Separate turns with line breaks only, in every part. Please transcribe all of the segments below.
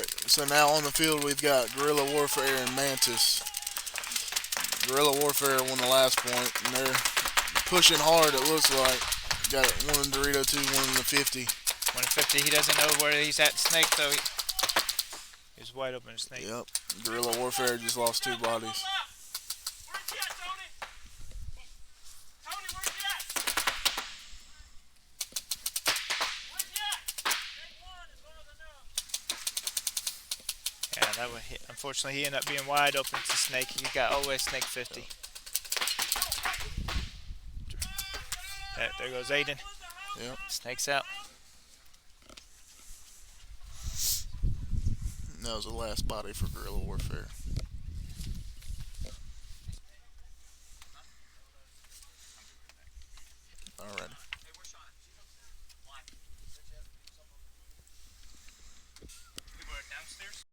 Alright, so now on the field we've got Guerrilla Warfare and Mantis. Guerrilla Warfare won the last point, and they're pushing hard, it looks like. Got one in Dorito 2, one in the 50.
150. He doesn't know where he's at. Snake though. He's wide open. Snake.
Yep. Guerrilla Warfare just lost 2 bodies.
Yeah, that would hit. Unfortunately, he ended up being wide open to Snake. He got all the way Snake 50. There goes Aiden.
Yep.
Snake's out.
And that was the last body for Guerrilla Warfare. Alright.
Downstairs.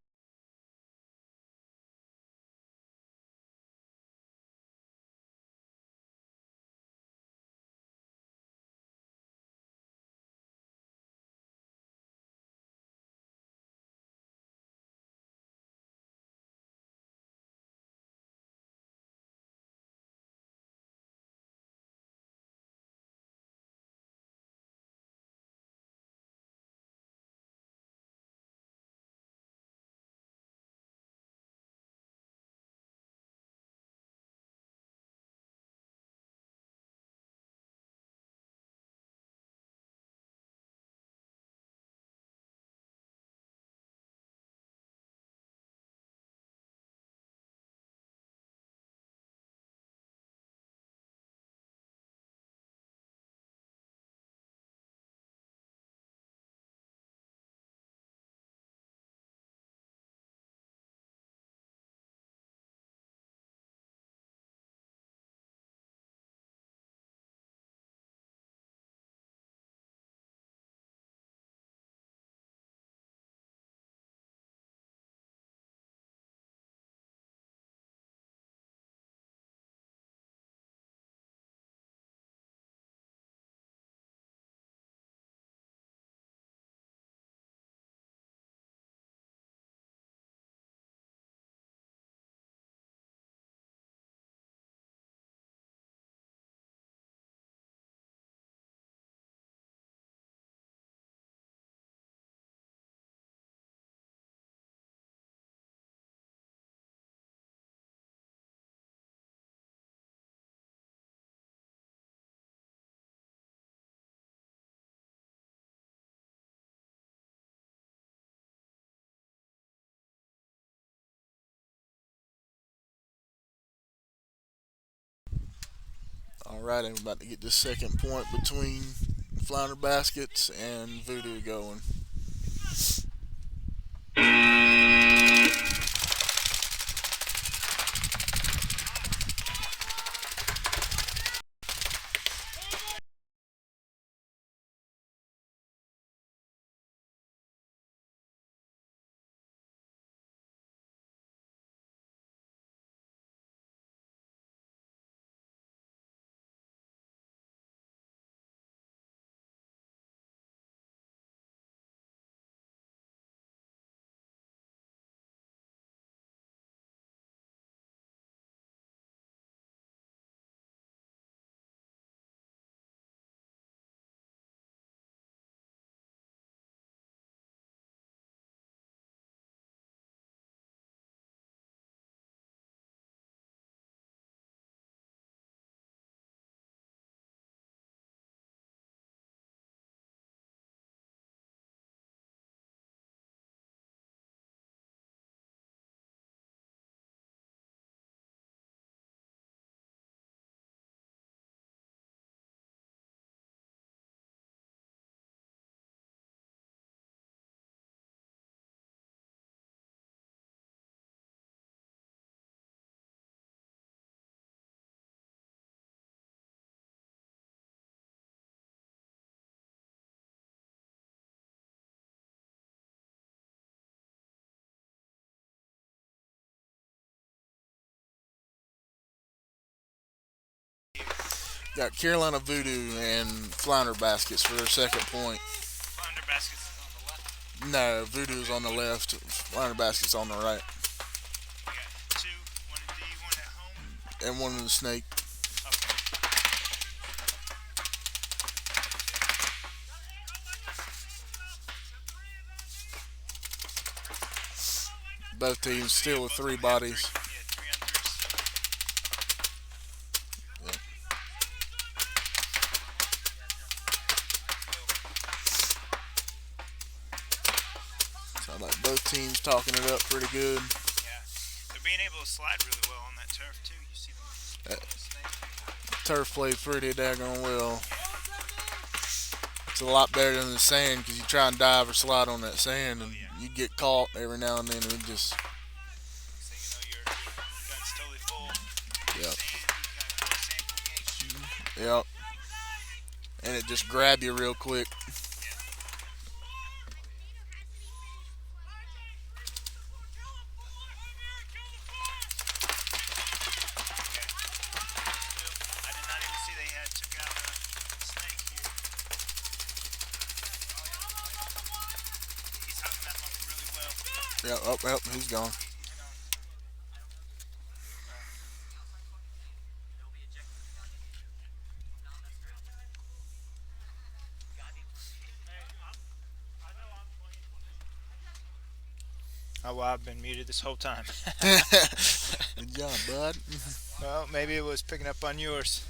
Alright, I'm about to get this second point between Flounder Baskets and Voodoo going. Got Carolina Voodoo and Flounder Baskets for their second point.
Flounder Baskets is on the left.
No, Voodoo's on the left. Flounder Basket's on the right.
We got two, one at D, one at home.
And one in the snake.
Okay.
Both teams still with three bodies.
Yeah, 3 on 3 still.
Yeah. Sound like both teams talking it up pretty good.
Yeah. They're being able to slide really well on that turf too. You see them on the snake.
Turf plays pretty daggone well.
Yeah.
It's a lot better than the sand because you try and dive or slide on that sand and
yeah.
you get caught every now and then and it just,
Next thing you know, your gun's totally full.
yep,
Sand, you got more sample, you can't shoot.
yep. And it just grab you real quick.
Yeah. I did not even see they had took out a snake here. He's hugging that monkey really well.
Yep, oh, yep, he's gone.
He's gone. Oh, well, I've been muted this whole time.
Good job, bud.
Well, maybe it was picking up on yours.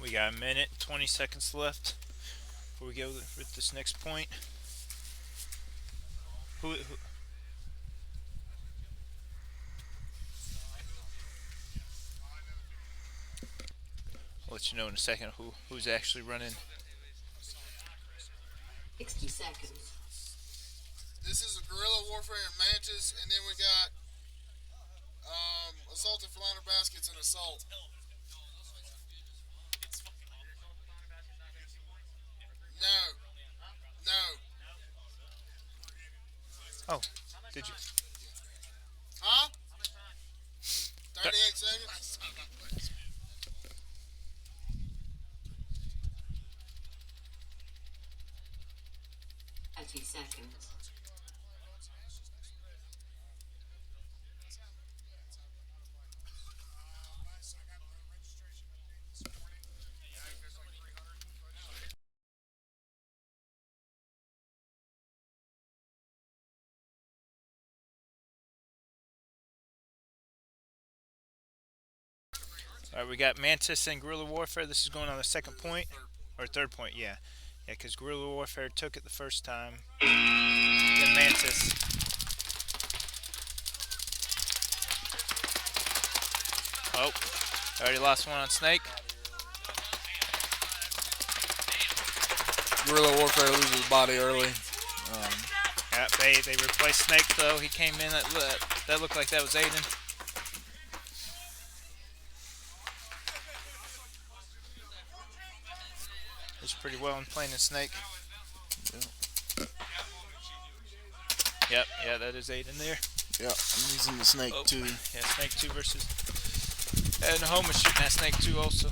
We got a minute and 20 seconds left before we go with this next point. Who I'll let you know in a second who's actually running.
60 seconds.
This is a guerrilla warfare in Mantis, and then we got assault and flounder baskets and assault. No, no.
Oh, did you?
Huh? 38 seconds?
30 seconds.
All right, we got Mantis and Guerrilla Warfare. This is going on the second point or third point. Yeah, because Guerrilla Warfare took it the first time. Then Mantis. Oh, already lost one on Snake.
Guerrilla warfare loses body early.
Yeah, they replaced Snake though. He came in. That looked like that was Aiden. It's pretty well in playing the Snake. Yep, yeah, that is Aiden there.
Yep, he's in the snake too.
Yeah, Snake 2 versus. And Home is shooting that Snake 2 also.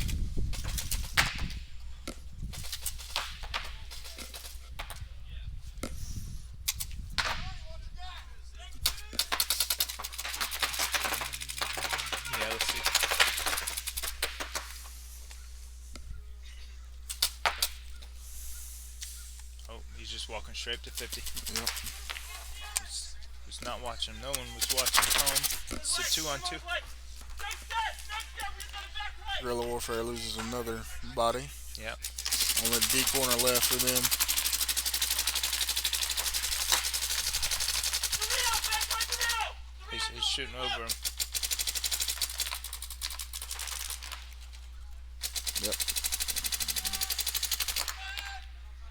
Yeah, let's see. Oh, he's just walking straight to 50.
Yep.
was not watching. No one was watching at home. It's a 2-on-2.
Guerrilla Warfare loses another body.
Yep.
On the D corner left for them.
He's shooting over him.
Yep.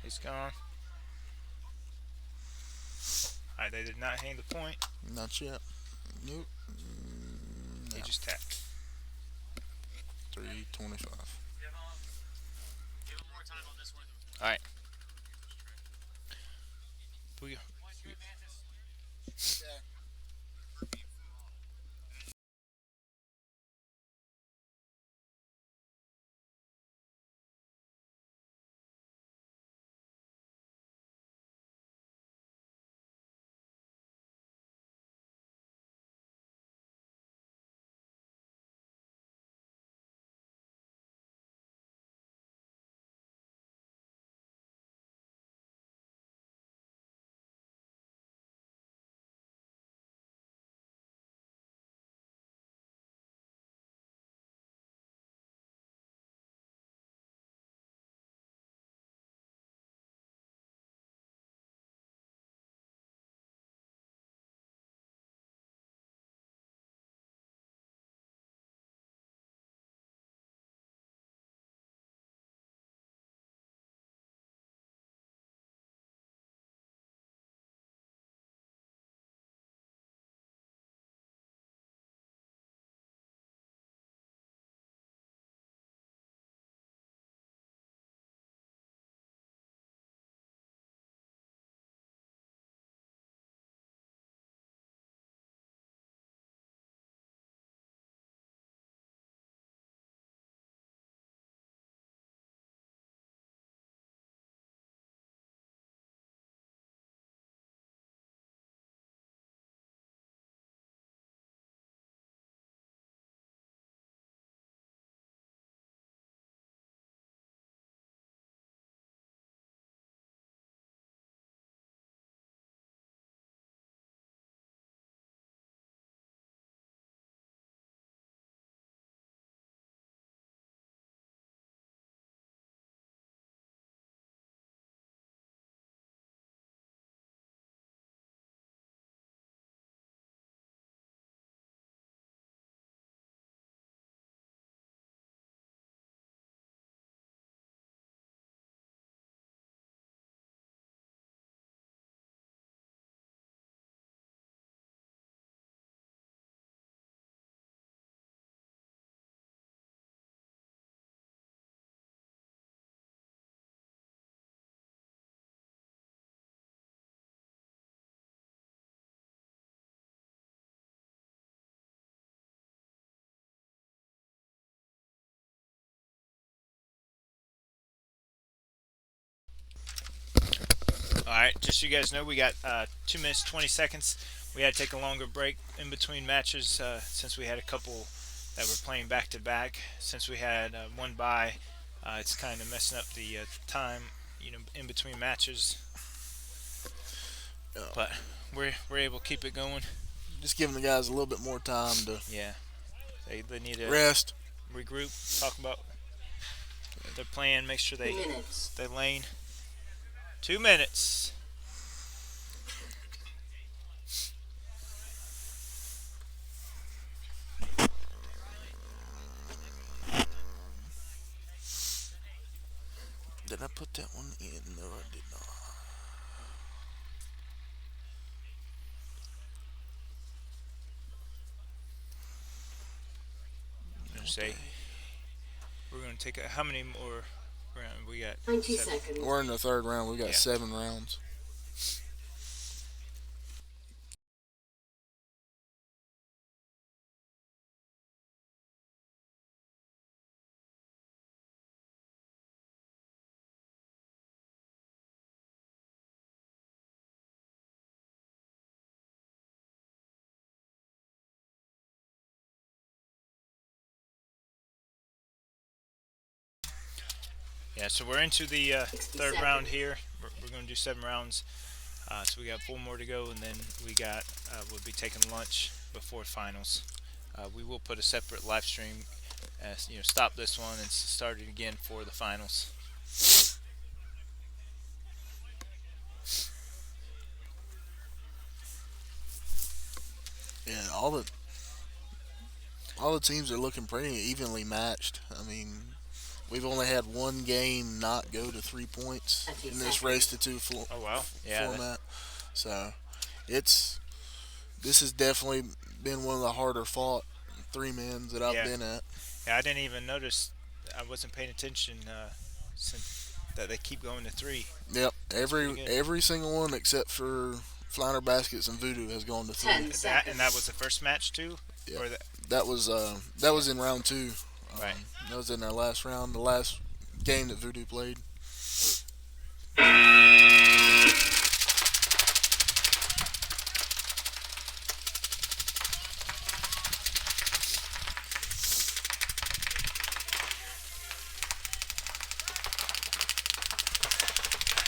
He's gone. Alright, they did not hang the point.
Not yet. Nope.
He
No.
just tapped.
3:25.
Alright. We, Alright, just so you guys know, we got 2 minutes 20 seconds. We had to take a longer break in between matches since we had a couple that were playing back to back. Since we had one bye, it's kind of messing up the time, in between matches. But we're able to keep it going.
Just giving the guys a little bit more time to
Yeah, they need to
rest.
regroup, talk about their plan, make sure
2 minutes.
they lane. 2 minutes.
Did I put that one in? No, I did not.
Say we're gonna take how many more rounds? We got
20
7.
seconds.
We're in the third round. We got
Yeah.
7 rounds.
Yeah, so we're into the third round here. We're going to do 7 rounds. So we got 4 more to go, and then we'll be taking lunch before finals. We will put a separate live stream, stop this one and start it again for the finals.
Yeah, all the teams are looking pretty evenly matched. I mean, we've only had one game not go to 3 points in this race to two
Oh wow, yeah,
format. So it's this has definitely been one of the harder fought 3 mans that I've
yeah,
been at.
yeah. I didn't even notice. I wasn't paying attention since that they keep going to 3.
Yep,
That's pretty
every
good.
every single one except for Flounder Baskets and Voodoo has gone to 3.
10
And that
seconds.
was the first match too,
Yeah,
or
that was in round 2.
right.
That was in our last round, the last game that Voodoo played.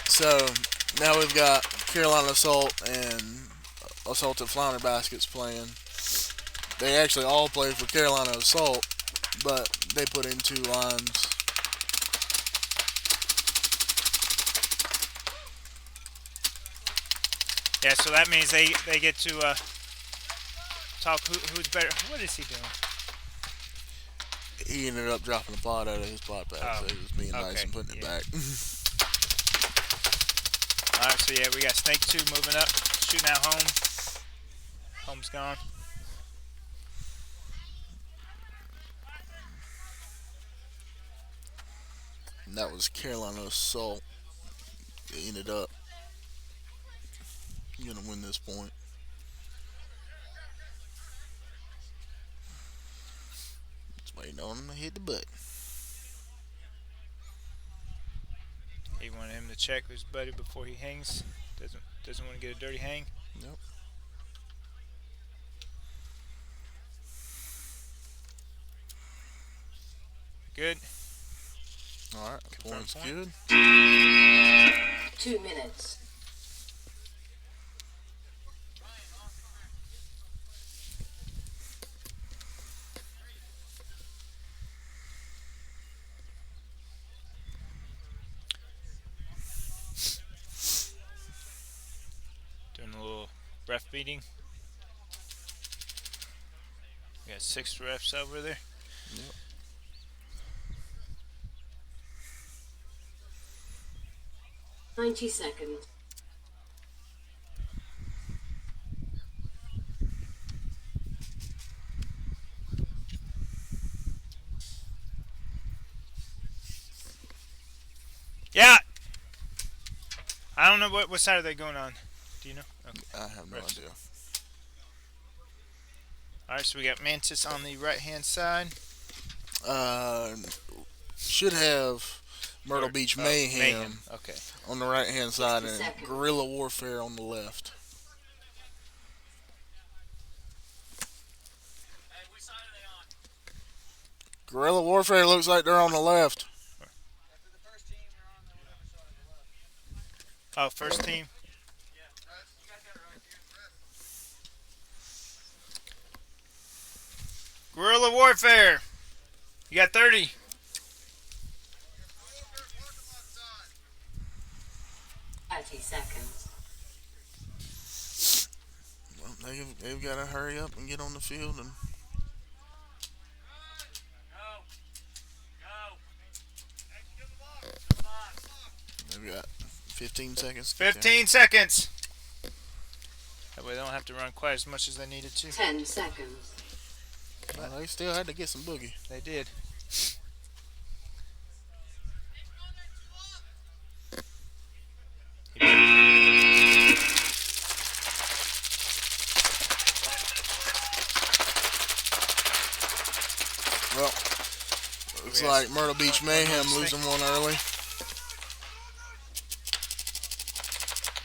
So now we've got Carolina Assault and Assault at Flounder Baskets playing. They actually all play for Carolina Assault, but they put in 2 lines.
Yeah, so that means they get to talk who's better. What is he doing?
He ended up dropping the pot out of his pot pad,
Oh,
so he was being nice
okay,
and putting it
yeah.
back.
All right, so yeah, we got Snake 2 moving up, shooting out home. Home's gone.
And that was Carolina Assault. They ended up going to win this point. Just waiting on him to hit the button.
He wanted him to check his buddy before he hangs. Doesn't want to get a dirty hang.
Nope.
Good.
All right,
Confirm
point's
point.
good.
2 minutes.
Doing a little ref meeting. We got 6 refs over there.
Yep.
90 seconds.
Yeah. I don't know what side are they going on. Do you know? Okay.
I have no
Refs.
idea.
All right, so we got Mantis on the right hand side.
Should have Myrtle
Or-
Beach
oh,
Mayhem
Okay.
on the right hand side
60
and
seconds.
Guerrilla Warfare on the left. Guerrilla Warfare looks like they're on the left.
Oh, first team. Guerrilla Warfare. You got 30.
Seconds.
Well, they've got to hurry up and get on the field, and they've got 15 seconds.
15 seconds. That way they don't have to run quite as much as they needed to.
10 seconds.
Well, they still had to get some boogie.
They did.
Well, looks
We
like
got
Myrtle Beach Mayhem
one
losing one early.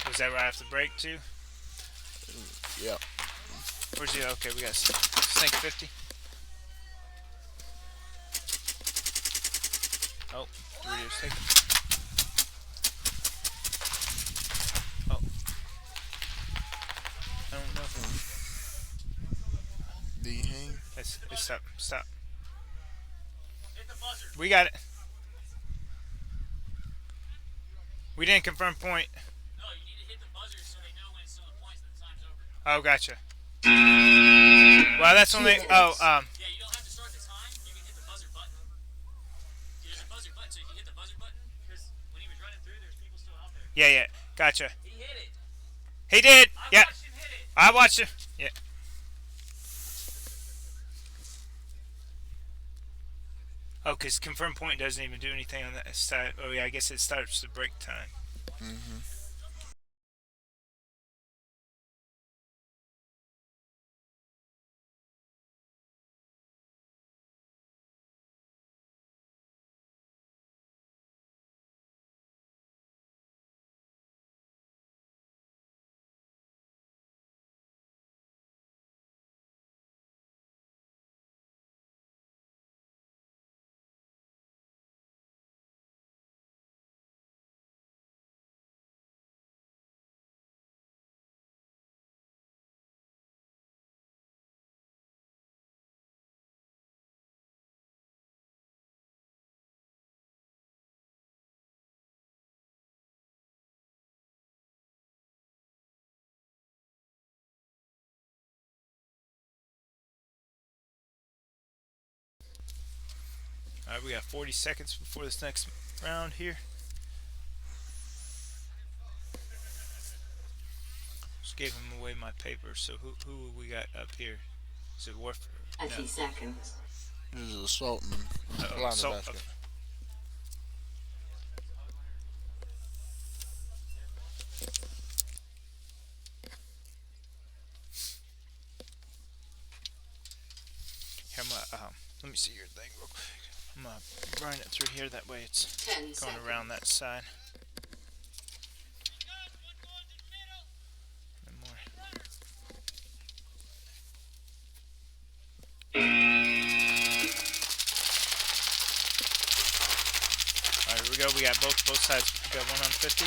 Was that right after the break too?
Yep.
Where's he? Okay, we got Snake 50. Oh, Doritos taken. Oh,
D hang.
It's stop. Stop. We got it. We didn't confirm point. Oh, gotcha. Well, that's
Two
only. Oh,
minutes.
yeah, yeah. Gotcha. He did. Yeah. I watched him. Yeah. Oh, because confirm point doesn't even do anything on that side. Oh, yeah. I guess it starts the break time.
Mm-hmm.
All right, we got 40 seconds before this next round here. Just gave him away my paper. So who we got up here? Is it Warfare?
30
No.
seconds.
This is assault and
Oh,
line
so,
of basket.
here, let me see your thing real quick. I'm gonna run it through here. That way it's
10
going
seconds.
around that side. And more. All right, here we go. We got both sides. We got one on 50.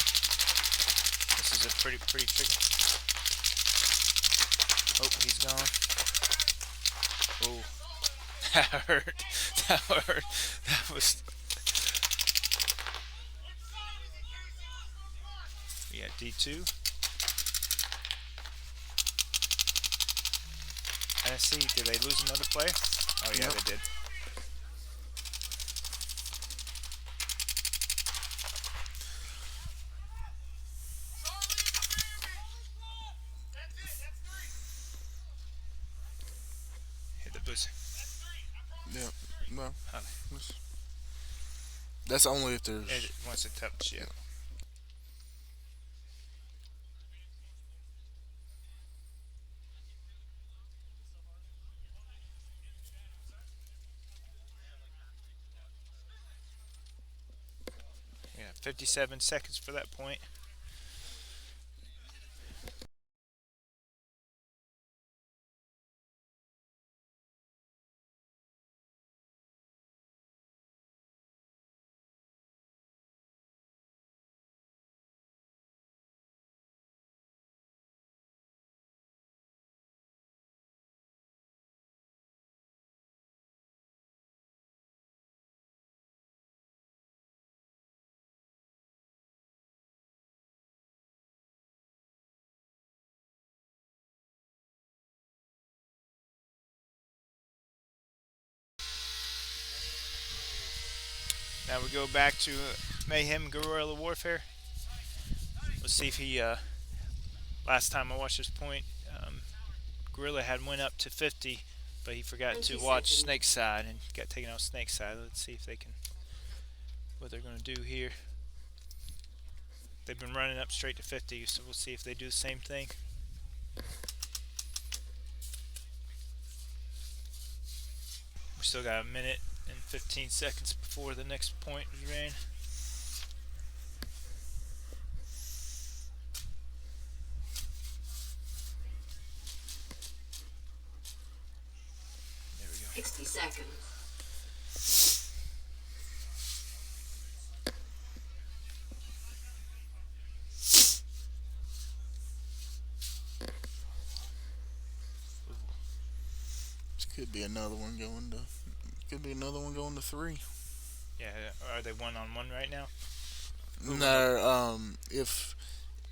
This is a pretty tricky. Oh, he's gone. Oh, that hurt. That hurt. That was. We got D2. I see. Did they lose another player? Oh yeah,
Yep.
they did. Hit the boost.
Yep. Well,
Oh,
that's only if there's.
once it touches, yeah. Yeah, 57 seconds for that point. Now we go back to Mayhem Guerrilla Warfare. Let's see if he. Last time I watched this point, Gorilla had went up to 50, but he forgot
20
to watch
seconds.
Snake Side and got taken out Snake Side. Let's see if they can. What they're gonna do here. They've been running up straight to 50, so we'll see if they do the same thing. We still got a minute and 15 seconds before the next point is ran. There we go.
60 seconds.
Could be another one going to. Could be another one going to three.
Yeah, are they 1-on-1 right now? Who won the-
No,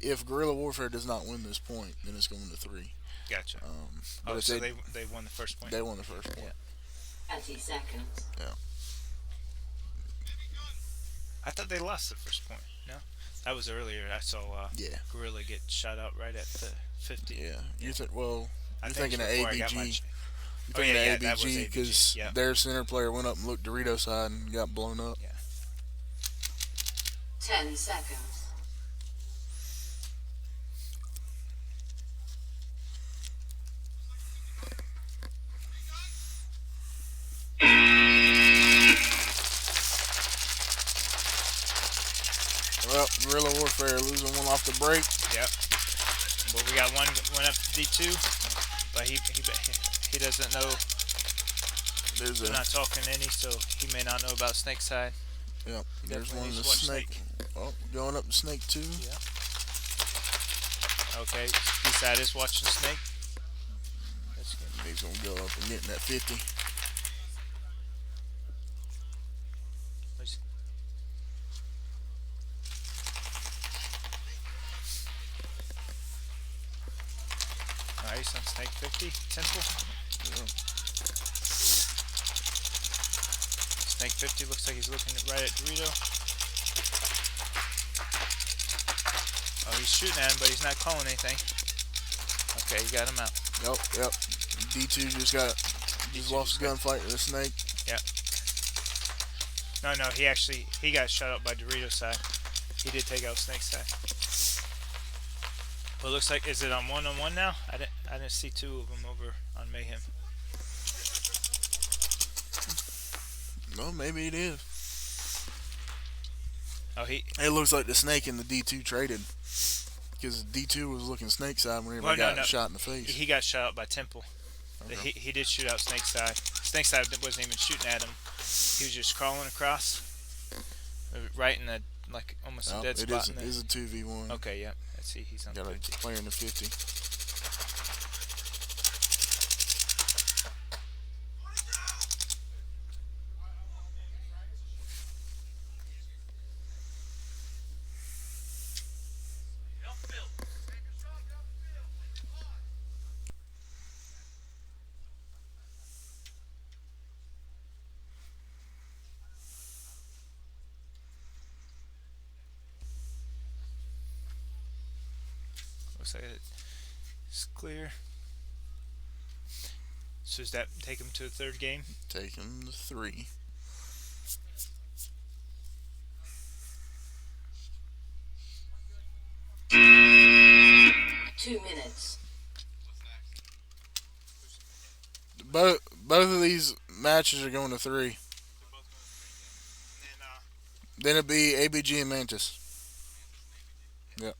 if guerrilla warfare does not win this point, then it's going to three.
Gotcha.
But
Oh,
if
so they won the first point.
they won the first point.
Yeah.
30 seconds.
Yeah.
I thought they lost the first point. No, that was earlier. I saw
Yeah.
Gorilla get shot out right at the 50.
Yeah. You think? Well,
I
you're
think
thinking of
before I got my
ABG.
ch-
You're
Oh yeah,
thinking
yeah,
of
that was
ABG
ABG.
because
Yeah,
their center player went up and looked Dorito side and got blown up.
yeah.
10 seconds.
Well, guerrilla warfare losing one off the break.
Yep. But we got one up to D2, but he doesn't know.
There's
We're
a
not talking any, so he may not know about Snake Side.
yeah.
He
There's
definitely
one
needs
the
to watch
snake.
Snake.
Oh, going up to snake two.
Yeah. Okay, D Side is watching Snake. That's good.
He's gonna go up and get in that 50.
Where's- Alright, he's on Snake 50. Temple.
Yeah.
Snake 50 looks like he's looking right at Dorito. Oh, he's shooting at him, but he's not calling anything. Okay, you got him out.
Yep. D2 just lost a gunfight with a snake.
No, he got shot up by Dorito's side. He did take out Snake's side. Well, it looks like, is it on one now? I didn't see two of them over on Mayhem.
Well, maybe it is.
Oh,
It looks like the snake and the D2 traded because D2 was looking snake side whenever
Well,
he got
no.
shot in the face.
he got shot out by Temple.
Okay.
He did shoot out Snake's side. Snake's side wasn't even shooting at him. He was just crawling across, right in the almost a dead
It
spot.
is a 2v1.
Okay, yeah. Let's see. He's on
Got a
50.
player in the 50.
Looks like it's clear. So does that take him to the third game?
Taking the 3.
Two minutes.
Both of these matches are going to 3. Then it'd be ABG and Mantis. Yep.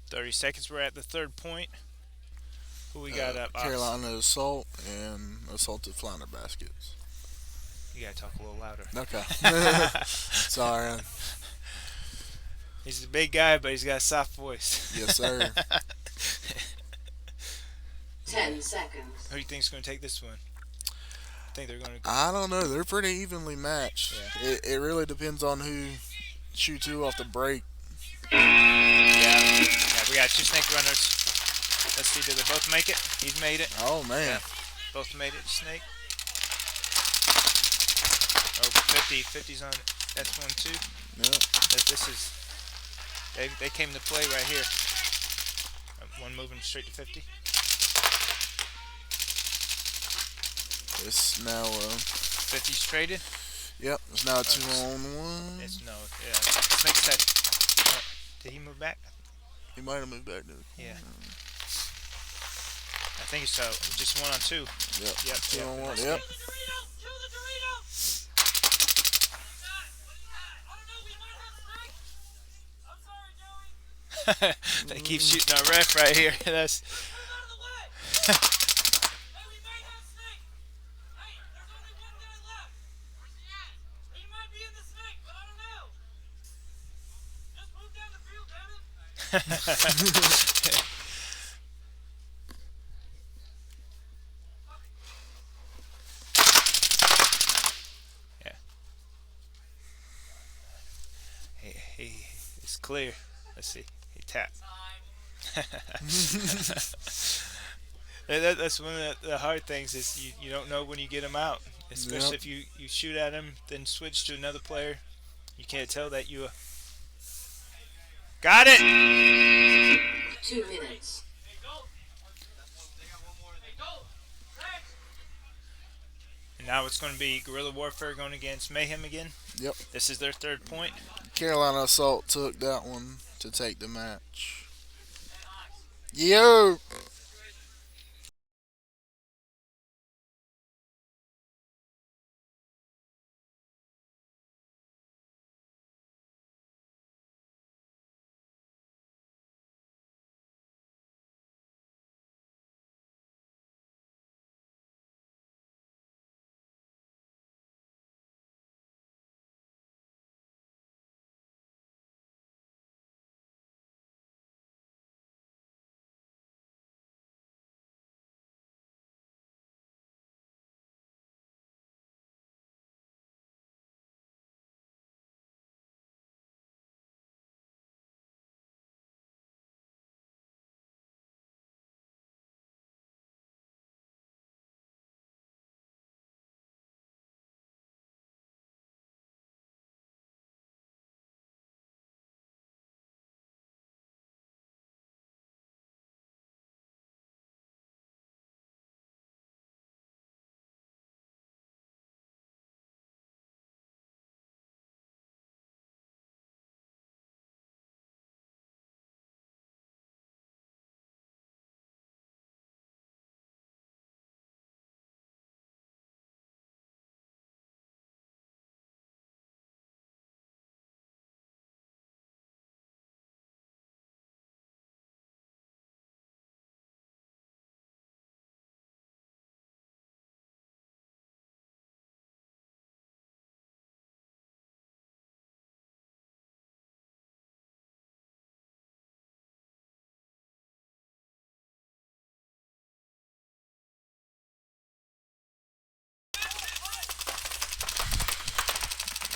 .30 seconds. We're at the third point. Who we got up?
Carolina Assault and Assaulted Flounder Baskets.
You gotta talk a little louder.
Okay. Sorry.
He's a big guy, but he's got a soft voice.
Yes, sir.
10 seconds.
Who do you think's going to take this one? I think they're going to.
I don't know. They're pretty evenly matched.
Yeah.
It really depends on who shoots who off the break.
Yeah. We got 2 snake runners. Let's see, did they both make it? He's made it.
Oh man.
Yeah. Both made it, snake. Oh, 50. 50's on it. That's one, too.
Yeah.
This is. They came to play right here. One moving straight to 50.
It's now
50 traded.
yep, it's now 2-on-1.
It's no. Yeah. Snake's that. Did he move back?
He might have moved back to the
Yeah. I think it's just 1-on-2.
Yep.
Yep.
2-on-1.
Yep.
Yep.
They keep shooting our ref right here. That's. Yeah. It's clear. Let's see. He tapped. That's one of the hard things is you don't know when you get him out, especially
Yep.
if you shoot at him, then switch to another player. You can't tell that you got it.
2 minutes.
And now it's going to be Guerrilla Warfare going against Mayhem again.
Yep.
This is their 3rd point.
Carolina Assault took that one to take the match. Yo.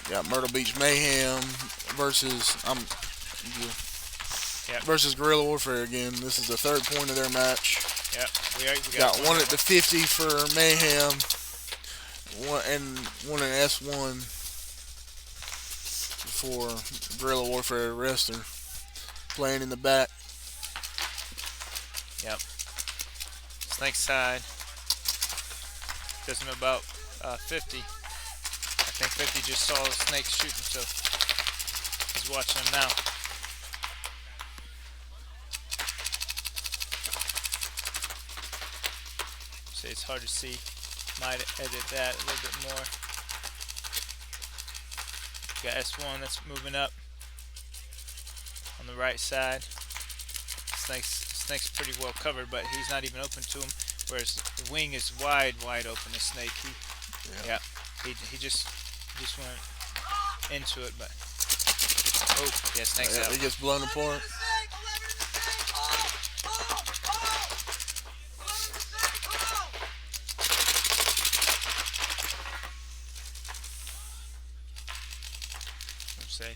Got Myrtle Beach Mayhem versus
Yep.
versus Guerrilla Warfare again. This is the 3rd point of their match.
Yep. We
Got one at the 50 for Mayhem, and one at S1 for Guerrilla Warfare Wrestler. Playing in the back.
Yep. Snake side. Doesn't know about 50. I think 50 just saw the snake shooting, so he's watching him now. So it's hard to see. Might edit that a little bit more. Got S1 that's moving up on the right side. Snake's pretty well covered, but he's not even open to him. Whereas the wing is wide open. The snake, he just went into it, but yeah, snake's out.
He gets blown apart.
say.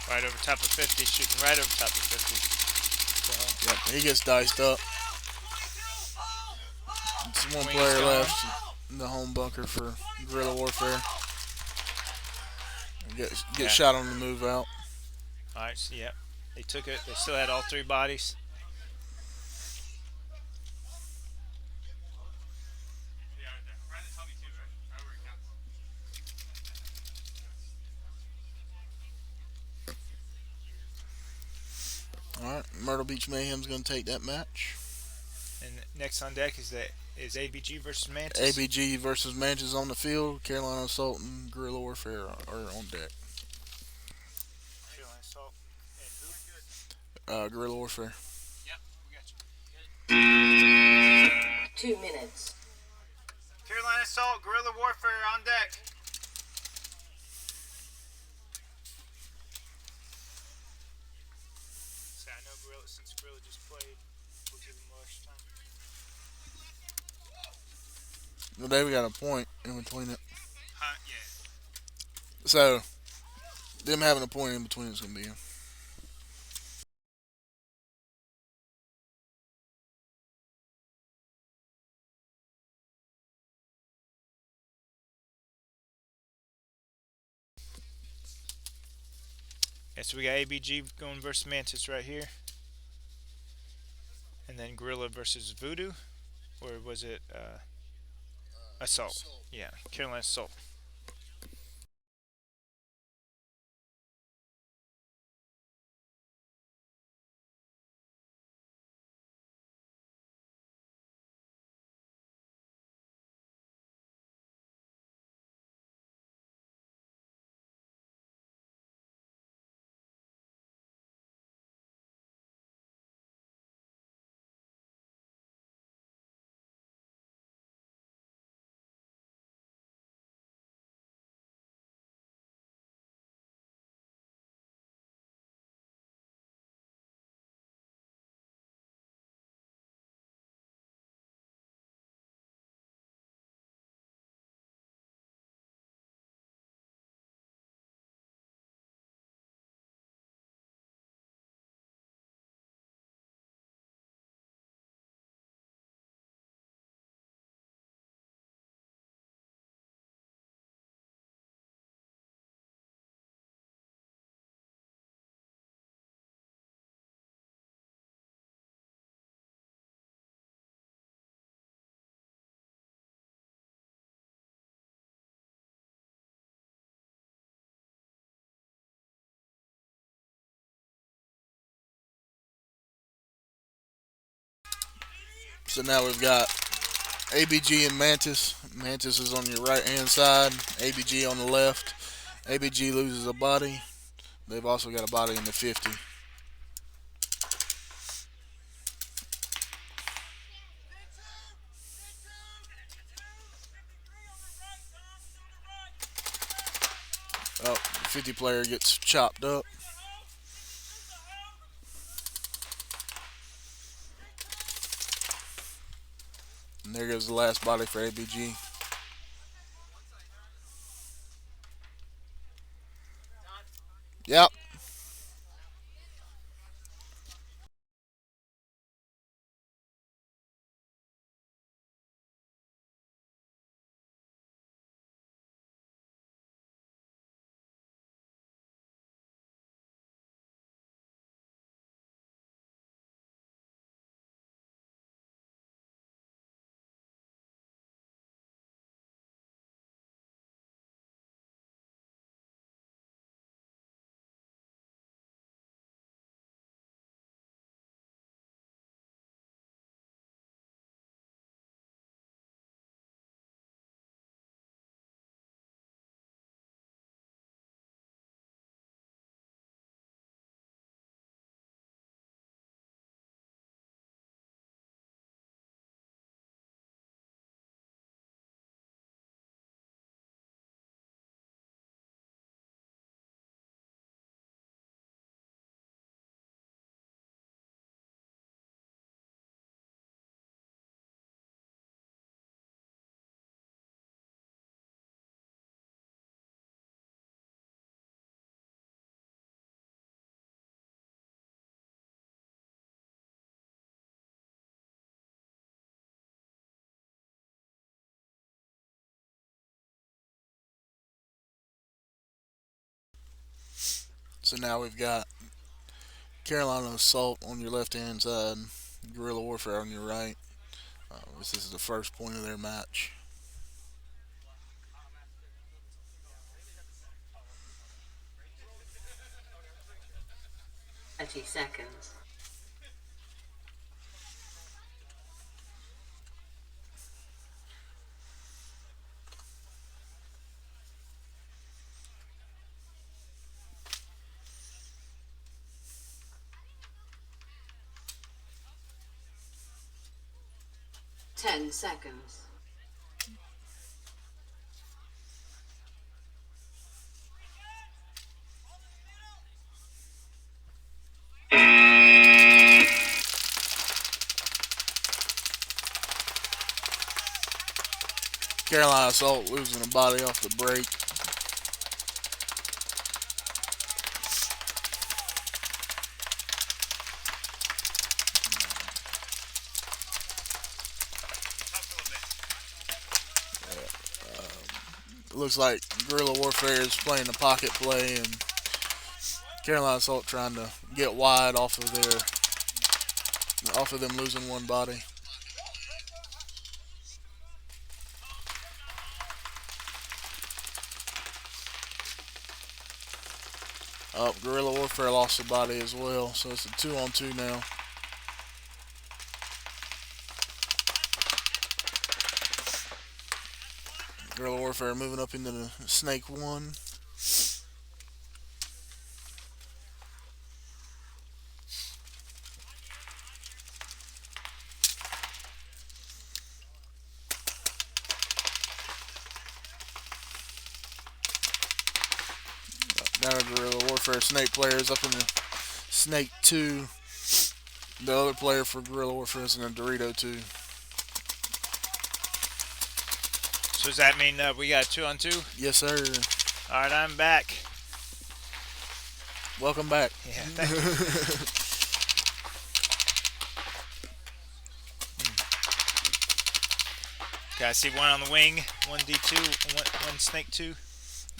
Right over top of 50, shooting right over top of 50. So,
Yep, he gets diced up. It's one
Wing is
player
gone.
left in the home bunker for guerrilla warfare. Get
Yeah.
shot on the move out.
All right, so, yep. They took it. They still had all three bodies.
All right, Myrtle Beach Mayhem's going to take that match.
And next on deck is ABG versus Mantis.
ABG versus Mantis on the field. Carolina Assault and Guerrilla Warfare are on deck.
Carolina Assault and
Guerrilla Warfare.
Yep, we got you.
2 minutes.
Carolina Assault, Guerrilla Warfare on deck. So I know since Guerrilla just played, we'll give them more extra time.
Well, they've got a point in between it.
Huh? Yeah.
So, them having a point in between is going to be him.
Yeah, so we got ABG going versus Mantis right here. And then Guerrilla versus Voodoo. Or was it Assault? Yeah, Carolina Assault.
So now we've got ABG and Mantis. Mantis is on your right hand side, ABG on the left. ABG loses a body. They've also got a body in the 50. Oh, the 50 player gets chopped up. And there goes the last body for ABG. Yep. So now we've got Carolina Assault on your left hand side, Guerrilla Warfare on your right. This is the first point of their match.
30 seconds. Ten seconds.
Carolina Assault losing a body off the break. It looks like Guerrilla Warfare is playing the pocket play, and Carolina Assault trying to get wide off of them losing one body. Up, Guerrilla Warfare lost a body as well, so it's a 2-on-2 now. Guerrilla Warfare moving up into the Snake 1. Now Guerrilla Warfare Snake players up in the Snake 2. The other player for Guerrilla Warfare is in a Dorito 2.
So does that mean we got 2-on-2?
Yes, sir.
All right, I'm back.
Welcome back.
Yeah, thank you. Okay, I see one on the wing, one D2, one Snake 2.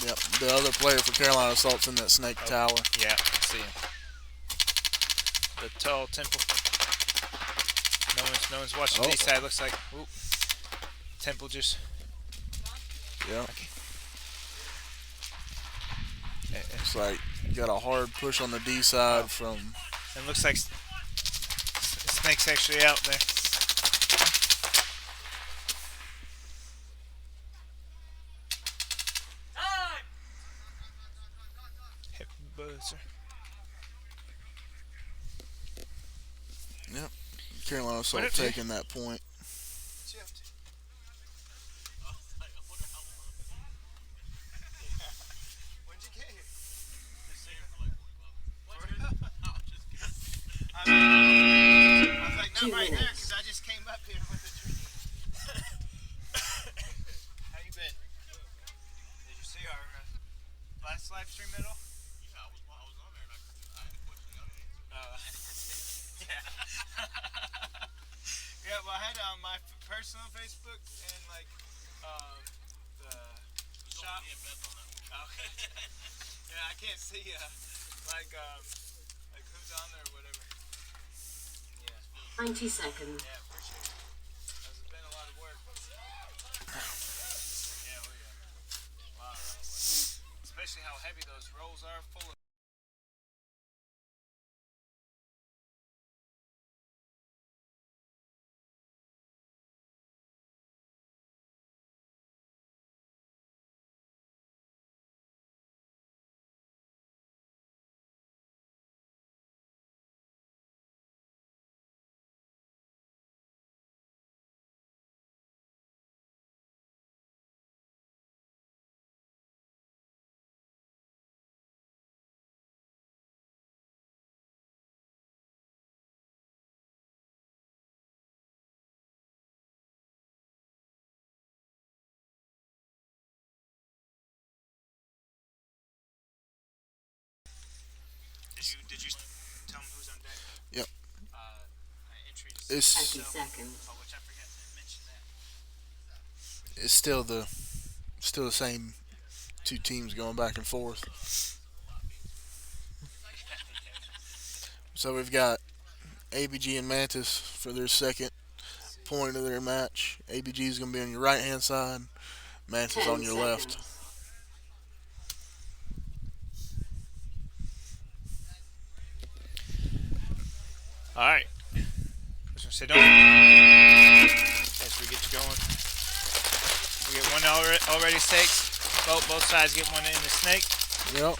Yep, the other player for Carolina Assault's in that Snake Tower.
Yeah, I see him. The tall temple. No one's watching D side. Looks like temple just.
Yeah.
Okay.
It's like you got a hard push on the D side from.
It looks like Snake's actually out there. Hip buzzer.
Yep. Carolina Assault taking that point.
I was like, not
2
right there,
minutes.
because I just came up here with a drink. How you been? Did you see our last live stream at all? Yeah, I was on there, and I had a question I didn't answer. Yeah. Yeah, well, I had it on my personal Facebook and, like, the shop. Okay. Yeah, I can't see, like who's on there or whatever.
90 seconds.
Yeah, appreciate it. It's been a lot of work. Yeah, we got a lot of work. Especially how heavy those rolls are full of. Did you tell them who's on deck?
Yep.
Entries.
It's
20 seconds.
Oh, which I forgot to mention that.
it's still the same two teams going back and forth. So we've got ABG and Mantis for their second point of their match. ABG is going to be on your right hand side, Mantis
10
on your left.
seconds.
All right. I was gonna say don't as we get you going. We get one already staked. Both sides get one in the snake.
Yep.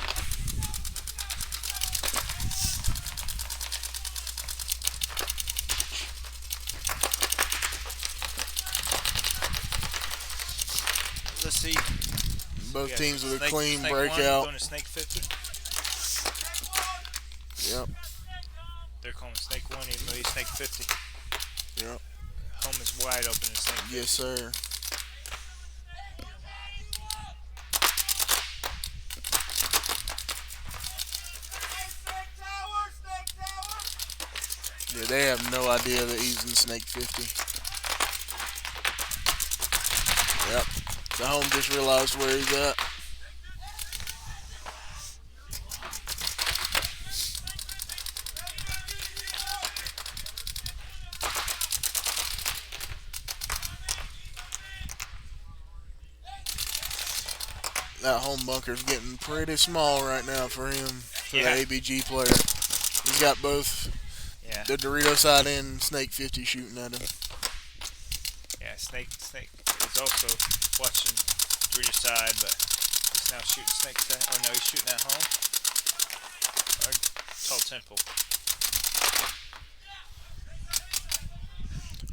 Let's see.
Both
Yeah,
teams with a
snake-
clean
snake
breakout.
One, going to snake 50.
Yep.
They're calling snake 1 even though he's snake 50.
Yep.
Home is wide open in snake 50.
Yes, sir. Yeah, they have no idea that he's in snake 50. Yep. The home just realized where he's at. That home bunker's getting pretty small right now for him, for
Yeah.
the ABG player. He's got both
Yeah.
the Dorito side and snake 50 shooting at him.
Yeah, Snake is also watching Dorito side, but he's now shooting snake side. Oh no, he's shooting at home. Or Tall Temple.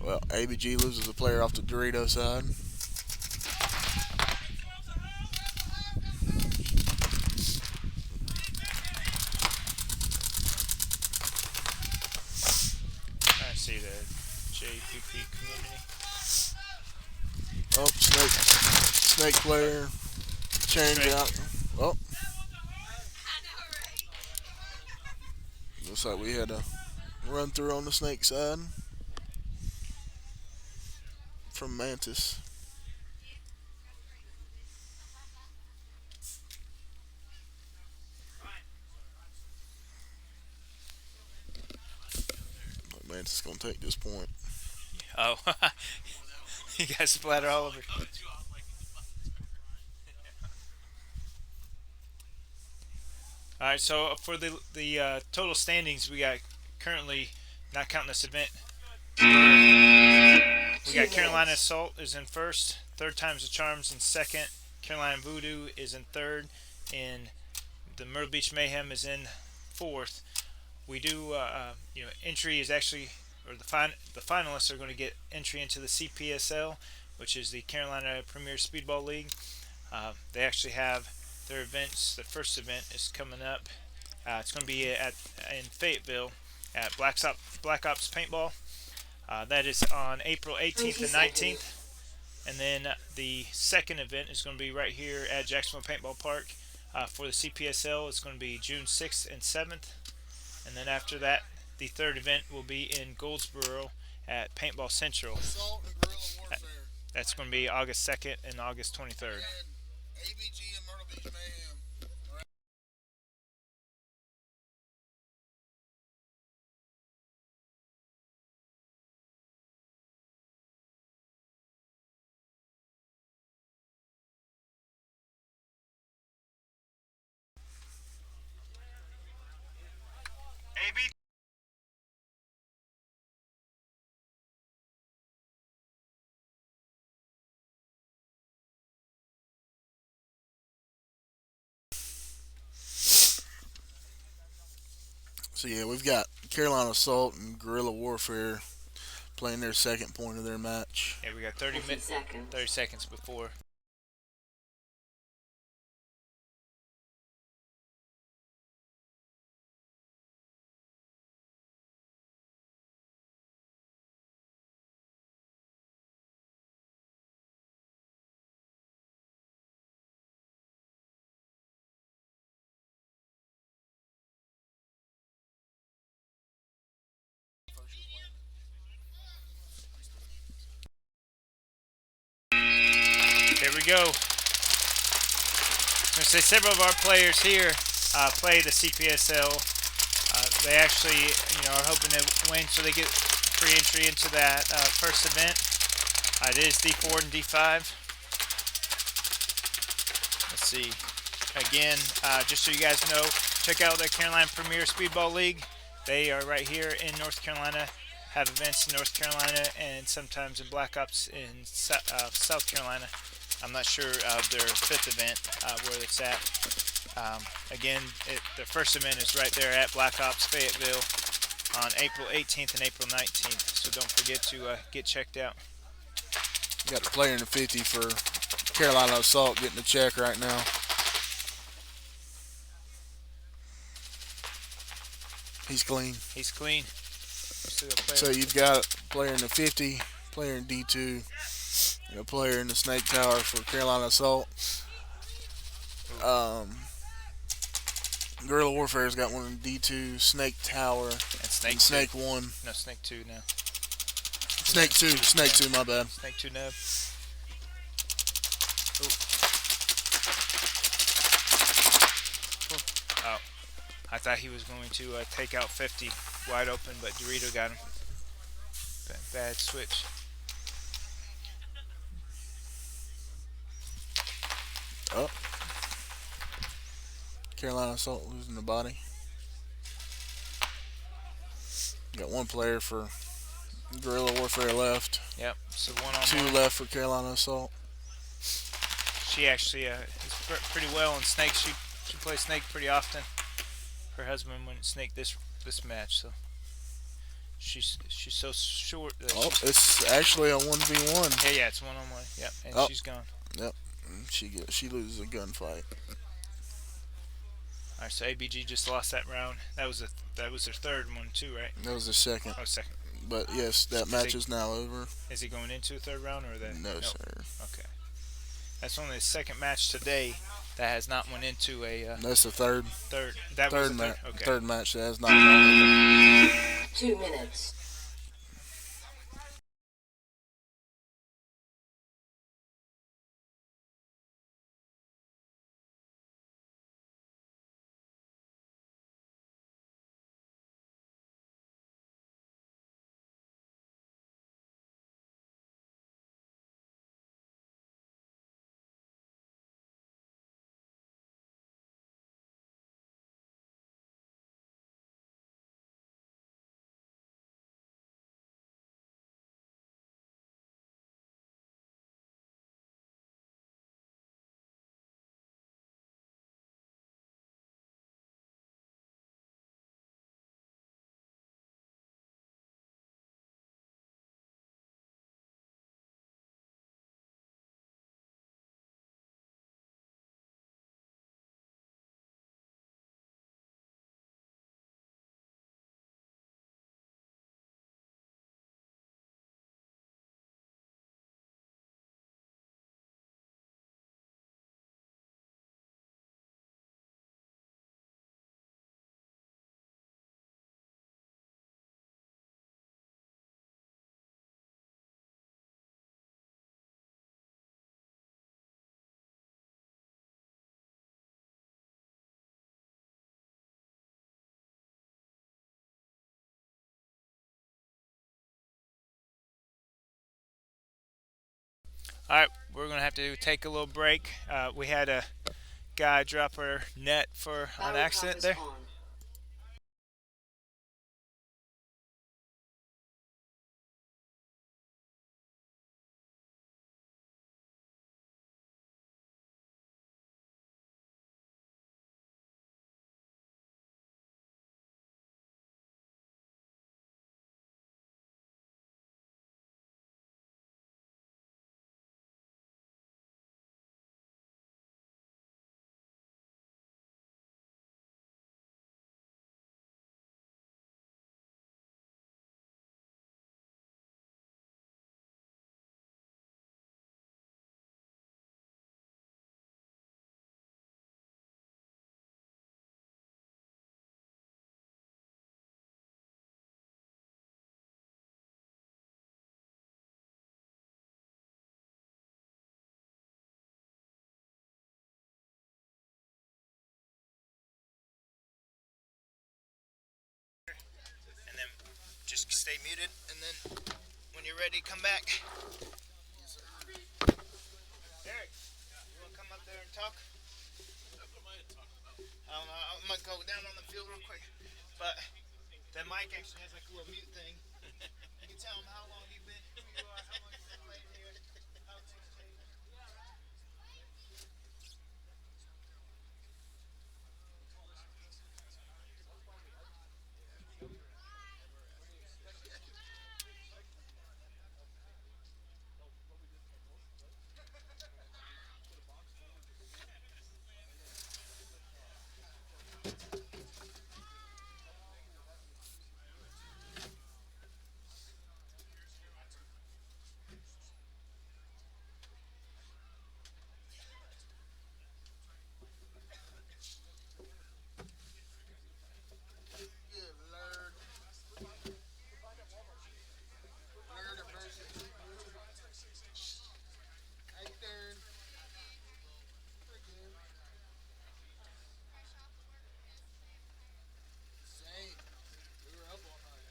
Well, ABG loses a player off the Dorito side.
I see the JPP community.
Oh, snake player change
Snake.
out. Oh, looks like we had a run through on the snake side from Mantis. Mantis is gonna take this point.
Oh, you guys splatter all over. All right, so for the total standings, we got currently, not counting this event, we got Carolina Assault is in first, Third Time's the Charms in second, Carolina Voodoo is in third, and the Myrtle Beach Mayhem is in fourth. We do, entry is actually, or the finalists are going to get entry into the CPSL, which is the Carolina Premier Speedball League. They actually have their events. The first event is coming up. It's going to be in Fayetteville at Black Ops Paintball. That is on April 18th and 19th. And then the second event is going to be right here at Jacksonville Paintball Park. For the CPSL, it's going to be June 6th and 7th. And then after that, the third event will be in Goldsboro at Paintball Central.
Assault and guerrilla warfare.
That's going to be August 2nd and August 23rd.
And ABG and Myrtle Beach Mayhem. So yeah, we've got Carolina Assault and Guerrilla Warfare playing their second point of their match.
Yeah, we got
30 seconds.
30 seconds before. Here we go. I was going to say several of our players here play the CPSL. they actually, are hoping to win, so they get free entry into that first event. It is D4 and D5. Let's see. Again, just so you guys know, check out the Carolina Premier Speedball League. They are right here in North Carolina. Have events in North Carolina and sometimes in Black Ops in South Carolina. I'm not sure of their fifth event where it's at. Again, the first event is right there at Black Ops Fayetteville on April 18th and April 19th. So don't forget to get checked out.
Got the player in the 50 for Carolina Assault getting the check right now. He's clean.
He's clean.
So you've got a player in the 50, player in D2, and a player in the Snake Tower for Carolina Assault. Guerrilla Warfare's got one in D2, Snake Tower,
and
Snake 1.
No, Snake 2 now.
Snake 2, my bad.
Snake 2 nub. Oh, I thought he was going to take out 50 wide open, but Dorito got him. Bad switch.
Oh. Carolina Assault losing the body. Got one player for Guerrilla Warfare left.
Yep, so one on
Two
one.
left for Carolina Assault.
She actually is pretty well in Snake. She plays Snake pretty often. Her husband went Snake this match, so she's so short.
It's actually a 1v1.
Yeah, it's 1-on-1. Yep, and she's gone.
Yep, she loses a gunfight.
All right, so ABG just lost that round. That was their third one too, right?
That was the second.
Oh, second.
But yes, that match is now over.
Is he going into the third round or that?
No, sir.
Okay. That's only the second match today that has not went into a.
That's the third.
Third. That
third
was the third. Okay.
Third match that has not gone over.
2 minutes.
All right, we're gonna have to take a little break. We had a guy drop our net for an accident there.
On.
stay muted, and then when you're ready, come back. Eric, you want to come up there and talk? I don't know. I'm gonna go down on the field real quick, but the mic actually has like a little mute thing. You can tell them how long you've been, who you are, how long you've been playing here, how things change.
Good Lord. Lord of mercy. How you doing? Pretty good. Same. We were up all night.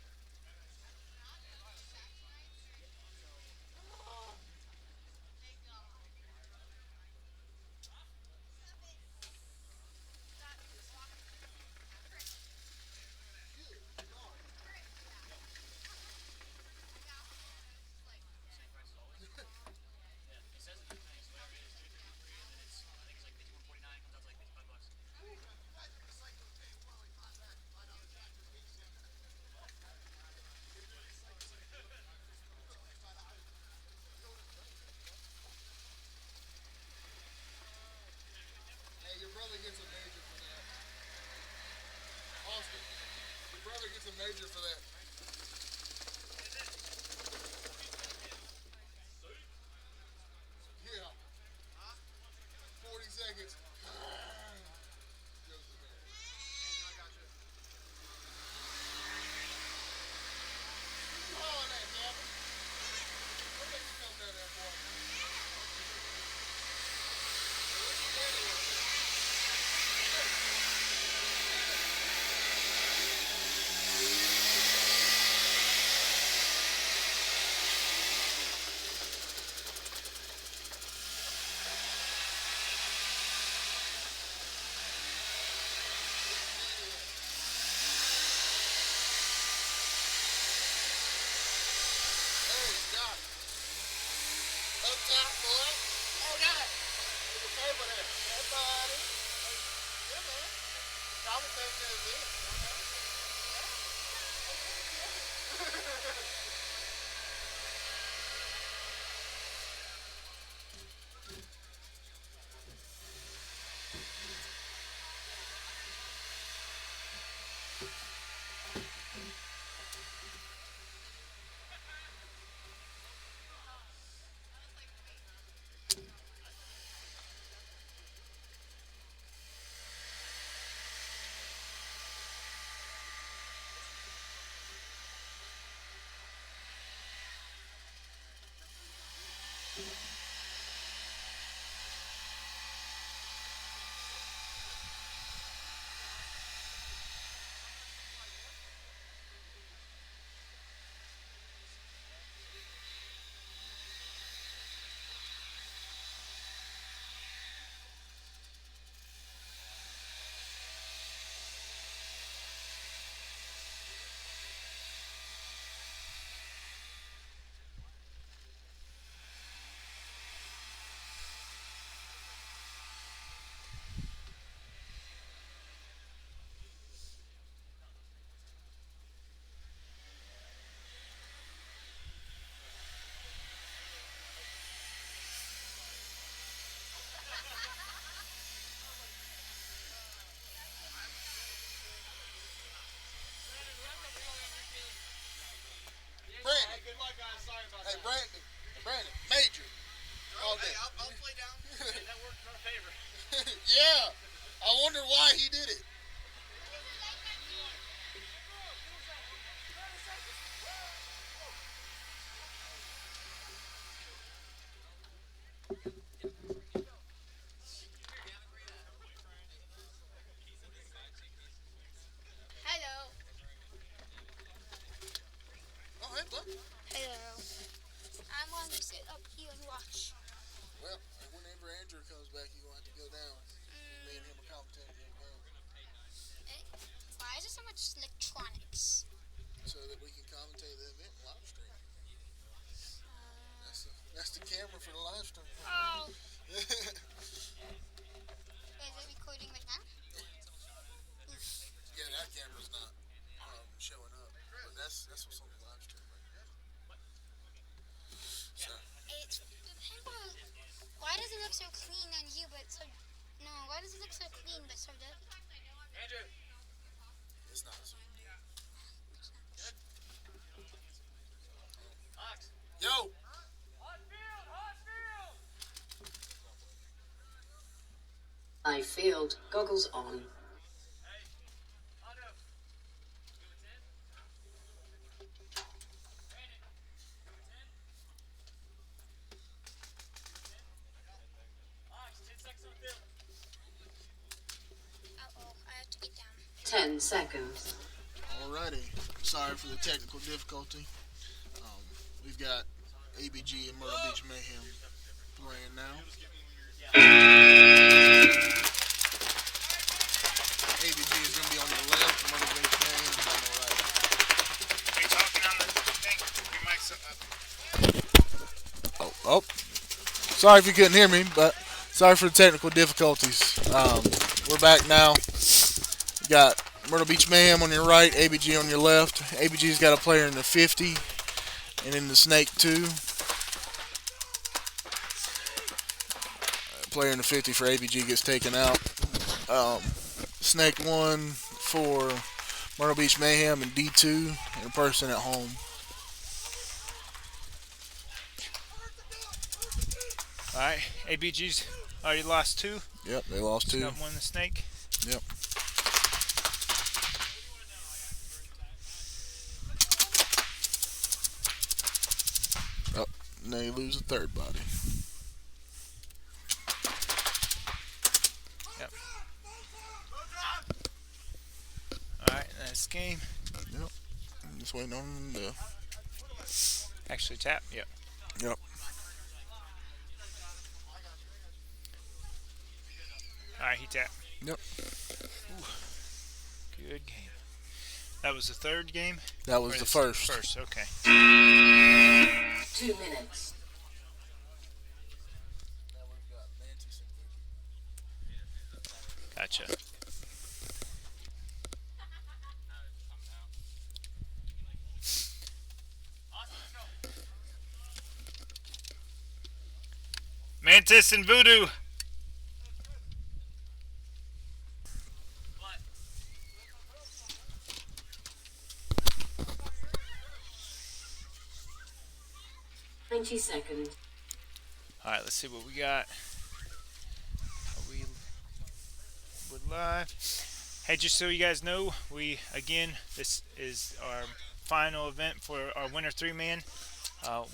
Hey, your brother gets a major for that. Austin, your brother gets a major for that. Yeah. 40 seconds. Goes the man. Oh, that Gavin. What makes you come down there, boy? Hey, Scott. Up top, boy. Oh, God. There's a table there. Hey, buddy. Yeah, man. Conversation is it. Brandon. Hey, good luck, guys. Sorry about that. Hey, Brandon. Brandon. Major. All day.
Hey, I'll play down. Hey, that worked in our favor.
Yeah. I wonder why he did it.
sit up here and watch.
Well, whenever Andrew comes back, you're going to have to go down. Me and him are commentating the game
Eh, Why is there so much electronics?
so that we can commentate the event live stream. That's the camera for the live stream.
Oh, is it recording right now?
Yeah, that camera's not showing up, but that's what's on the live stream right now. So
It's the pinball. Why does it look so clean on you, but so no? Why does it look so clean but so dirty?
it's not zoomed in. Yo,
I field. Goggles on.
Oh, I have to get down.
10 seconds.
alrighty. Sorry for the technical difficulty. We've got ABG and Myrtle Beach Mayhem playing now. ABG is going to be on the left, Myrtle Beach Mayhem is on the right.
Are you talking on the thing? Your mic's up.
Oh. Sorry if you couldn't hear me, but sorry for the technical difficulties. We're back now. We got Myrtle Beach Mayhem on your right, ABG on your left. ABG's got a player in the 50 and in the Snake 2. Player in the 50 for ABG gets taken out. Snake 1 for Myrtle Beach Mayhem and D2 and a person at home.
Alright, ABG's already lost 2.
Yep, they lost 2.
Got 1 in the Snake.
Yep. Oh, and they lose a third body.
Yep. Alright, that's game.
Yep. I'm just waiting on them to.
Actually tap. Yep.
Yep.
Alright, he tapped.
Yep.
Ooh. Good game. That was the third game?
That was the first.
First, okay.
2 minutes.
Gotcha. Mantis and Voodoo.
Twenty seconds.
Alright, let's see what we got. We're live. Hey, just so you guys know, this is our final event for our winner 3-man.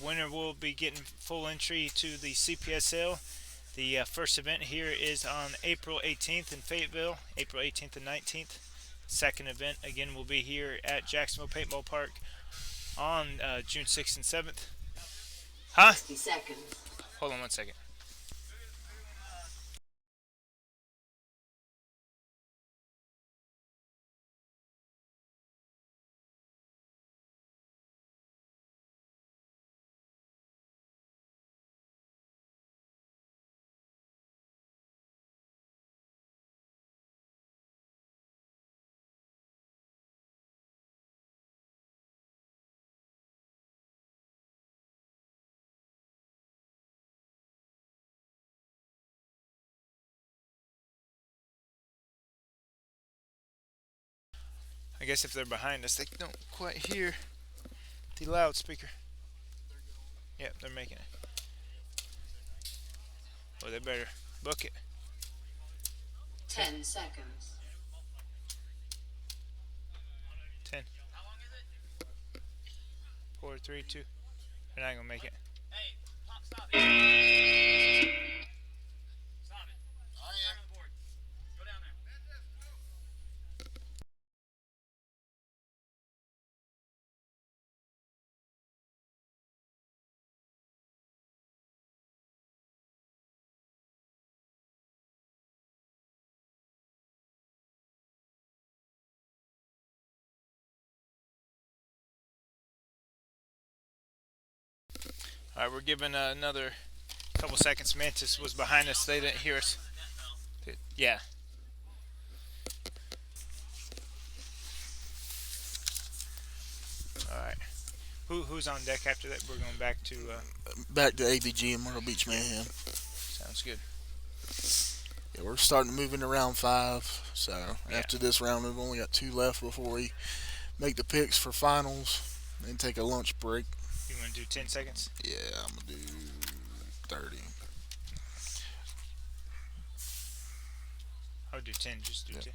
Winner will be getting full entry to the CPSL. The first event here is on April 18th in Fayetteville, April 18th and 19th. Second event, again, will be here at Jacksonville Paintball Park on June 6th and 7th. Huh?
60 seconds.
Hold on one second. I guess if they're behind us, they don't quite hear the loudspeaker. Yep, they're making it. Well, they better book it.
10 seconds.
10. 4, 3, 2. They're not going to make it. All right, we're giving another couple seconds. Mantis was behind us. They didn't hear us. Yeah. All right. Who's on deck after that? We're going back to.
Back to ABG and Myrtle Beach Mayhem.
Sounds good.
Yeah, we're starting to move into round 5. So
Yeah.
after this round, we've only got 2 left before we make the picks for finals and take a lunch break.
You want to do 10 seconds?
Yeah, I'm gonna do 30.
I would do 10. Just do
Yeah.
10.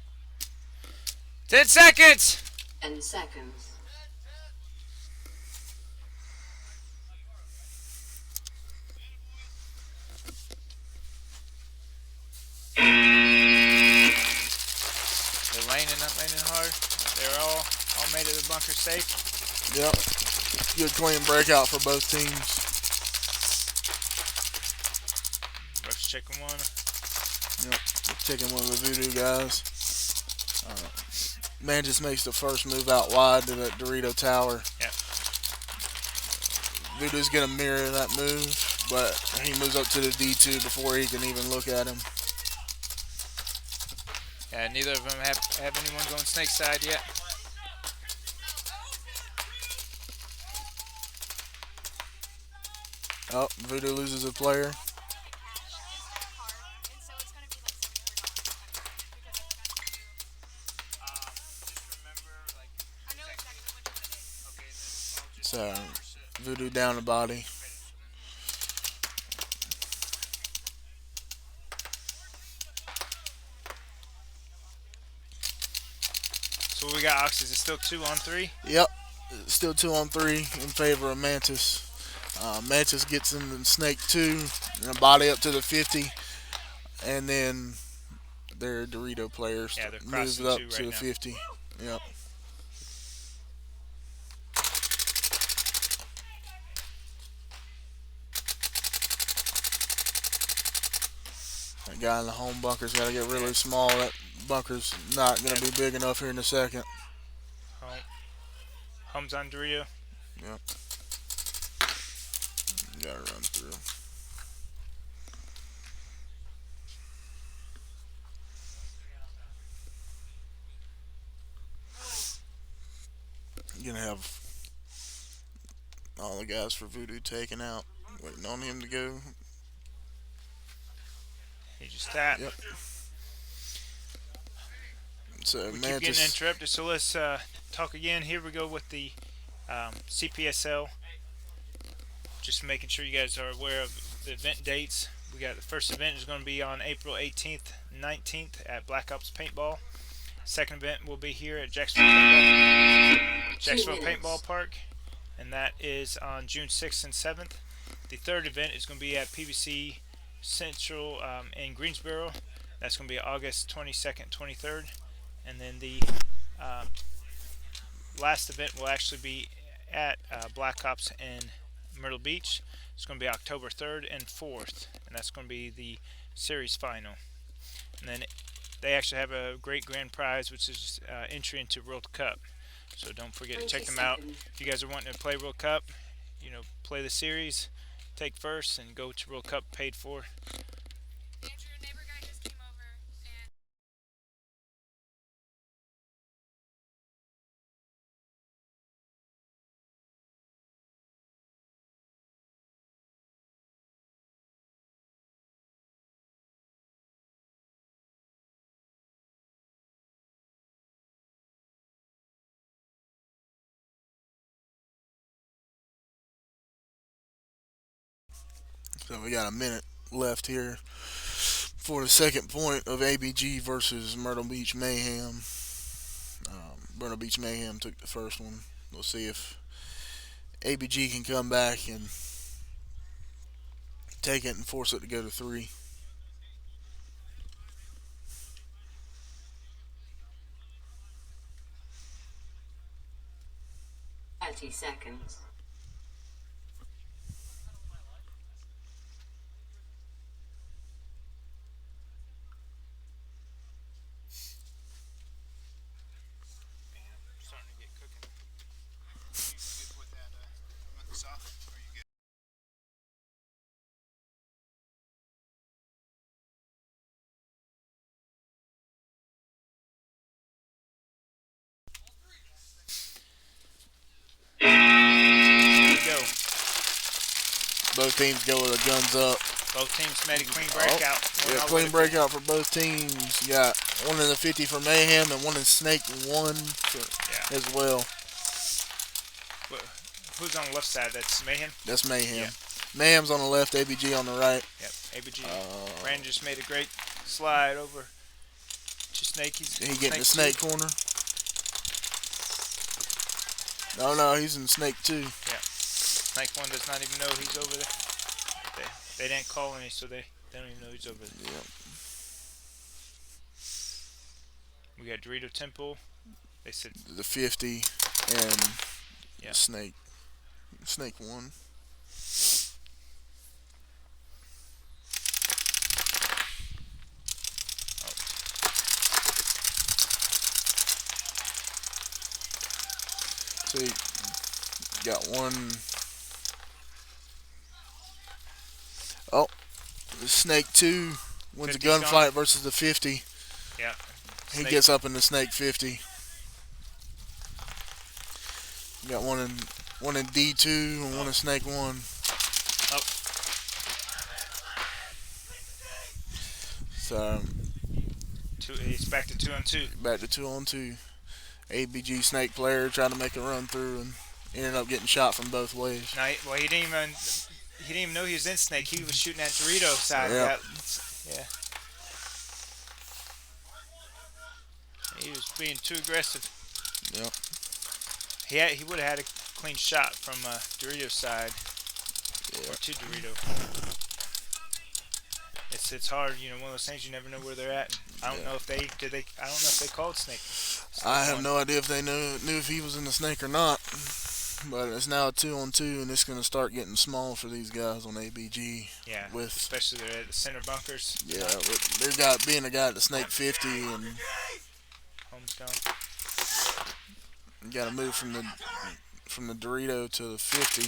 10 seconds!
10 seconds.
They're landing, not landing hard. They're all made it to the bunker safe.
Yep. Good clean breakout for both teams.
Ref's checking one.
Yep. Checking one of the Voodoo guys. Man just makes the first move out wide to that Dorito tower.
Yep.
Voodoo's gonna mirror that move, but he moves up to the D2 before he can even look at him.
Yeah, neither of them have anyone going snake side yet.
Oh, Voodoo loses a player. So, Voodoo down the body.
So what we got, Ox? Is it still 2 on 3?
Yep. Still 2 on 3 in favor of Mantis. Mantis gets him in Snake 2 and a body up to the 50. And then their Dorito players
Yeah, they're
move
crossing
it up
2
to
right
the
now.
50. Yep. That guy in the home bunker's got to get really small. That bunker's not going to be big enough here in a second.
Home's on Dorito.
Yep. Got to run through. You're going to have all the guys for Voodoo taken out. Waiting on him to go.
He just tapped.
Yep. So
We keep getting
Mantis.
interrupted, so let's talk again. Here we go with the CPSL. Just making sure you guys are aware of the event dates. We got the first event is going to be on April 18th, 19th at Black Ops Paintball. Second event will be here at Jacksonville Paintball Park, and that is on June 6th and 7th. The third event is going to be at PBC Central in Greensboro. That's going to be August 22nd, 23rd. And then the last event will actually be at Black Ops in Myrtle Beach. It's going to be October 3rd and 4th, and that's going to be the series final. And then they actually have a great grand prize, which is entry into World Cup. So don't forget to check them out. If you guys are wanting to play World Cup, play the series, take first, and go to World Cup paid for.
So we got a minute left here for the second point of ABG versus Myrtle Beach Mayhem. Myrtle Beach Mayhem took the first one. We'll see if ABG can come back and take it and force it to go to 3.
30 seconds.
Both teams go with the guns up.
Both teams made a clean
Oh,
breakout.
yeah,
One all
clean
the way
breakout for both teams. You got one in the 50 for Mayhem and one in Snake 1
Yeah.
as well.
Who's on the left side? That's Mayhem.
That's Mayhem.
Yeah.
Mayhem's on the left, ABG on the right.
Yep. ABG. Brandon just made a great slide over to Snake.
He getting the Snake corner. No, he's in Snake 2.
Yeah. Snake 1 does not even know he's over there. They didn't call any, so they don't even know he's over there.
Yep.
We got Dorito Temple. They said
The 50 and
Yeah.
Snake 1. So you got one. Oh, the Snake 2 wins a
50's gone.
gunfight versus the 50.
Yeah.
He
Snake-
gets up in the Snake 50. You got one in D2 and one in Snake 1.
Oh.
So
He's back to 2-on-2.
back to 2-on-2. ABG Snake player tried to make a run through and ended up getting shot from both ways.
No, he didn't even know he was in Snake. He was shooting at Dorito side.
Yeah.
Yeah. He was being too aggressive.
Yep.
He would have had a clean shot from Dorito's side or to Dorito. It's hard, one of those things you never know where they're at. And I don't know if they did. I don't know if they called Snake.
I have no idea if they knew if he was in the Snake or not. But it's now a 2-on-2, and it's going to start getting small for these guys on ABG.
Yeah,
With
especially they're at the center bunkers.
yeah, with their guy being a guy at the Snake 50, and
Home's gone.
you got to move from the Dorito to the 50.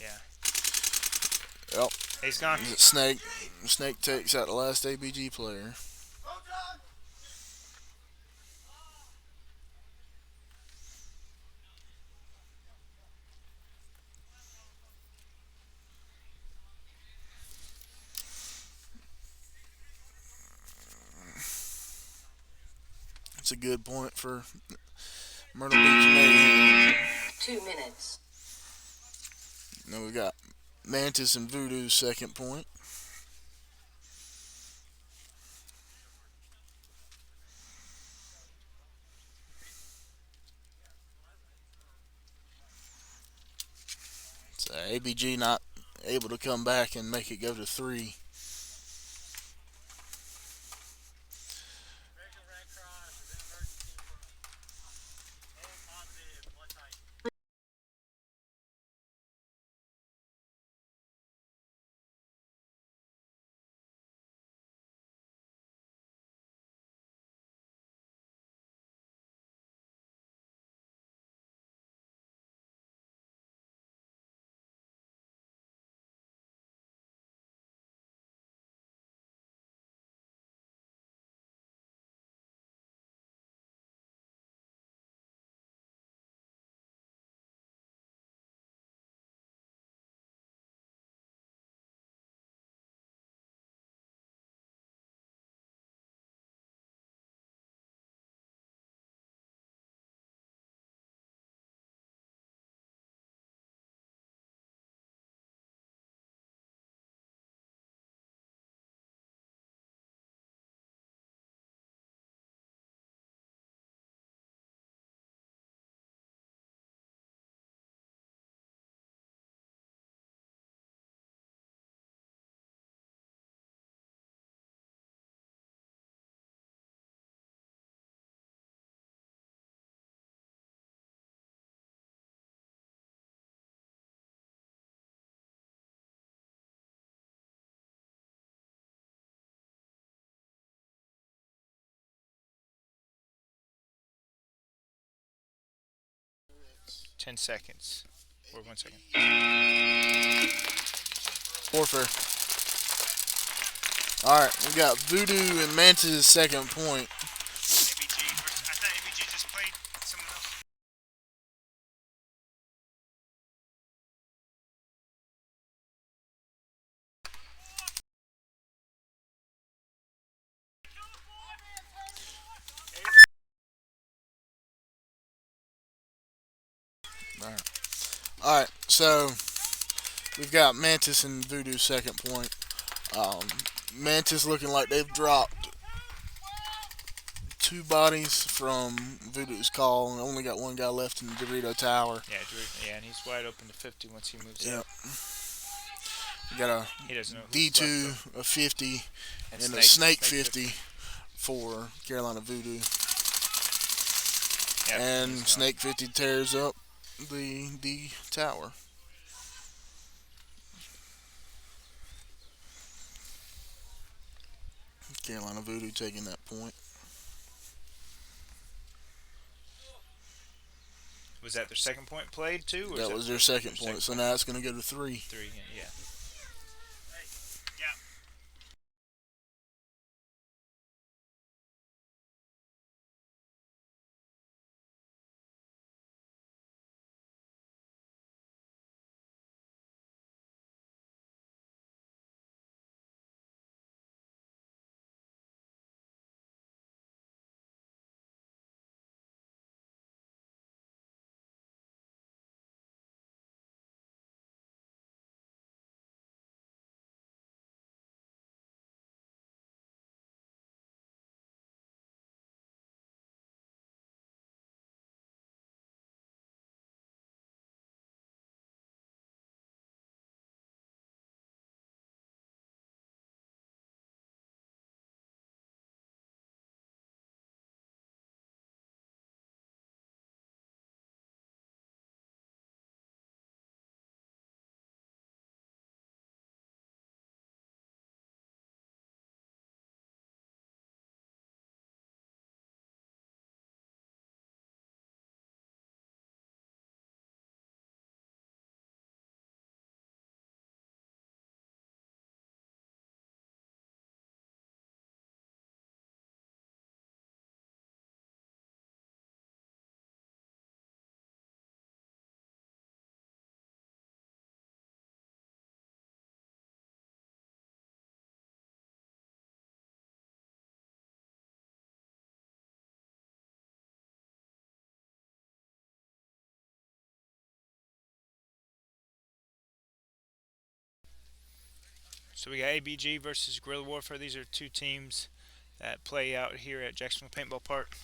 Yeah.
Yep.
He's gone.
Snake takes out the last ABG player. It's a good point for Myrtle Beach Mayhem.
2 minutes.
Now we got Mantis and Voodoo's second point. So ABG not able to come back and make it go to 3.
Ten seconds. Or 1 second.
Warfare. Alright, we got Voodoo and Mantis' second point. All right. So we've got Mantis and Voodoo second point. Um, Mantis looking like they've dropped two bodies from Voodoo's call and only got one guy left in the Dorito Tower.
Yeah, yeah, and he's wide open to 50 once he moves
Yep.
up.
We got a
He doesn't know who's
D2,
left,
a 50,
and
and a Snake
50.
50 for Carolina Voodoo.
Yep,
And
he's gone.
Snake 50 tears up the tower. Carolina Voodoo taking that point.
Was that their second point played too? Or
That was their second point. So now it's going to go to 3.
3, yeah. So we got ABG versus Guerrilla Warfare. These are two teams that play out here at Jacksonville Paintball Park.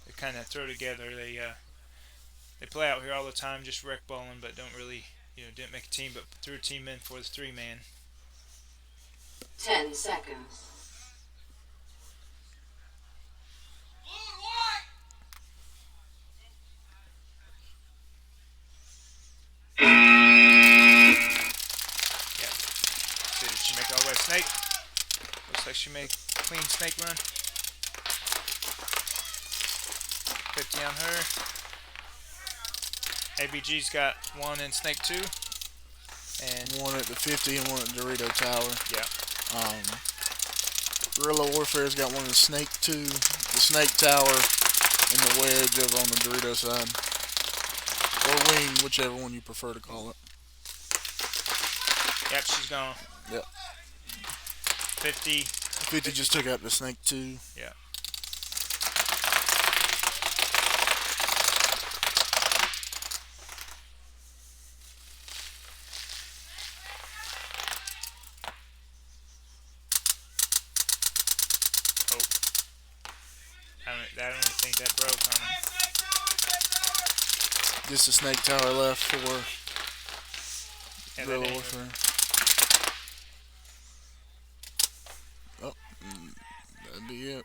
They kind of throw together. They play out here all the time, just rec balling, but don't really, didn't make a team, but threw a team in for the 3-man.
10 seconds.
Yeah. See, did she make all the way snake? Looks like she made clean snake run. 50 on her. ABG's got one in snake 2. And
One at the 50 and one at Dorito Tower.
yeah.
Guerrilla Warfare's got one in the Snake 2, the Snake Tower, and the Wedge over on the Dorito side. Or Wing, whichever one you prefer to call it.
Yep, she's gone.
Yep.
50.
50 just took out the Snake 2.
Yeah. I don't think that broke on him.
Just the Snake Tower left for
Yeah, that
Guerrilla
ain't
Warfare. Oh, that'd be it.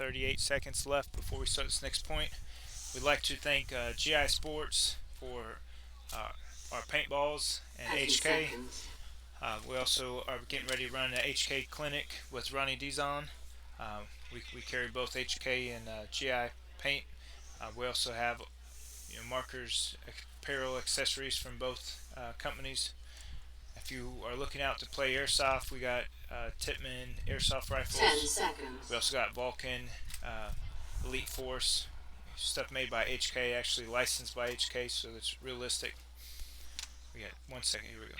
38 seconds left before we start this next point. We'd like to thank GI Sports for uh, our paintballs and
30
HK.
seconds.
We also are getting ready to run an HK clinic with Ronnie Dizon. We carry both HK and GI paint. We also have markers, apparel, accessories from both companies. If you are looking out to play airsoft, we got Tippmann airsoft
10
rifles.
seconds.
We also got Vulcan, Elite Force, stuff made by HK, actually licensed by HK, so it's realistic. We got 1 second. Here we go.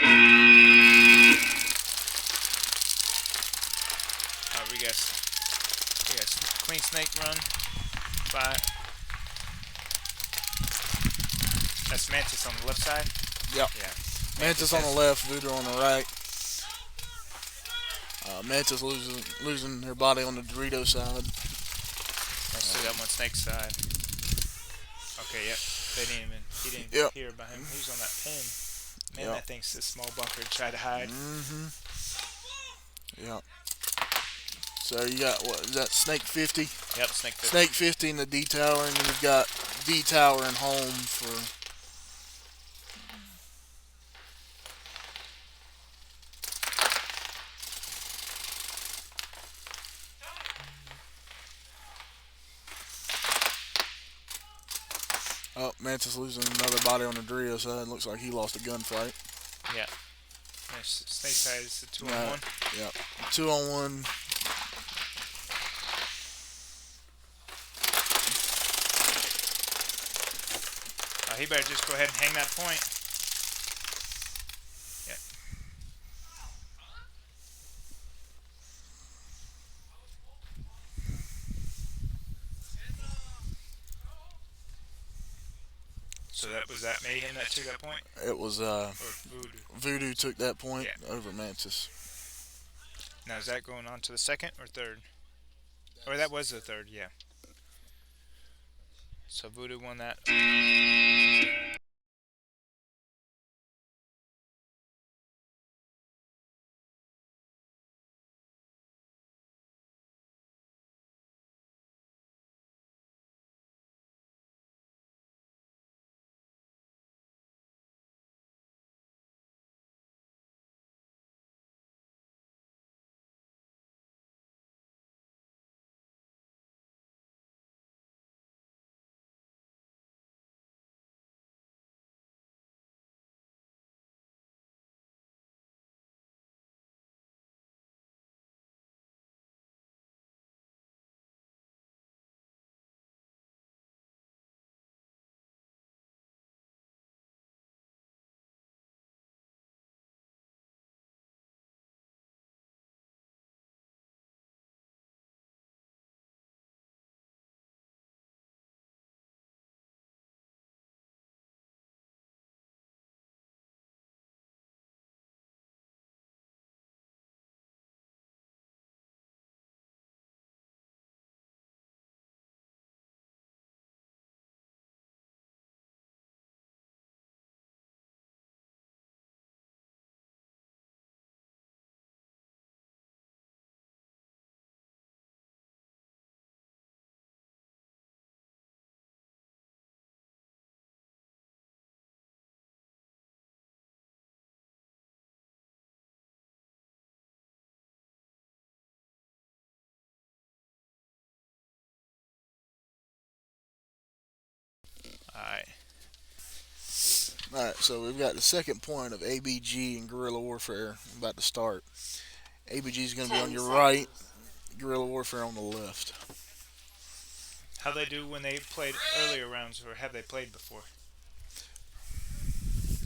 We got Clean Snake Run by. That's Mantis on the left side.
Yep.
Yeah.
Mantis on the left, Voodoo on the right. Mantis losing her body on the Dorito side.
I still got one Snake side. Okay, yep. He didn't
Yep.
hear about him. He was on that pin. Man,
Yep.
that thing's a small bunker to try to hide.
Mm-hmm. Yep. So you got, what is that, Snake 50?
Yep, Snake 50.
Snake 50 in the D-Tower, and you've got D-Tower and Home for... Oh, Mantis losing another body on the Dorito side. Looks like he lost a gunfight.
Yeah. Snake side is the 2-on-1.
Yep. 2-on-1.
He better just go ahead and hang that point. Yep. So was that Mayhem that took that point?
It was
Or Voodoo?
Voodoo took that point
Yeah.
over Mantis.
Now is that going on to the second or third? Or that was the third, yeah. So Voodoo won that. Alright.
Alright, so we've got the second point of ABG and Guerrilla Warfare about to start. ABG is going to be
10
on your
seconds.
right, Guerrilla Warfare on the left.
How'd they do when they played earlier rounds, or have they played before?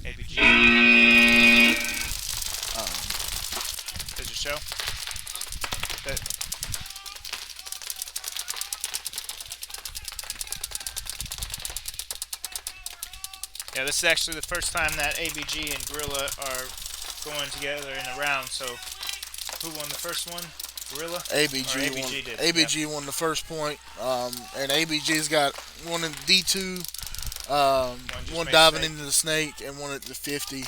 ABG. Does it show? That, yeah, this is actually the first time that ABG and Gorilla are going together in a round. So, who won the first one? Gorilla?
ABG,
Or ABG
won,
did,
ABG won the first point, and ABG's got one in D2,
just
one
made
diving
Snake.
into the Snake, and one at the 50.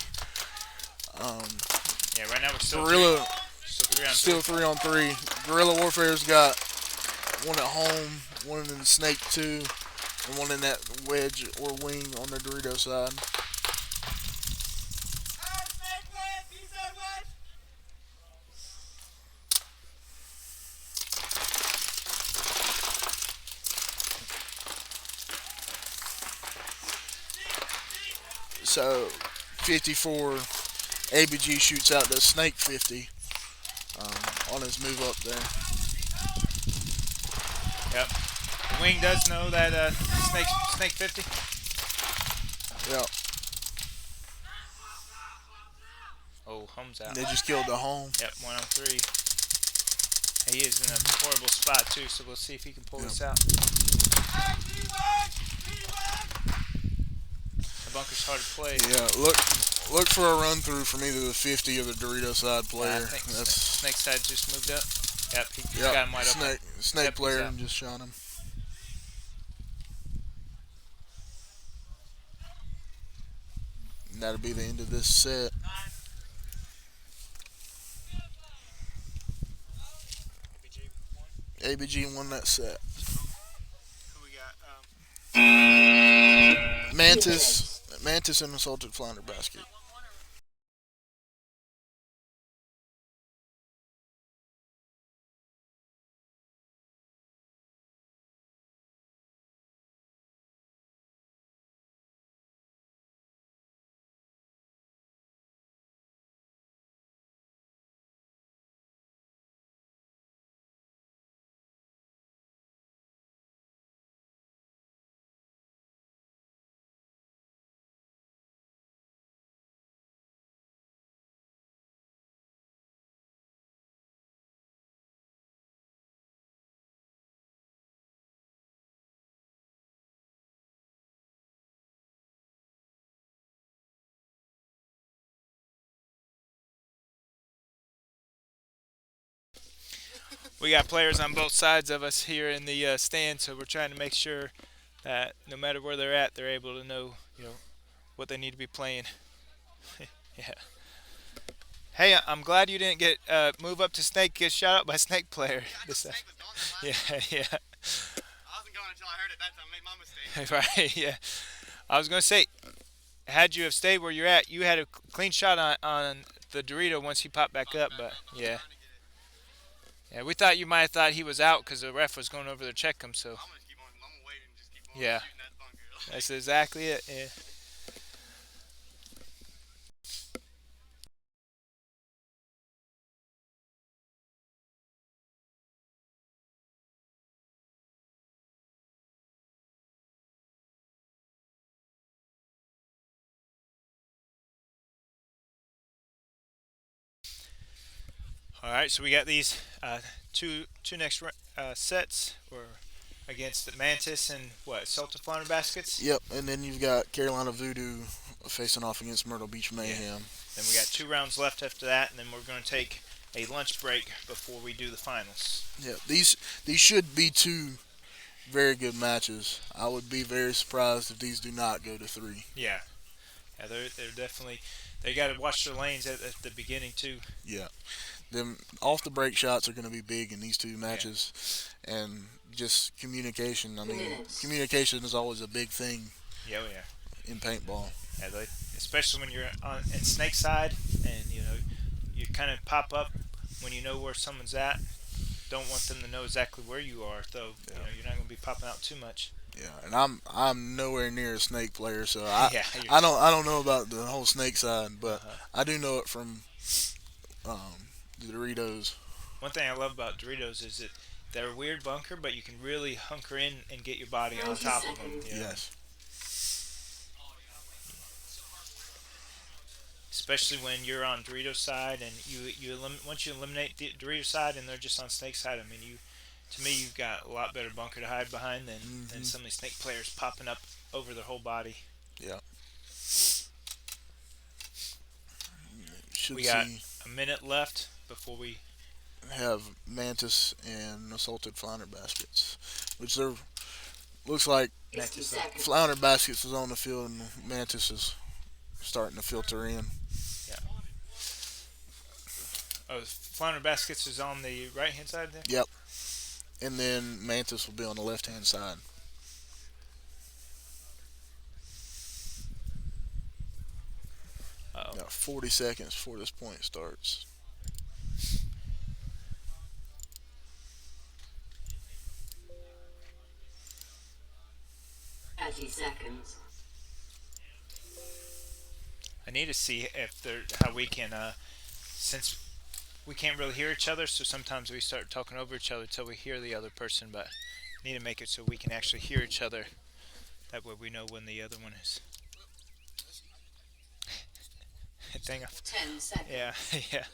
Yeah, right now we're still
Guerrilla
still 3 on
still 3-on-3. Guerrilla Warfare's got one at home, one in the snake 2, and one in that wedge or wing on the Dorito side. So 54, ABG shoots out the snake 50 on his move up there.
Yep. The wing does know that snake 50.
Yep.
Oh, home's out.
They just killed the home.
Yep, 1 on 3. He is in a horrible spot too, so we'll see if he can pull this out. The bunker's hard to play.
Yeah, look for a run through from either the 50 or the Dorito side player.
I think
That's
snake side just moved up. Yep, he
yep,
got him wide
snake,
open.
snake
Yep, he's
player
out.
just shot him. And that'll be the end of this set. ABG won that set.
Who we got?
Mantis and Assaulted Flounder Basket.
We got players on both sides of us here in the stand, so we're trying to make sure that no matter where they're at, they're able to know, what they need to be playing. Yeah. Hey, I'm glad you didn't get move up to snake, get shot up by snake player. Yeah, yeah.
I wasn't going until I heard it that time. I made my mistake.
Right, yeah. I was gonna say, had you have stayed where you're at, you had a clean shot on the Dorito once he popped back up, but yeah. Yeah, we thought you might have thought he was out because the ref was going over to check him. So
I'm gonna keep on. I'm gonna wait and just keep on
yeah,
shooting that bunker.
that's exactly it. Yeah. All right, so we got these two next sets or against the Mantis and what Salted Flounder Baskets.
Yep, and then you've got Carolina Voodoo facing off against Myrtle Beach Mayhem.
Then we got 2 rounds left after that, and then we're going to take a lunch break before we do the finals.
Yeah, these should be 2 very good matches. I would be very surprised if these do not go to 3.
Yeah, they're definitely they got to watch their lanes at the beginning too.
Yeah, them off the break shots are going to be big in these 2 matches, and just communication. I mean, communication is always a big thing.
Yeah, yeah.
In paintball.
Yeah, especially when you're on snake side, and you kind of pop up when you know where someone's at. Don't want them to know exactly where you are, though.
Yeah.
You're not going to be popping out too much.
Yeah, and I'm nowhere near a snake player, so
Yeah,
I don't know about the whole snake side, but I do know it from the Doritos.
One thing I love about Doritos is that they're a weird bunker, but you can really hunker in and get your body on
90
top of them.
seconds.
Yes.
Especially when you're on Dorito side and once you eliminate the Dorito side and they're just on snake side. I mean, to me you've got a lot better bunker to hide behind than some of these snake players popping up over their whole body.
Yeah.
We got a minute left before we
have Mantis and Assaulted Flounder Baskets, which looks like
60 seconds.
Flounder Baskets is on the field and Mantis is starting to filter in.
Yeah. Oh, Flounder Baskets is on the right hand side there?
Yep. and then Mantis will be on the left hand side.
Oh,
Got 40 seconds before this point starts.
Seconds.
I need to see if there how we can since we can't really hear each other, so sometimes we start talking over each other till we hear the other person. But I need to make it so we can actually hear each other. That way we know when the other one is. Dang,
10 seconds.
yeah, yeah,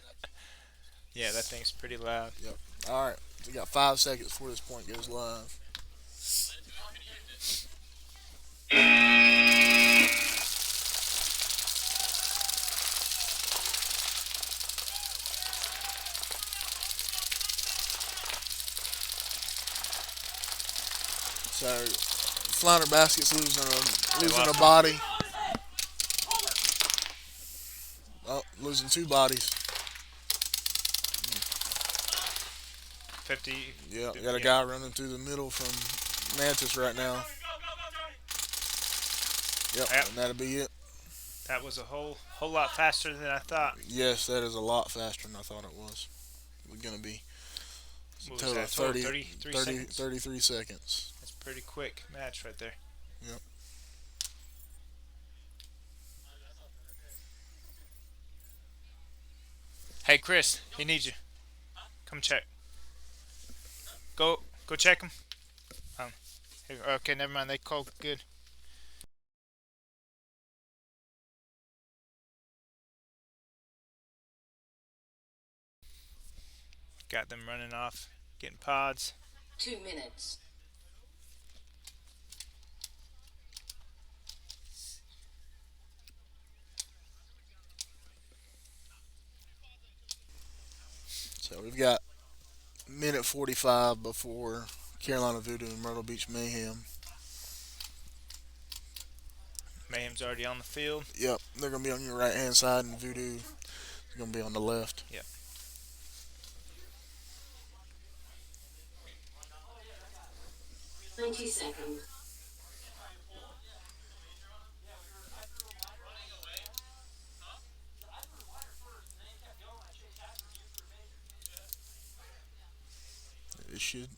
yeah. That thing's pretty loud.
Yep. All right. We got 5 seconds before this point goes live. So, Flounder Basket's losing a body. Oh, losing 2 bodies.
50.
Yeah, got a guy running through the middle from Mantis right now. Yep, and that'll be it.
That was a whole lot faster than I thought.
Yes, that is a lot faster than I thought it was. We're going to be
What was
total
that?
of
Total
33
seconds.
33 seconds.
That's a pretty quick match right there.
Yep.
Hey, Chris, he needs you. Come check. Go check him. Okay, never mind. They called good. Got them running off, getting pods.
2 minutes.
So we've got minute 45 before Carolina Voodoo and Myrtle Beach Mayhem.
Mayhem's already on the field.
Yep, they're going to be on your right hand side, and Voodoo is going to be on the left.
Yep.
Seconds.
It should.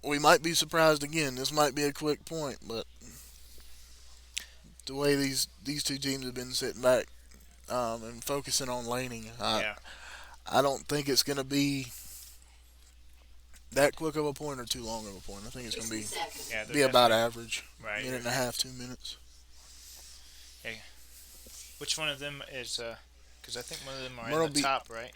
We might be surprised again. This might be a quick point, but the way these 2 teams have been sitting back and focusing on laning,
Yeah.
I don't think it's going to be that quick of a point or too long of a point. I think it's going to be
Yeah, they're
be about
definitely-
average.
Right.
Minute and a half, 2 minutes.
Which one of them is? Because I think one of them are
Myrtle
in the
Beach-
top, right?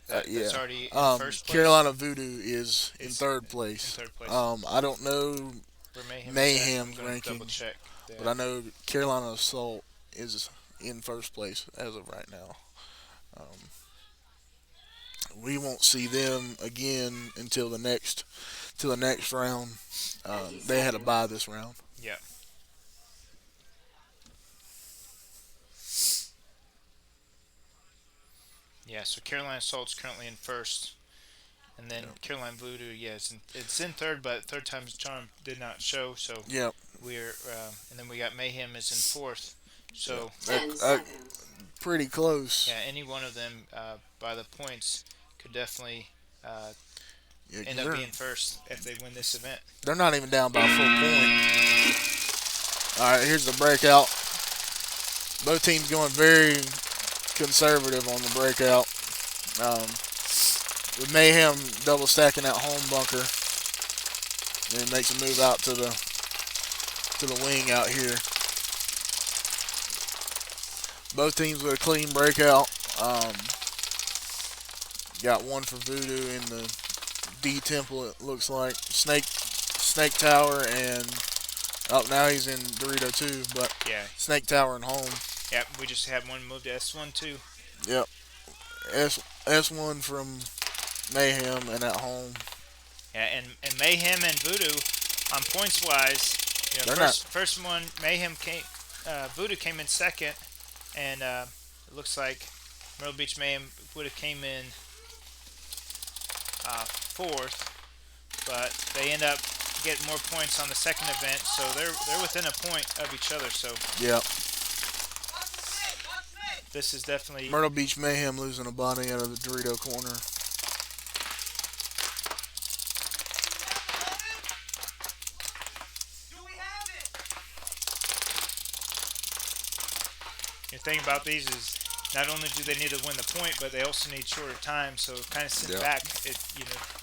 That's
Yeah.
already in first place.
Carolina Voodoo is in
Is
third place.
in third place.
I don't know,
Where Mayhem
Mayhem's
double
ranking,
check.
but I know Carolina Assault is in first place as of right now. We won't see them again until the next round. They had a bye this round.
Yeah. Yeah, so Carolina Assault's currently in first. And then Carolina Voodoo, yeah, it's in third, but third time's charm did not show. So
Yep.
we're and then we got Mayhem is in fourth. So
10
That-
seconds.
pretty close.
yeah, any one of them by the points could definitely
Yeah,
end up being first if they win this event.
they're not even down by a full point. All right, here's the breakout. Both teams going very conservative on the breakout. With Mayhem double stacking that home bunker, and makes a move out to the wing out here. Both teams with a clean breakout. Got one for Voodoo in the D temple. It looks like Snake Tower, and now he's in Dorito too. But
Yeah,
Snake Tower and home.
yeah, we just had one move to S1 too.
Yep. S1 from Mayhem and at home.
Yeah, and Mayhem and Voodoo on points wise,
They're
first one Mayhem came, Voodoo came in second, and it looks like Myrtle Beach Mayhem would have came in fourth, but they end up getting more points on the second event, so they're within a point of each other. So
Yep.
this is definitely
Myrtle Beach Mayhem losing a body out of the Dorito corner.
the thing about these is not only do they need to win the point, but they also need shorter time. So kind of sit
Yep.
back, it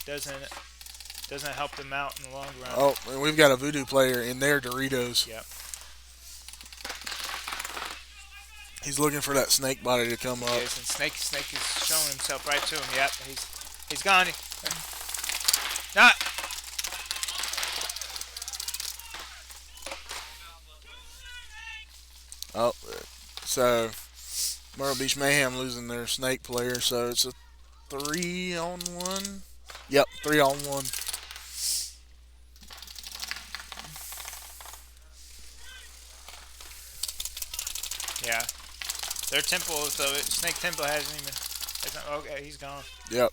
doesn't help them out in the long run.
Oh, and we've got a voodoo player in their Doritos.
Yep.
He's looking for that snake body to come up.
Yes, and Snake is showing himself right to him. Yep, he's gone. Not.
Oh, so Myrtle Beach Mayhem losing their snake player, so it's a 3-on-1. Yep, 3-on-1.
Yeah. Their temple, though, Snake Temple hasn't even. Okay, he's gone.
Yep,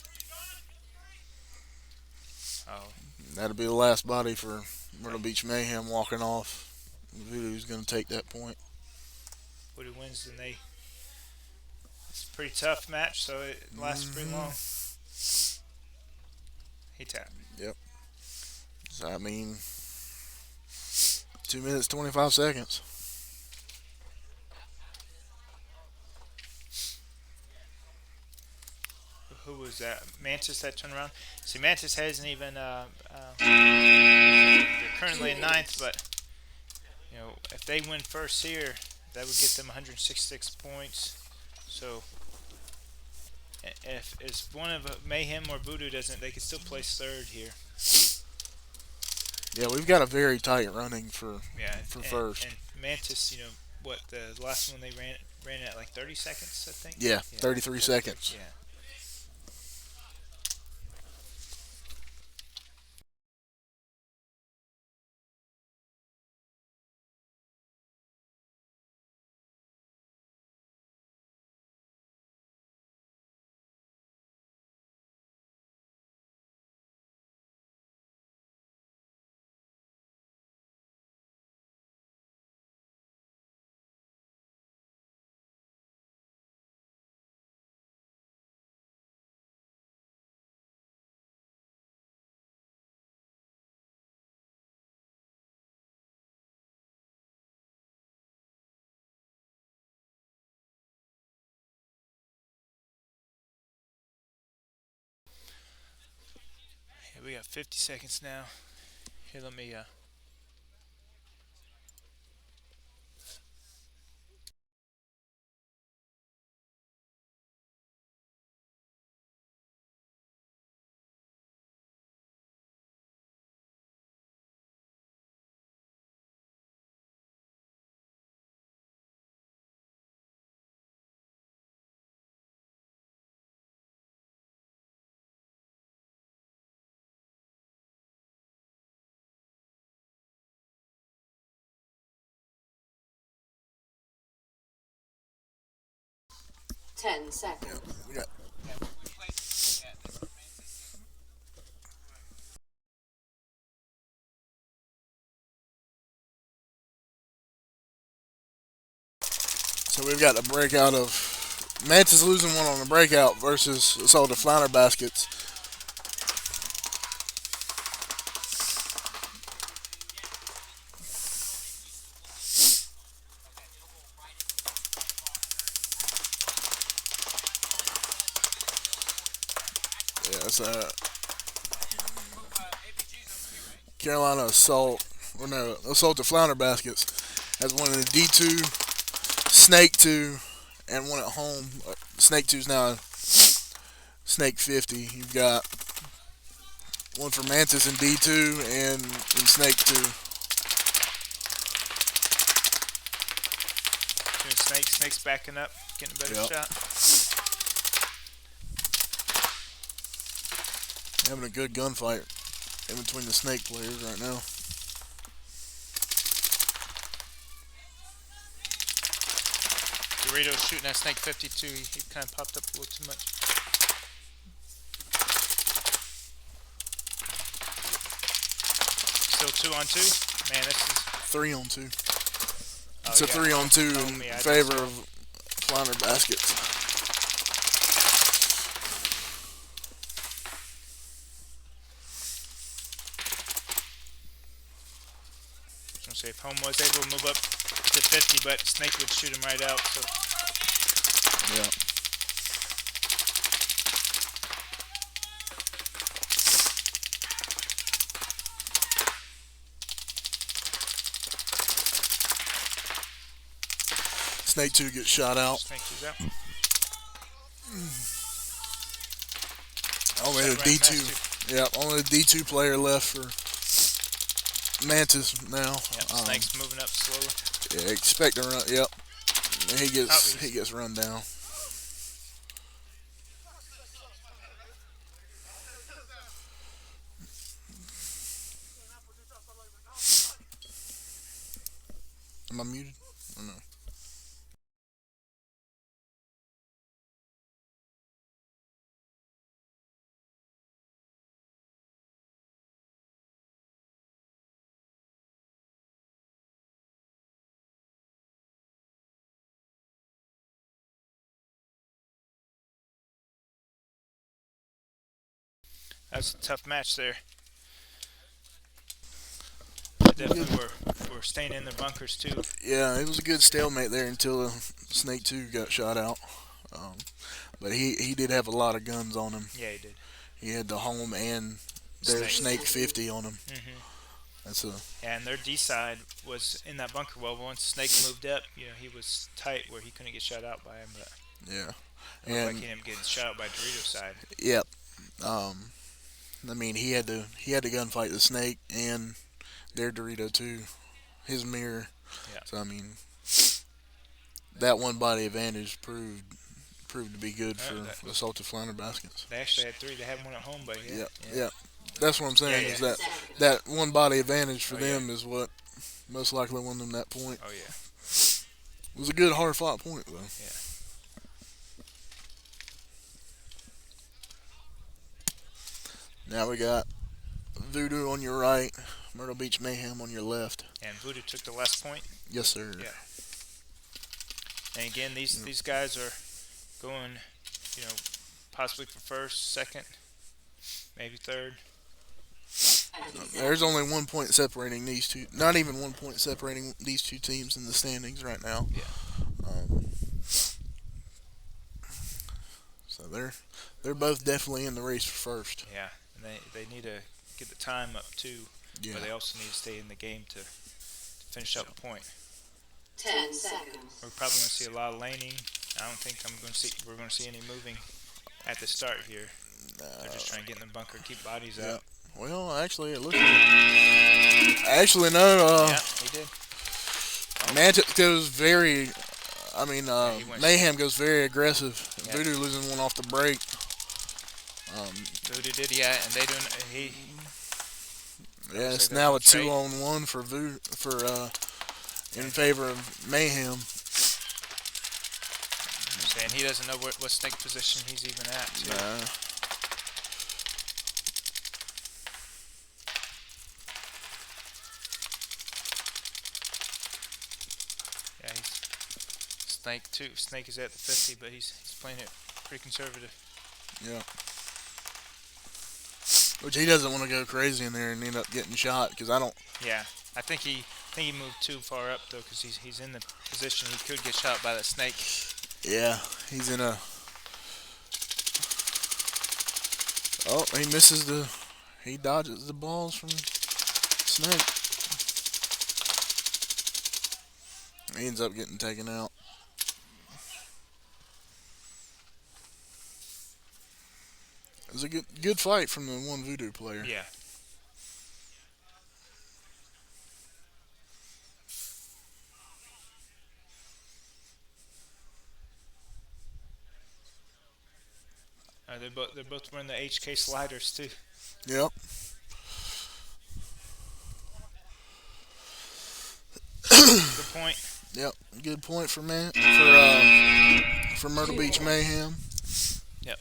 Oh,
that'll be the last body for Myrtle Beach Mayhem walking off. Voodoo's going to take that point.
Woody wins, then they. It's a pretty tough match, so it lasts pretty long. He tapped.
So, I mean, 2 minutes, 25 seconds.
Who was that? Mantis that turned around. See, Mantis hasn't even. They're currently in ninth, but if they win first here, that would get them 166 points. So, if it's one of Mayhem or Voodoo doesn't, they could still place third here.
Yeah, we've got a very tight running for
Yeah,
first.
And Mantis, what the last one they ran at like 30 seconds, I think.
Yeah, 33 seconds.
Yeah. We got 50 seconds now. Here, let me.
Ten seconds.
We got So we've got a breakout of Mantis losing one on the breakout versus Assault of Flounder Baskets. Yeah, it's Carolina Assault, or no, Assault of Flounder Baskets has one in the D2, Snake 2, and one at home. Snake 2 is now Snake 50. You've got one for Mantis in D2 and in Snake 2.
Snake's backing up, getting a better
Yep.
shot.
Having a good gunfight in between the Snake players right now.
Dorito's shooting at Snake 52. He kind of popped up a little too much. Still 2-on-2. Man, this is
3-on-2.
oh,
It's a
yeah.
3-on-2
Oh,
in
me, I
favor
just-
of Flounder Baskets.
I'm gonna say if Home was able to move up to 50, but Snake would shoot him right out. So
Yeah. Snake 2 gets shot out.
Snake is out.
Only a
Shot right
D2.
past
Yeah, only a D2 player left for Mantis now.
Yep, Snake's moving up slowly.
Yeah, expect a run. Yep. He
he's-
gets run down. Am I muted? Or no?
That's a tough match there. They definitely were staying in their bunkers too.
Yeah, it was a good stalemate there until Snake 2 got shot out. But he did have a lot of guns on him.
Yeah, he did.
He had the Home and their Snake 50 on him.
Mm-hmm.
That's a
And their D side was in that bunker. Well, once Snake moved up, he was tight where he couldn't get shot out by him. But
yeah.
it looked like
And
he ended up getting shot out by Dorito's side.
yep. I mean, he had to gunfight the Snake and their Dorito too, his mirror.
Yeah.
So I mean, that one body advantage proved to be good for
that-
assaulted Flounder Baskets.
They actually had 3. They had one at home, but yeah.
Yeah. That's what I'm saying.
Yeah,
Is
yeah.
that one body advantage for
Oh,
them is what most likely won them that point.
Oh yeah.
It was a good hard fought point though.
Yeah.
Now we got Voodoo on your right, Myrtle Beach Mayhem on your left.
And Voodoo took the last point.
Yes, sir.
Yeah. And again, these guys are going, possibly for first, second, maybe third.
There's only 1 point separating these two. Not even 1 point separating these two teams in the standings right now.
Yeah.
So they're both definitely in the race for first.
Yeah. And they need to get the time up too,
Yeah.
but they also need to stay in the game to finish up a point.
10 seconds.
We're probably going to see a lot of laning. I don't think we're going to see any moving at the start here. They're just trying to get in the bunker, keep bodies
Yeah.
out.
Well, actually, it looks like. Actually, no.
Yeah, he did.
Mantis goes very.
he went-
Mayhem goes very aggressive.
Yeah.
Voodoo losing one off the break.
Voodoo did, yeah, and they doing he.
Yeah, it's
So
now a
that's right.
2-on-1 for in favor of Mayhem.
Saying he doesn't know what Snake position he's even at. Too. Yeah, he's Snake too. Snake is at the 50, but he's playing it pretty conservative.
Yeah. Which he doesn't want to go crazy in there and end up getting shot because I don't.
Yeah, I think he moved too far up though, because he's in the position he could get shot by that Snake.
Yeah, he's in a. Oh, he misses the. He dodges the balls from Snake. He ends up getting taken out. It was a good fight from the one Voodoo player.
Yeah. They're both wearing the HK sliders too.
Yep.
Good point.
Yep. Good point for Myrtle Beach Mayhem.
Yep.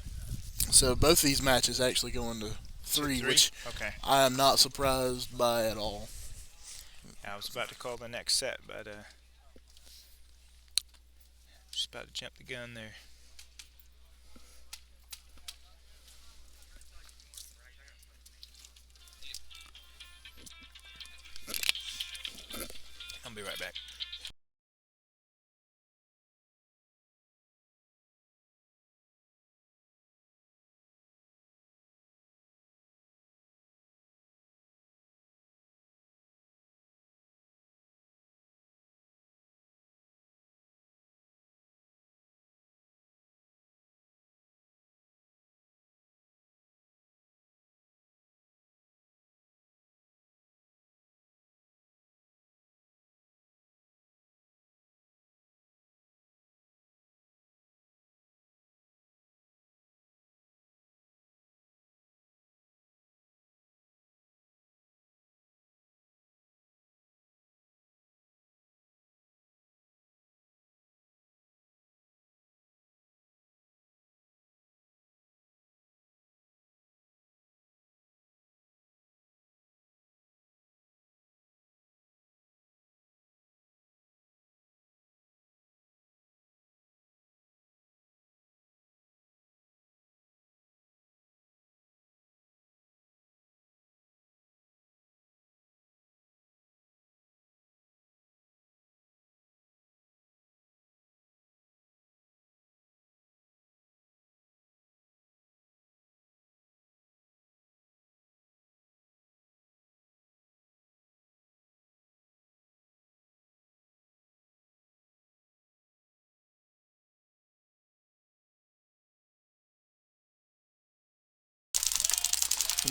So both these matches actually go into three, which
Okay.
I am not surprised by at all.
I was about to call the next set, but just about to jump the gun there. I'll be right back.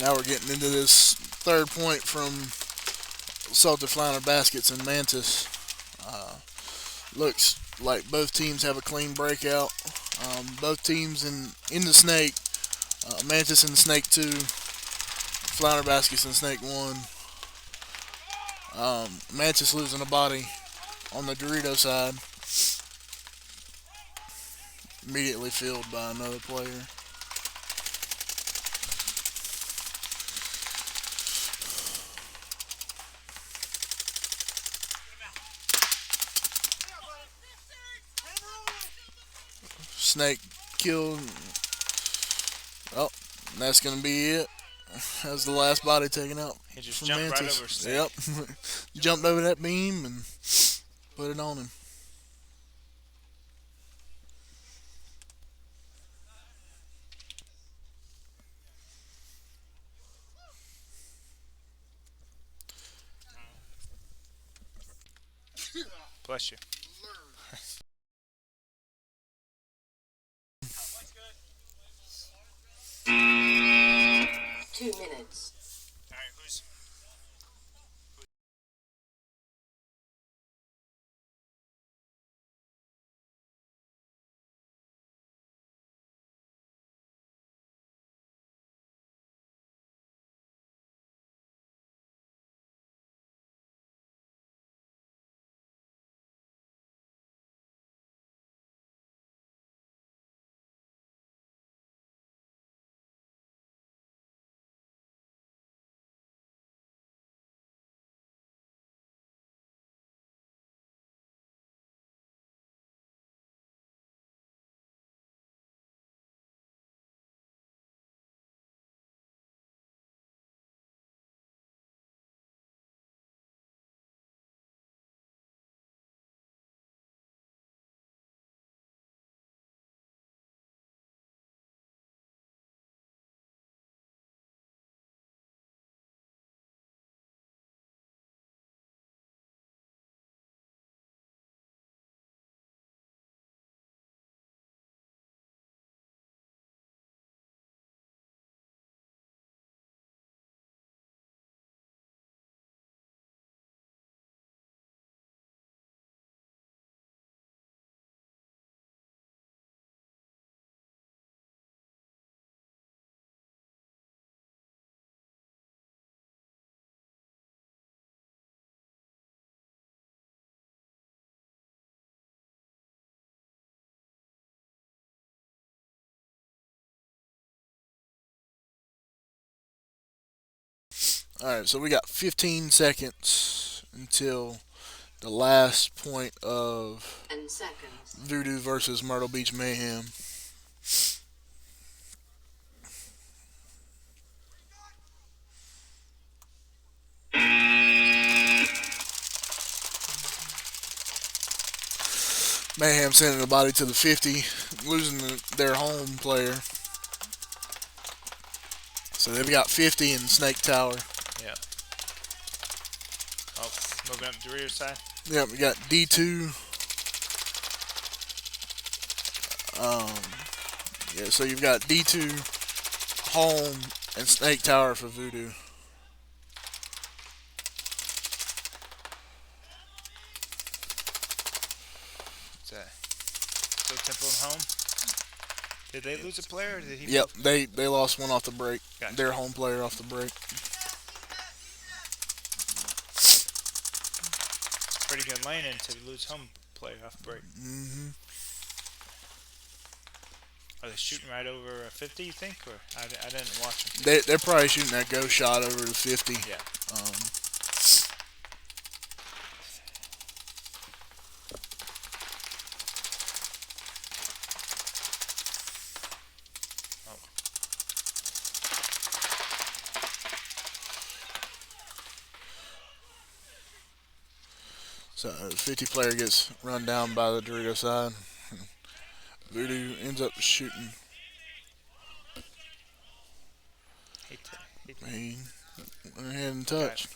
Now we're getting into this third point from Salted Flounder Baskets and Mantis. Uh, Looks like both teams have a clean breakout. Both teams in the snake. Mantis in the snake 2. Flounder Baskets in snake 1. Mantis losing a body on the Dorito side. Immediately filled by another player. Snake killed. Oh, that's gonna be it. That's the last body taken out.
He just
from
jumped right
Mantis.
over Snake.
Yep. Jumped over that beam and put it on him.
Bless you.
2 minutes.
All right, who's
All right, so we got 15 seconds until the last point of
10 seconds.
Voodoo versus Myrtle Beach Mayhem. Mayhem sending the body to the 50, losing their home player. So they've got 50 in Snake Tower.
Yeah. Oh, moving up to the rear side.
Yep, we got D2. Yeah, so you've got D2, home, and Snake Tower for Voodoo.
What's that? Still Temple and home. Did they lose a player? Or did he?
Yep, they lost one off the break.
Gotcha.
Their home player off the break.
Pretty good lane in to lose home player off break.
Hmm
Are they shooting right over 50? You think, or I didn't watch them.
They're probably shooting that go shot over the 50.
Yeah.
Um,
Oh.
So the 50 player gets run down by the Dorito side. Voodoo ends up shooting. He went ahead and touched.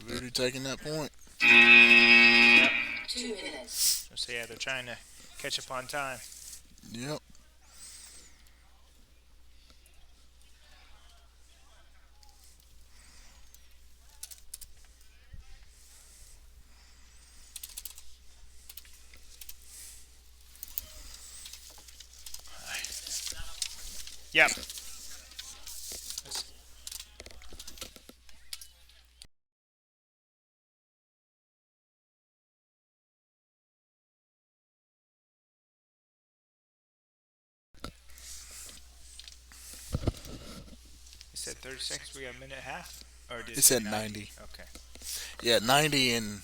Voodoo taking that point.
2 minutes.
So yeah, they're trying to catch up on time.
Yep.
Yep. You said 30 seconds. We got a minute and a half. Or did
It said 90.
Okay.
Yeah, 90 and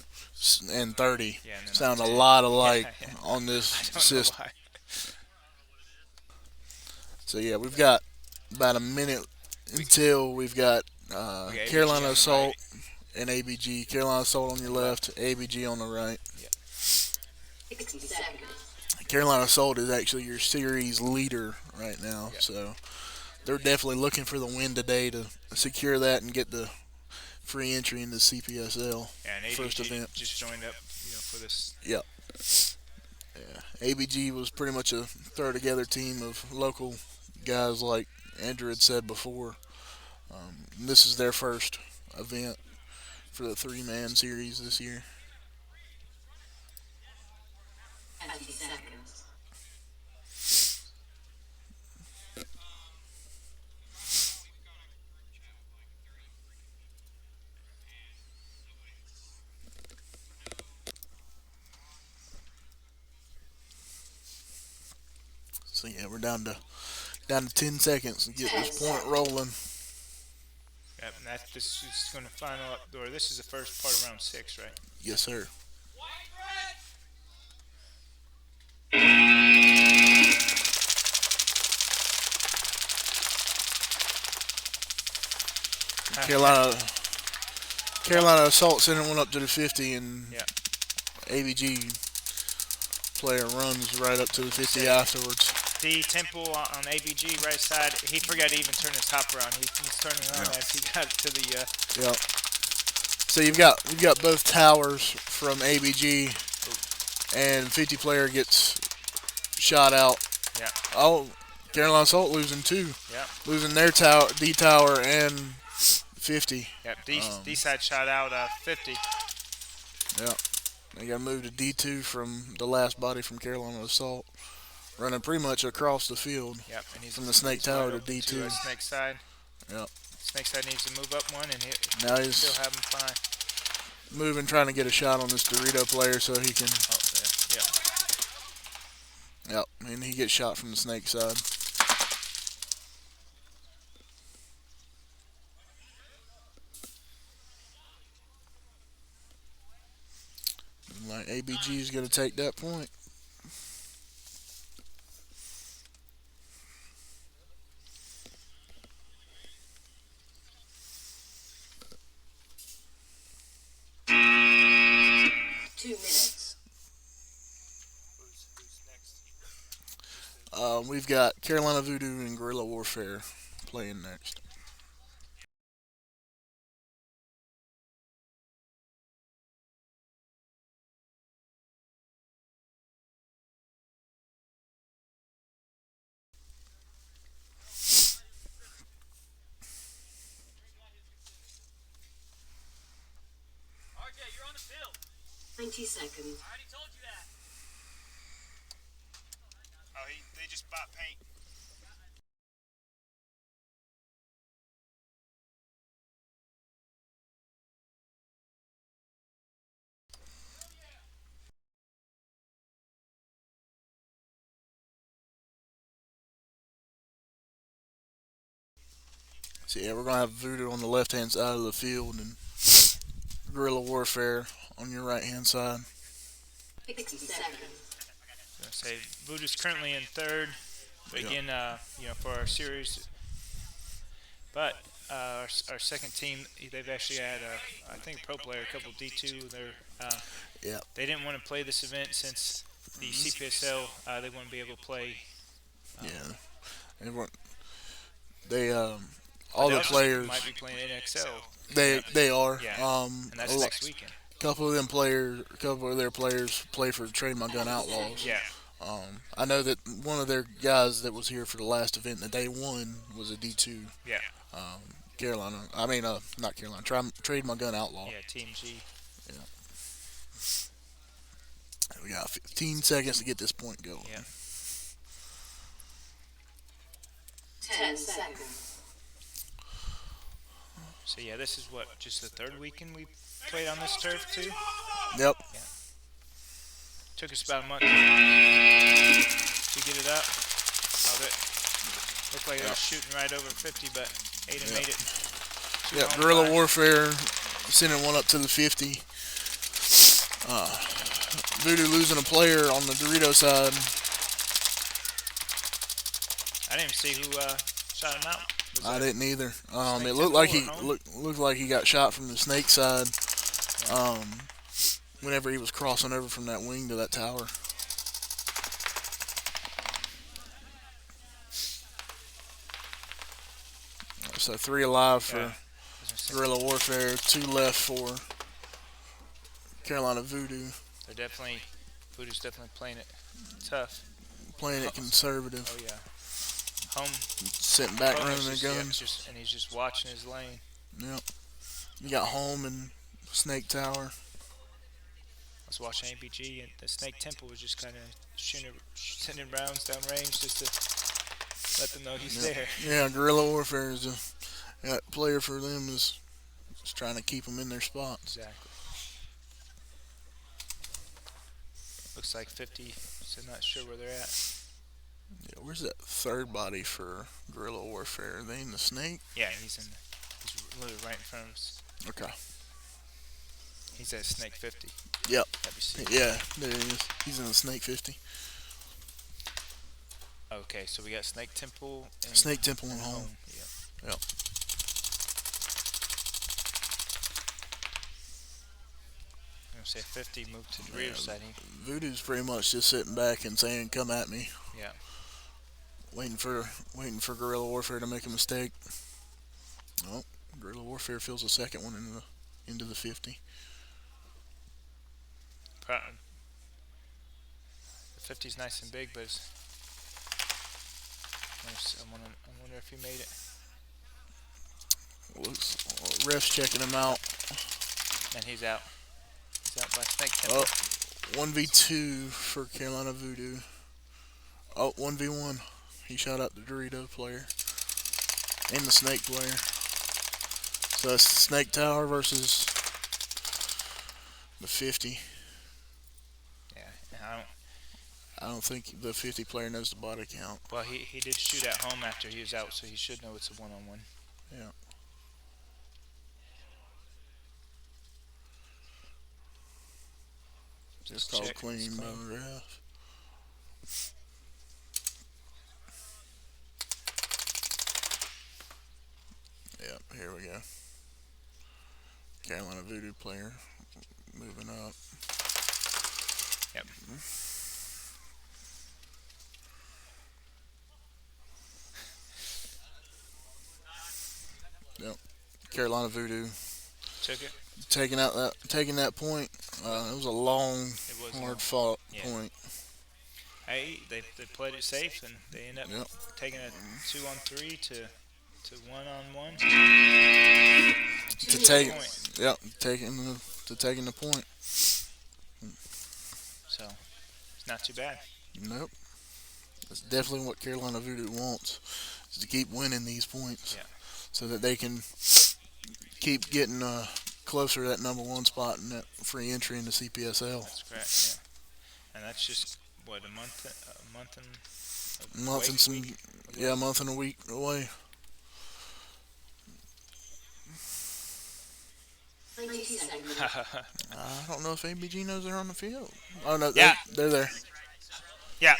30
Yeah, and then
sound a
10.
lot alike
Yeah.
on this
I don't know
system.
why.
So yeah, we've got about a minute until we've got
We got ABG on
Carolina
the
Assault and ABG. Carolina Assault on your left, ABG on the right.
60 seconds.
Carolina Assault is actually your series leader right now,
Yeah.
so they're definitely looking for the win today to secure that and get the free entry into CPSL.
Yeah, and
First
ABG
event.
just joined up, for this.
Yep. Yeah. ABG was pretty much a throw together team of local guys, like Andrew had said before. This is their first event for the 3-man series this year.
20 seconds.
So yeah, we're down to 10 seconds to get this point rolling.
Yep, and this is going to final up, or this is the first part of round 6, right?
Yes, sir. Carolina Assault sending one up to the 50, and
Yeah.
ABG player runs right up to the 50 afterwards.
D Temple on ABG right side. He forgot to even turn his top around. He's turning around
Yeah.
as he got to the.
Yep. So you've got both towers from ABG, and 50 player gets shot out.
Yeah.
Oh, Carolina Assault losing two,
Yeah.
losing their tower, D tower and 50.
Yep. D side shot out 50.
Yep. They got moved to D2 from the last body from Carolina Assault, running pretty much across the field.
Yep. And he's
From the Snake
he's
Tower
wide
to
open
D2.
Snake side.
Yep.
Snake side needs to move up one, and
Now
he'll
he's
still have him fine.
moving, trying to get a shot on this Dorito player so he can.
Oh, yeah.
Yep. And he gets shot from the Snake side. ABG is going to take that point.
2 minutes.
Who's next?
We've got Carolina Voodoo and Guerrilla Warfare playing next.
RJ, you're on the field.
90 seconds.
I already told you that. Oh, they just bought paint.
So yeah, we're gonna have Voodoo on the left hand side of the field and Guerrilla Warfare on your right hand side.
60 seconds.
I was gonna say Voodoo's currently in third. But again, for our series, but our second team, they've actually had I think a pro player, a couple D2.
Yeah.
They didn't want to play this event since the CPSL. They wouldn't be able to play.
Yeah. Everyone, they
But
all
they
the
also
players
might be playing NXL.
they are.
Yeah, and that's
A
next weekend.
couple of their players play for Train My Gun Outlaws.
Yeah,
I know that one of their guys that was here for the last event that they won was a D2.
yeah,
Carolina. Not Carolina. Trade My Gun Outlaw.
yeah. Team G.
We got 15 seconds to get this point going.
Yeah.
10 seconds.
So yeah, this is just the third weekend we played on this turf too.
Yep.
Took us about a month to get it up. Looked like they were shooting right over 50, but Aiden made it.
Yep. Guerrilla Warfare sending one up to the 50. Voodoo losing a player on the Dorito side.
I didn't even see who shot him out.
I didn't either.
Snake
It looked like he
Temple or home?
looked like he got shot from the snake side. Whenever he was crossing over from that wing to that tower. So 3 alive for Guerrilla Warfare, 2 left for Carolina Voodoo.
Voodoo's definitely playing it tough.
Playing it conservative.
Oh yeah. Home.
Sitting back
Home
running
is
their
just-
guns.
and he's just watching his lane.
Yep. You got Home and Snake Tower.
I was watching ABG, and the Snake Temple was just kind of sending rounds down range just to let them know he's there.
Yeah, Guerrilla Warfare is that player for them is just trying to keep them in their spots.
Exactly. Looks like 50, so not sure where they're at.
Yeah, where's that third body for Guerrilla Warfare? Are they in the snake?
Yeah, he's literally right in front of us.
Okay.
He's at Snake 50.
Yep.
WC.
Yeah, there he is. He's in the snake 50.
Okay, so we got Snake Temple and
Snake Temple and Home.
Yeah.
Yep.
I'm gonna say 50 moved to the rear side.
Voodoo's pretty much just sitting back and saying, "Come at me."
Yeah.
Waiting for Guerrilla Warfare to make a mistake. Oh, Guerrilla Warfare fills a second one into the 50.
The 50's nice and big, but I wonder if he made it.
Looks refs checking him out.
And he's out. He's out by Snake Temple.
Oh, 1v2 for Carolina Voodoo. Oh, 1v1. He shot out the Dorito player and the Snake player. So it's Snake Tower versus the 50.
Yeah, and
I don't think the 50 player knows the body count.
well, he did shoot at home after he was out, so he should know it's a one-on-one.
Yeah. It's
Just
called
check. It's
clean by
clean.
the ref. Yep, here we go. Carolina Voodoo player moving up.
Yep.
Yep. Carolina Voodoo
Took it.
taking that point. It was a long,
It was long.
hard fought
Yeah.
point.
Hey, they played it safe and they end up
Yep.
taking a 2-on-3 to 1-on-1.
To
Two
take,
minutes.
yep, taking the point.
So it's not too bad.
Nope. That's definitely what Carolina Voodoo wants, is to keep winning these points,
Yeah.
so that they can keep getting closer to that number one spot and that free entry into CPSL.
That's correct. Yeah. And that's just what a month and
Month and some,
week
yeah, a month and a week away.
90 seconds.
I don't know if ABG knows they're on the field. Oh no,
Yeah.
they're there.
Yeah.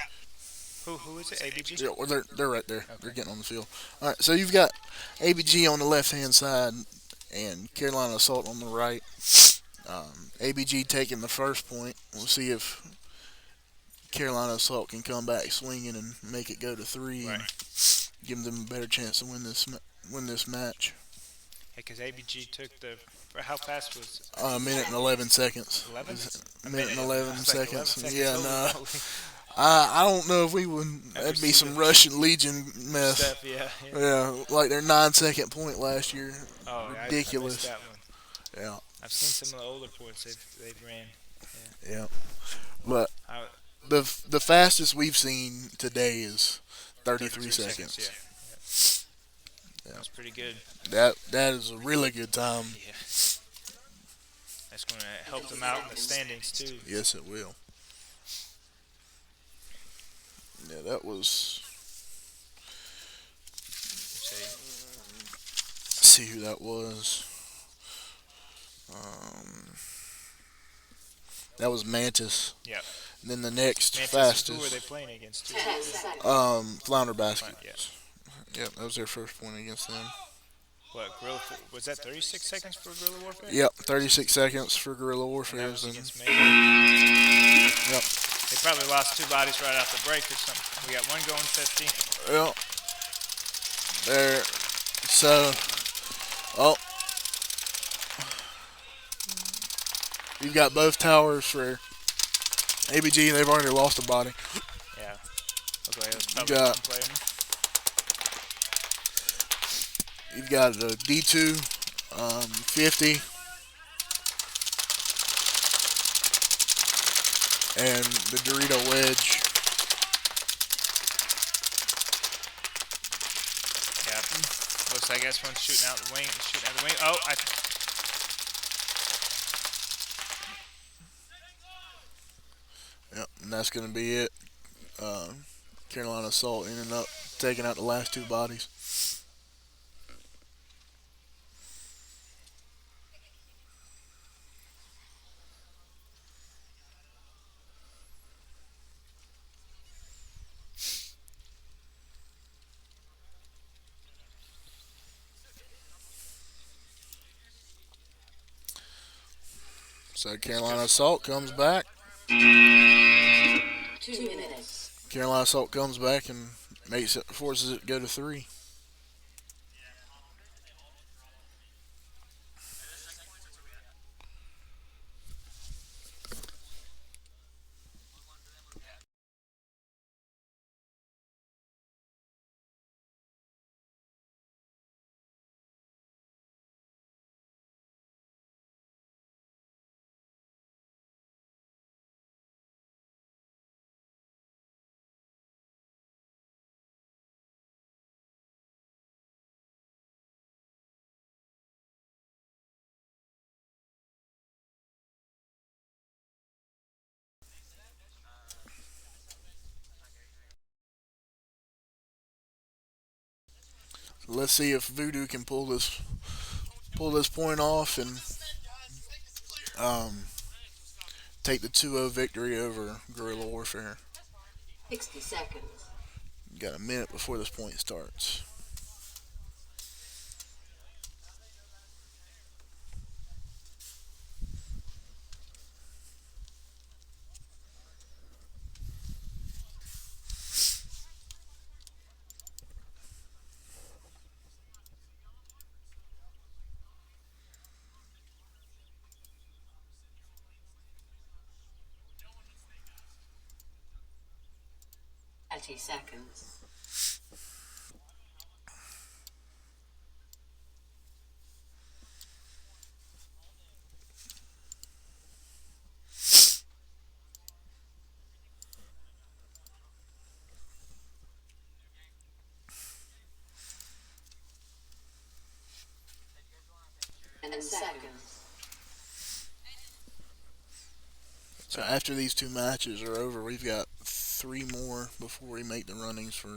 Who is it? ABG.
Yeah, well, they're right there.
Okay.
They're getting on the field. All right, so you've got ABG on the left hand side and Carolina Assault on the right. ABG taking the first point. We'll see if Carolina Assault can come back swinging and make it go to three,
Right.
and give them a better chance to win this match.
Because ABG took the. How fast was
A minute and 11 seconds.
11?
A minute and 11
I was like,
seconds.
11 seconds
Yeah,
over.
no.
Holy
I don't know if we would. That'd be
seen
some
the-
Russian Legion mess.
Stuff, yeah.
Yeah, like their 9 second point last year.
Oh,
Ridiculous.
I missed that one.
Yeah,
I've seen some of the older points they've ran.
yeah. But
I,
the fastest we've seen today is 33 seconds.
Yeah.
Yeah.
That's pretty good.
That is a really good time.
Yeah. That's going to help them out in the standings too.
Yes, it will. Yeah, that was. Let's see who that was. That was Mantis.
Yeah.
And then the next
Mantis,
fastest.
who were they playing against too?
10 seconds.
Flounder Basket.
Yeah.
Yep, that was their first point against them.
What, was that 36 seconds for Guerrilla Warfare?
Yep, 36 seconds for Guerrilla
And
Warfare.
that was
And,
against Mayday.
yep,
They probably lost 2 bodies right off the break or something. We got one going 50.
yep. There. So, oh, you've got both towers for ABG. They've already lost a body.
Yeah. Okay, that's probably
got-
one player.
You've got a D2, 50, and the Dorito Wedge.
Yeah. Looks like this one's shooting out the wing. Oh,
Yep, and that's going to be it. Carolina Assault ended up taking out the last 2 bodies. So Carolina Assault comes back.
2 minutes.
Carolina Assault comes back and forces it to go to 3. Let's see if Voodoo can pull this point off and take the 2-0 victory over Guerrilla Warfare.
60 seconds.
Got a minute before this point starts.
Seconds. And seconds.
So after these two matches are over, we've got 3 more before we make the runnings for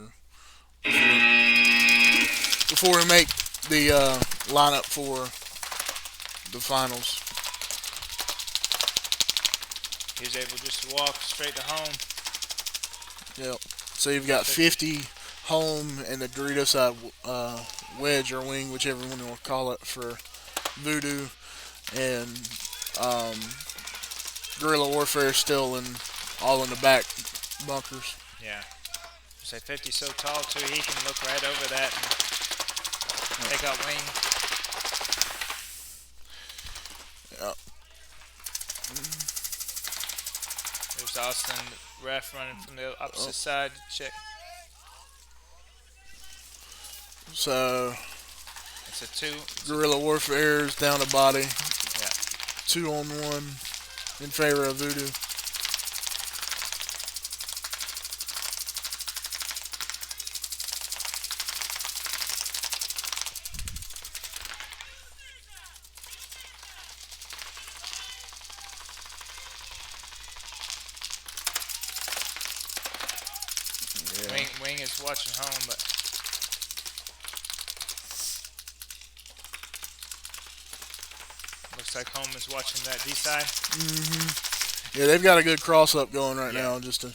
before we make the lineup for the finals.
He was able just to walk straight to home.
Yep. So you've got 50 home and the Dorito side wedge or wing, whichever one you want to call it, for Voodoo, and um, Guerrilla Warfare still all in the back bunkers.
Yeah. Say 50 so tall too, he can look right over that and take out wing.
Yep.
There's Austin, ref running from the opposite side to check.
So
It's a 2.
Guerrilla Warfare is down a body.
Yeah.
2-on-1 in favor of Voodoo.
Wing is watching home, but looks like home is watching that D side.
Yeah, they've got a good cross up going right
Yeah.
now, just to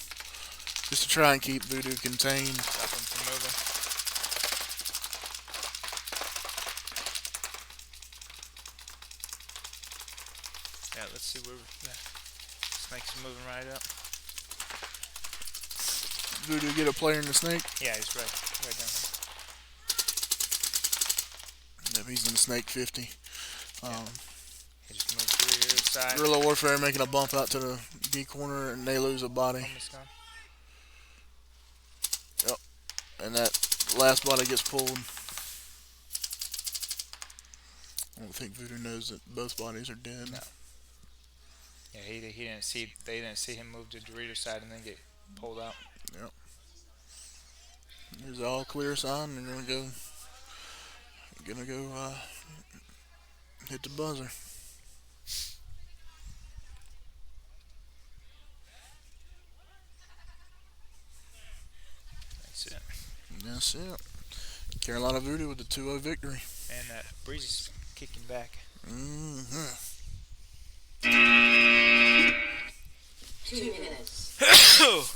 try and keep Voodoo contained.
Stop him from moving. Yeah, let's see where Snake's moving right up.
Voodoo get a player in the snake.
Yeah, he's right down there.
Yep, he's in the snake 50.
He just moved through the other side.
Guerrilla Warfare making a bump out to the D corner, and they lose a body.
Almost gone.
And that last body gets pulled. I don't think Voodoo knows that both bodies are dead.
No. Yeah, he didn't see. They didn't see him move to the Dorito side and then get pulled out.
Yep. There's all clear sign, and they're gonna go hit the buzzer.
That's it.
That's it. Carolina Voodoo with the 2-0 victory.
And Breezy's kicking back.
2 minutes.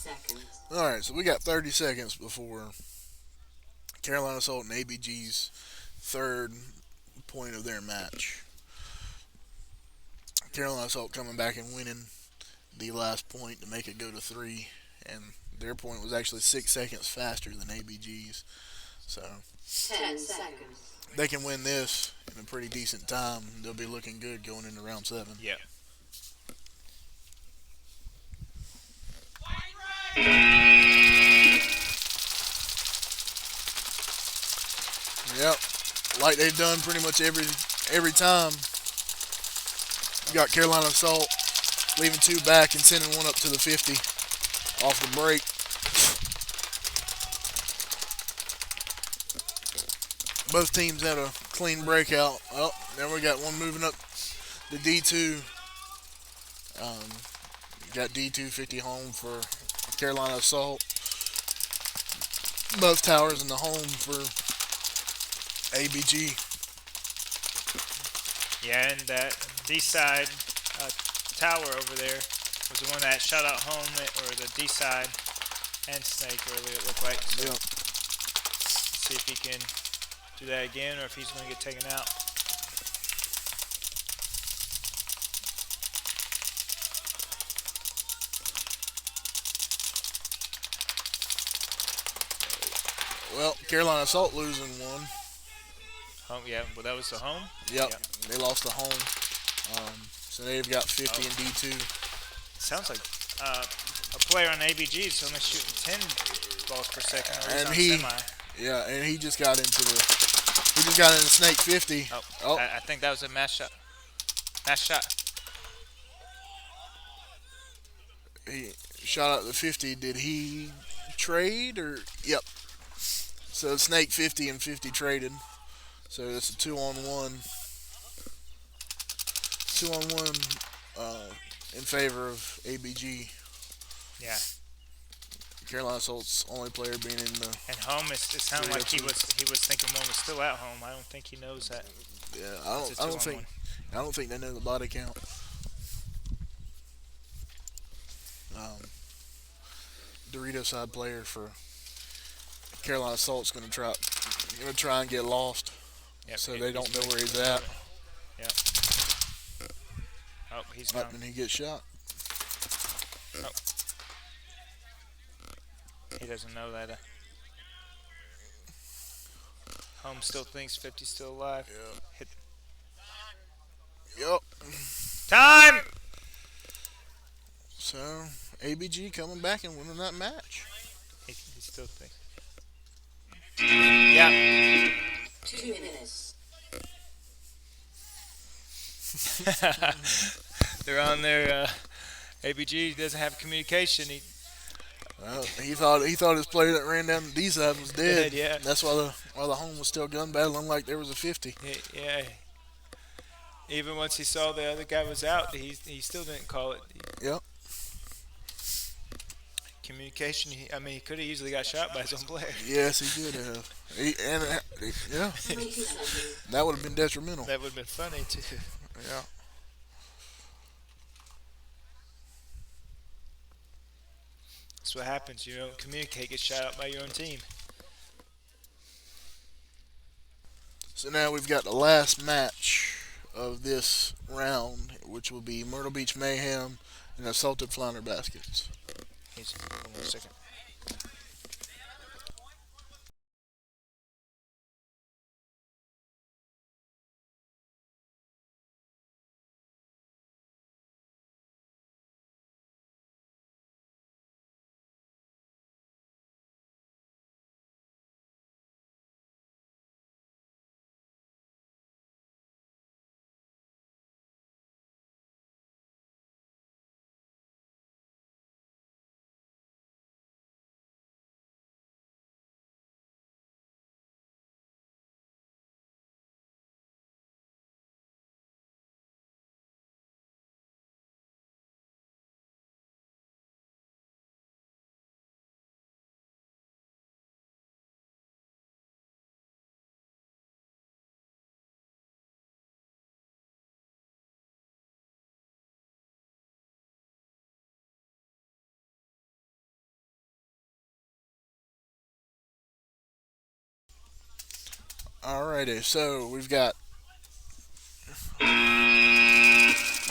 seconds.
All right, so we got 30 seconds before Carolina Assault and ABG's third point of their match. Carolina Assault coming back and winning the last point to make it go to 3, and their point was actually 6 seconds faster than ABG's. So
10 seconds.
they can win this in a pretty decent time. They'll be looking good going into round 7.
Yeah.
Yep, like they've done pretty much every time. You got Carolina Assault leaving 2 back and sending one up to the 50 off the break. Both teams had a clean breakout. Oh, now we got one moving up the D2. Got D2 50 home for Carolina Assault. Both towers in the home for ABG.
Yeah, and that D side tower over there was the one that shot out home, or the D side and Snake earlier, it looked like. So
Yep.
let's see if he can do that again or if he's going to get taken out.
Well, Carolina Assault losing one.
Home, yeah, well, that was the home.
Yep, they lost the home. So they've got 50 in D2.
Sounds like a player on ABG is only shooting 10 balls per second. Or he's
And
on
he-
semi.
Yeah, and he just got into Snake 50.
Oh,
Oh.
I think that was a mass shot. Mass shot.
He shot out the 50. Did he trade or? Yep. So Snake 50 and 50 traded. So it's a 2-on-1. 2-on-1 in favor of ABG.
Yeah.
Carolina Assault's only player being in the.
And home, it sounded like he
3-2.
was thinking one was still at home. I don't think he knows that.
Yeah,
It's a
I don't
2-on-1.
think. I don't think they know the body count. Dorito side player for Carolina Assault's gonna try and get lost,
Yep,
so they don't know where he's
at.
at.
Yep. Oh, he's gone.
And he gets shot.
He doesn't know that. Home still thinks 50's still alive. Hit.
Yep.
Time!
So ABG coming back and winning that match.
He still thinks. Yeah.
2 minutes.
They're on their ABG doesn't have communication.
He thought his player that ran down the D side was dead.
Dead, yeah.
That's why the home was still gun battling like there was a 50.
Yeah. Even once he saw the other guy was out, he still didn't call it.
Yep.
Communication. He could have easily got shot by his own player.
Yes, he did have. Yeah,
20 seconds.
that would have been detrimental.
That would have been funny too.
Yeah.
That's what happens. You don't communicate, get shot out by your own team.
So now we've got the last match of this round, which will be Myrtle Beach Mayhem and Assaulted Flounder Baskets.
Hold on a second.
Alrighty, so we've got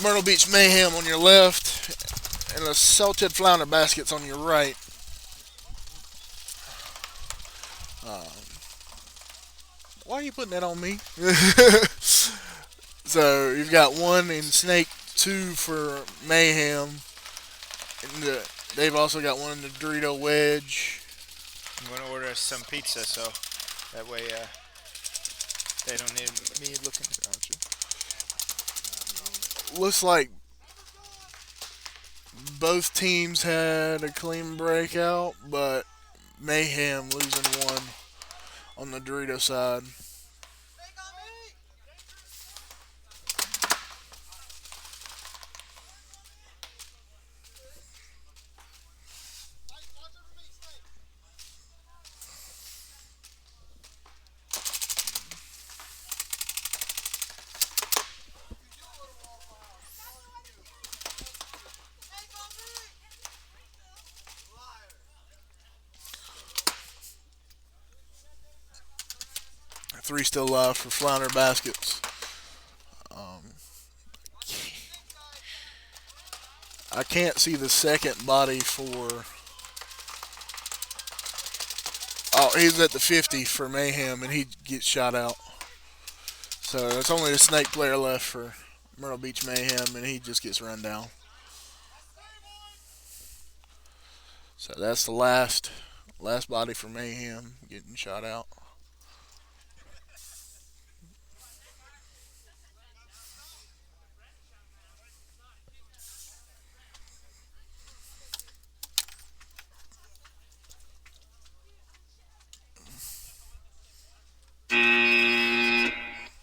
Myrtle Beach Mayhem on your left and the Salted Flounder Baskets on your right. Um, why are you putting that on me? So you've got one in Snake, two for Mayhem, and they've also got one in the Dorito Wedge.
I'm going to order us some pizza so that way they don't need me looking.
Looks like both teams had a clean breakout, but Mayhem losing one on the Dorito side. 3 still alive for Flounder Baskets. Um, I can't see the second body for. Oh, he's at the 50 for Mayhem, and he gets shot out. So it's only a Snake player left for Myrtle Beach Mayhem, and he just gets run down. So that's the last body for Mayhem getting shot out.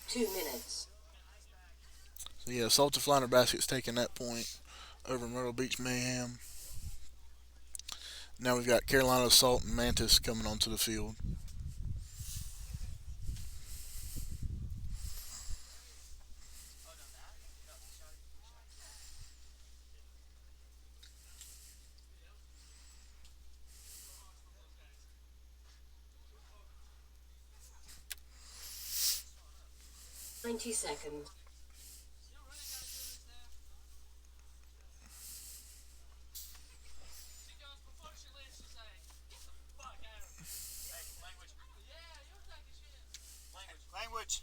Two minutes.
So yeah, Salted Flounder Basket's taking that point over Myrtle Beach Mayhem. Now we've got Carolina Assault and Mantis coming onto the field.
$90.
Language.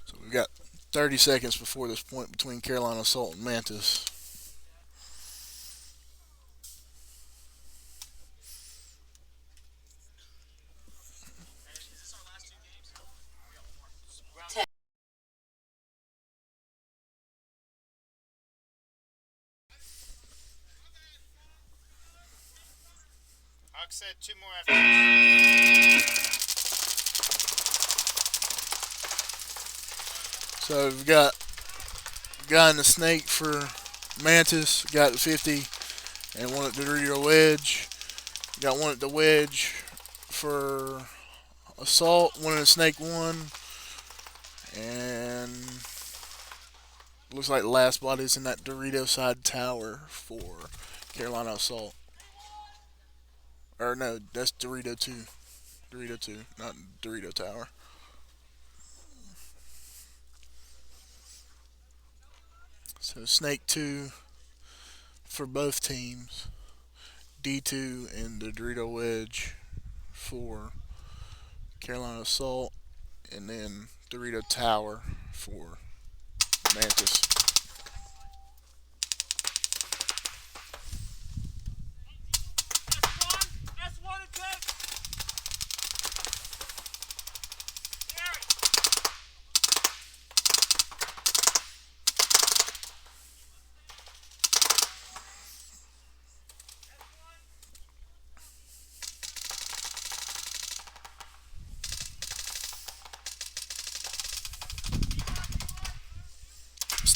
So we've got 30 seconds before this point between Carolina Assault and Mantis.
Hawk said 2 more after.
So we've got a guy in the Snake for Mantis, got the 50, and one at the Dorito Wedge. Got one at the Wedge for Assault, one in the Snake 1, and looks like the last body's in that Dorito side tower for Carolina Assault. Or no, that's Dorito 2. Dorito 2, not Dorito Tower. So Snake 2 for both teams. D2 and the Dorito Wedge for Carolina Assault. And then Dorito Tower for Mantis.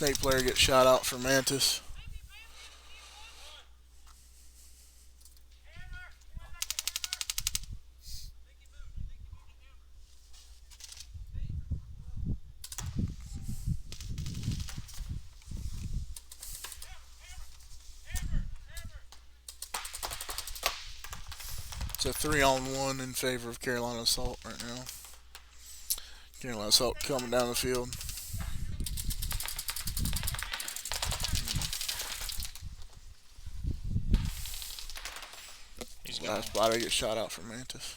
Snake player gets shot out for Mantis. It's a 3-on-1 in favor of Carolina Assault right now. Carolina Assault coming down the field.
He's going.
Last body gets shot out for Mantis.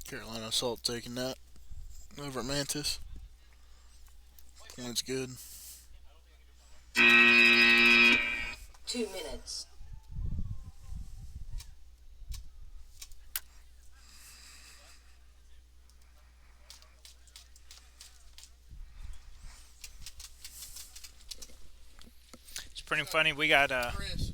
Carolina Assault taking that over at Mantis. Points good.
2 minutes.
It's pretty funny. We got
Chris.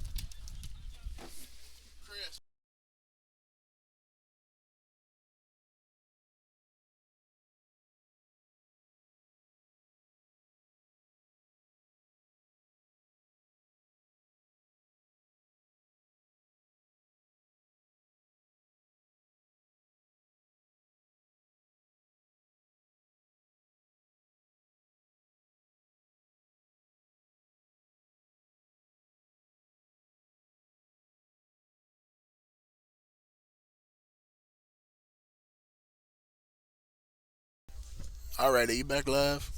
Alright, are you back live?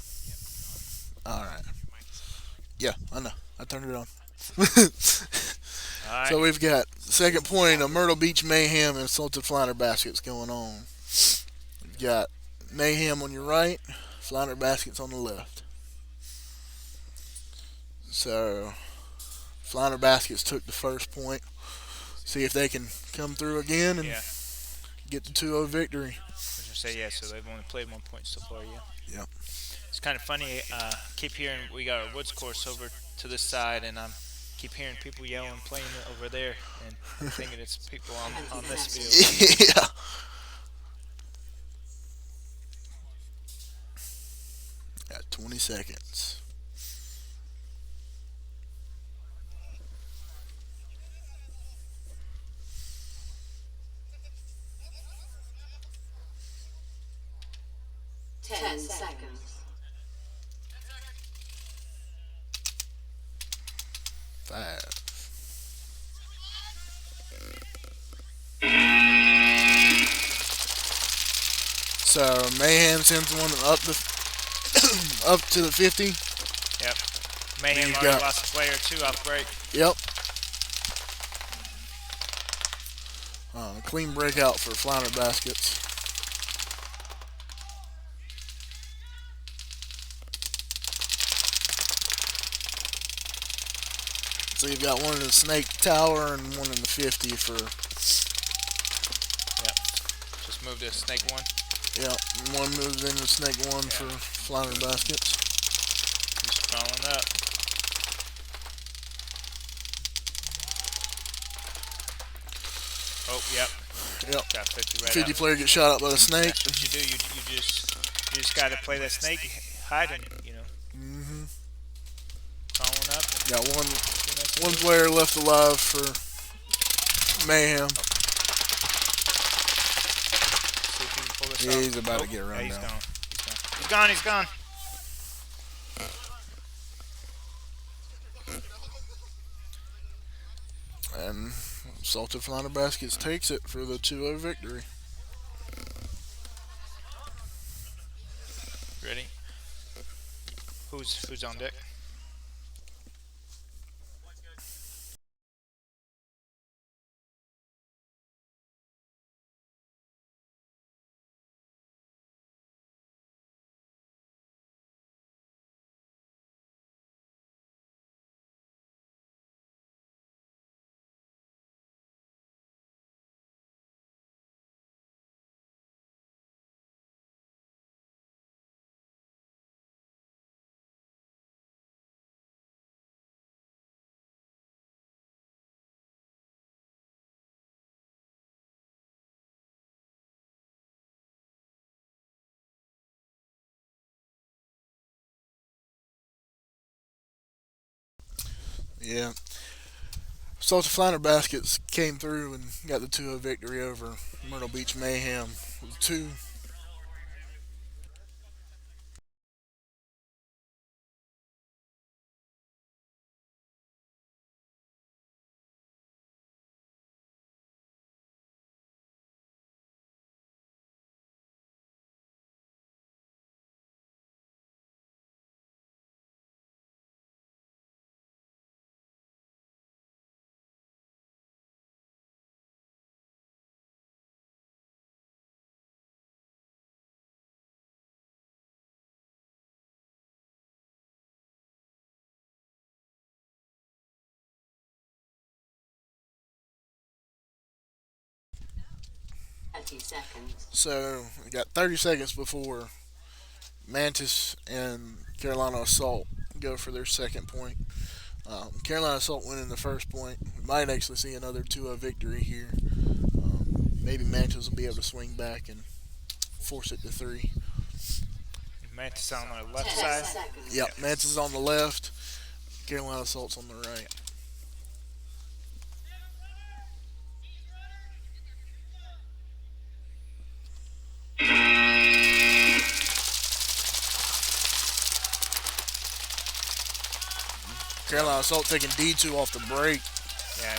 Alright. Yeah, I know. I turned it on.
all right.
So we've got second point of Myrtle Beach Mayhem and Salted Flounder Baskets going on. We've got Mayhem on your right, Flounder Baskets on the left. So Flounder Baskets took the first point. See if they can come through again and
Yeah.
get the 2-0 victory.
I was gonna say yeah. So they've only played 1 point so far. Yeah.
Yep.
It's kind of funny. Keep hearing we got our woods course over to this side, and I'm keep hearing people yelling, playing it over there, and thinking it's people on this field.
Yeah. Got 20 seconds.
Ten seconds.
Five. So Mayhem sends one up the up to the 50.
Yep. Mayhem
You've
already
got-
lost a player too off break.
Yep. Clean breakout for Flounder Baskets. So you've got one in the Snake Tower and one in the 50 for,
Yep. Just move to snake one.
yep, one moves in the Snake 1 for Flounder Baskets.
He's crawling up. Oh, yep.
Yep.
Got 50 right
50
out.
player gets shot out by the Snake.
That's what you do. You just got to play that snake hiding.
Mm-hmm.
Crawling up. And
Got one
doing that
one
stuff.
player left alive for Mayhem.
See if he can pull this
He's
off.
about to
Oh,
get run
yeah, he's
down.
gone. He's gone. He's gone.
And Salted Flounder Baskets takes it for the 2-0 victory.
Ready? Who's on deck?
Yeah. Salty Flounder Baskets came through and got the 2-0 victory over Myrtle Beach Mayhem. Two.
20 seconds.
So we got 30 seconds before Mantis and Carolina Assault go for their second point. Carolina Assault winning the first point. We might actually see another 2-0 victory here. Maybe Mantis will be able to swing back and force it to 3.
Mantis on the left
10
side.
seconds.
Yep, Mantis is on the left. Carolina Assault's on the right. Carolina Assault taking D2 off the break.
Yeah,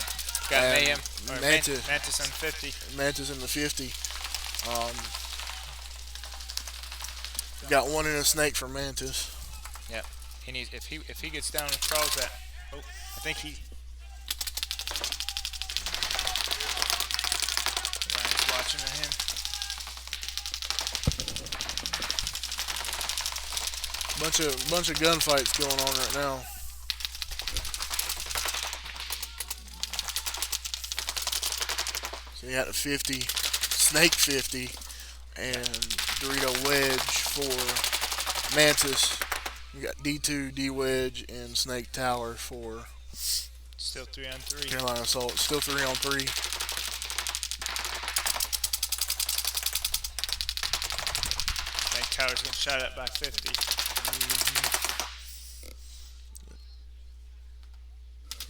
got
And
Mayhem. Or
Mantis.
Mantis on 50.
Mantis in the 50. Um, got one in a snake for Mantis.
Yep. He needs if he gets down and crawls that. Oh, I think he. Ryan's watching him.
Bunch of gunfights going on right now. So you got a 50, Snake 50, and Dorito Wedge for Mantis. You got D2, D Wedge, and Snake Tower for
Still 3 on 3.
Carolina Assault. Still 3 on 3.
Snake Tower's getting shot at by 50.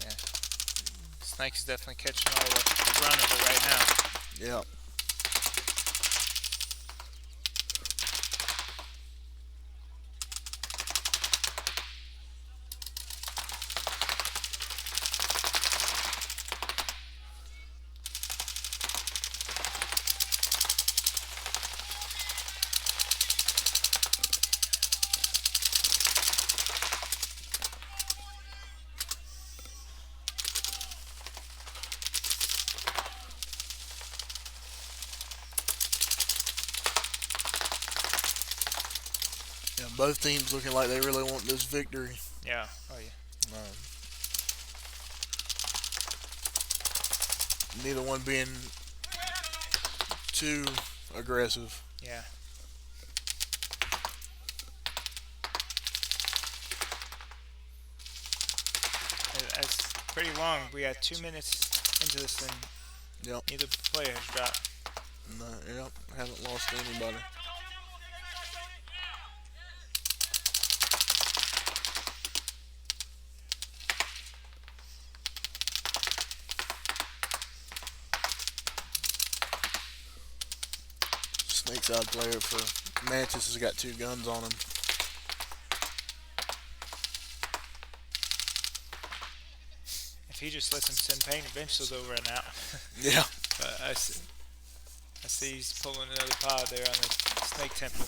Yeah. Snake's definitely catching all the run of it right now.
Yeah. Yeah, both teams looking like they really want this victory.
Yeah. Oh yeah.
Neither one being too aggressive.
Yeah. That's pretty long. We got 2 minutes into this thing.
Yep.
Neither player has dropped.
No, yep. Haven't lost anybody. Snake's out player for Mantis has got 2 guns on him.
If he just lets him send paint, eventually they'll run out.
Yeah.
But I see he's pulling another pod there on the Snake Temple.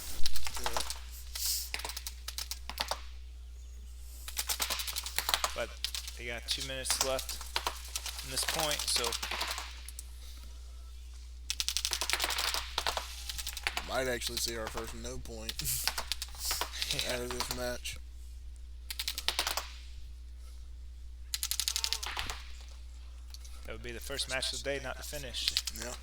But they got 2 minutes left from this point, so
Might actually see our first no point out of this match.
that would be the first match of the day, not the finish.
Yep.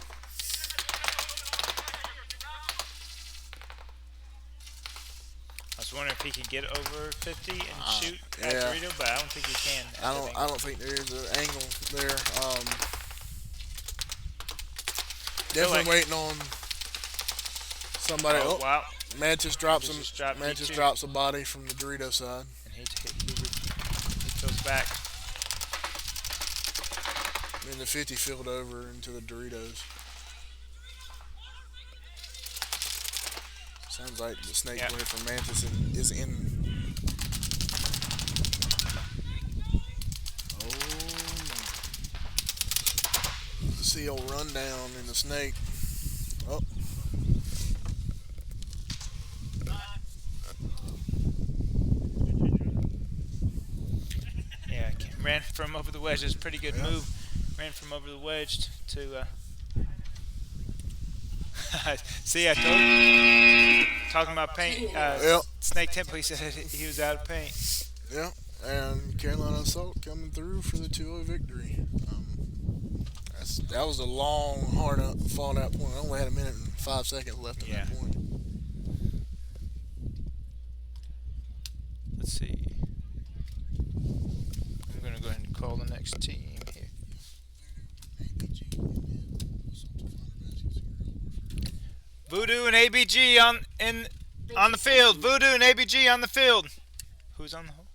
I was wondering if he could get over 50 and shoot at
yeah.
Dorito, but I don't think he can.
I don't think there is an angle there. Definitely
like-
waiting on somebody.
Oh,
Oh,
wow.
Mantis drops
Mantis just dropped
Mantis
D2.
drops a body from the Dorito side.
And he goes back.
And the 50 filled over into the Doritos. Sounds like the snake
Yeah.
player from Mantis is in. Oh my. See old rundown in the snake. Oh,
Yeah, ran from over the wedge. It was a pretty good
yeah.
move. Ran from over the wedge to. See, I told you. Talking about paint.
Yep.
Snake Temple, he said he was out of paint.
Yeah. And Carolina Assault coming through for the 2-0 victory. That was a long, hard fought out point. I only had a minute and 5 seconds left in
Yeah.
that point.
Let's see. I'm going to go ahead and call the next team here. Voodoo and ABG on the field. Voodoo and ABG on the field. Who's on the hole?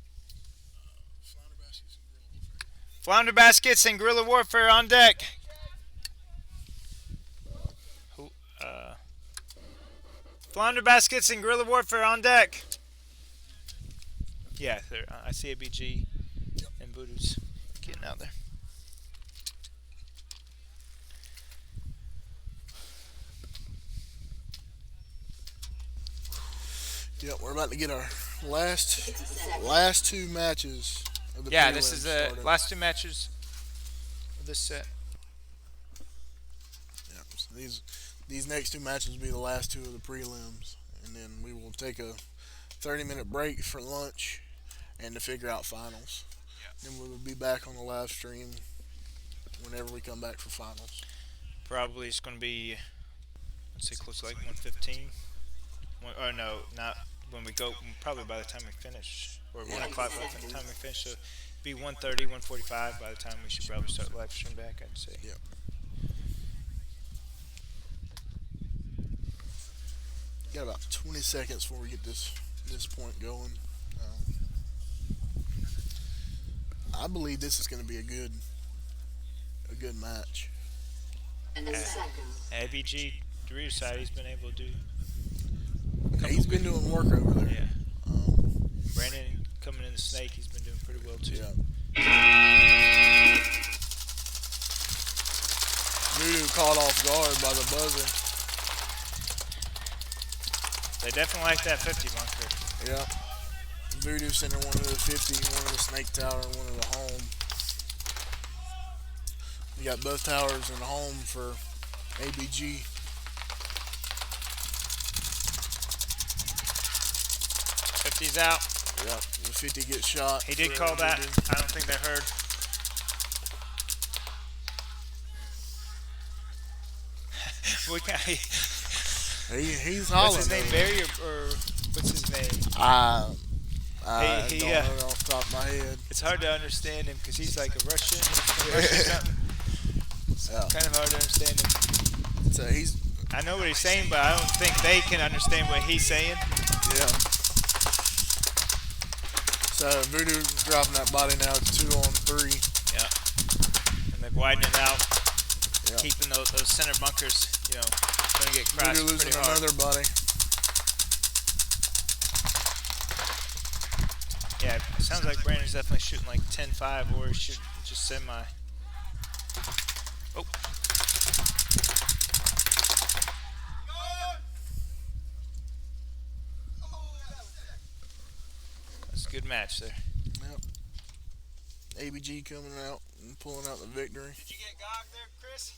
Flounder Baskets and Guerrilla Warfare on deck. Who? Flounder Baskets and Guerrilla Warfare on deck. Yeah, I see ABG and Voodoo's getting out there.
Yep, we're about to get our last 2 matches of the
Yeah, this is
prelims
the
started.
last 2 matches of this set.
Yep, so these next 2 matches will be the last 2 of the prelims, and then we will take a 30-minute break for lunch and to figure out finals. Then we will be back on the live stream whenever we come back for finals.
Probably it's going to be, let's say, close to like 1:15. Or no, not when we go. Probably by the time we finish, or 1 o'clock by the time we finish. So be 1:30, 1:45 by the time we should probably start live stream back. I'd say.
Yep. Got about 20 seconds before we get this point going. I believe this is going to be a good match.
And a second.
ABG Dorito side, he's been able to do.
He's been doing work over there.
Yeah.
Um,
Brandon coming in the snake, he's been doing pretty well too.
yeah. Voodoo caught off guard by the buzzer.
They definitely like that 50 bunker.
Yeah. Voodoo sending one to the 50, one to the snake tower, and one to the home. We got both towers in the home for ABG.
50's out.
Yep. The 50 gets shot.
He did
for
call that.
Voodoo.
I don't think they heard. We can't.
He's hollering.
What's his name? Barry or what's his name?
I
He,
don't know it off the top of my head.
It's hard to understand him because he's like a Russian. He's from Russia or something.
Yeah.
Kind of hard to understand him.
So he's
I know what he's saying, but I don't think they can understand what he's saying.
yeah. So Voodoo's dropping that body now to 2 on 3.
Yeah. And they're widening it out,
Yeah.
keeping those center bunkers, going to get crashed
Voodoo losing
pretty hard.
another body.
Yeah, it sounds like Brandon's definitely shooting like 10-5 or shooting just semi. Oh. That's a good match there.
Yep. ABG coming out and pulling out the victory.
Did you get Gog there, Chris?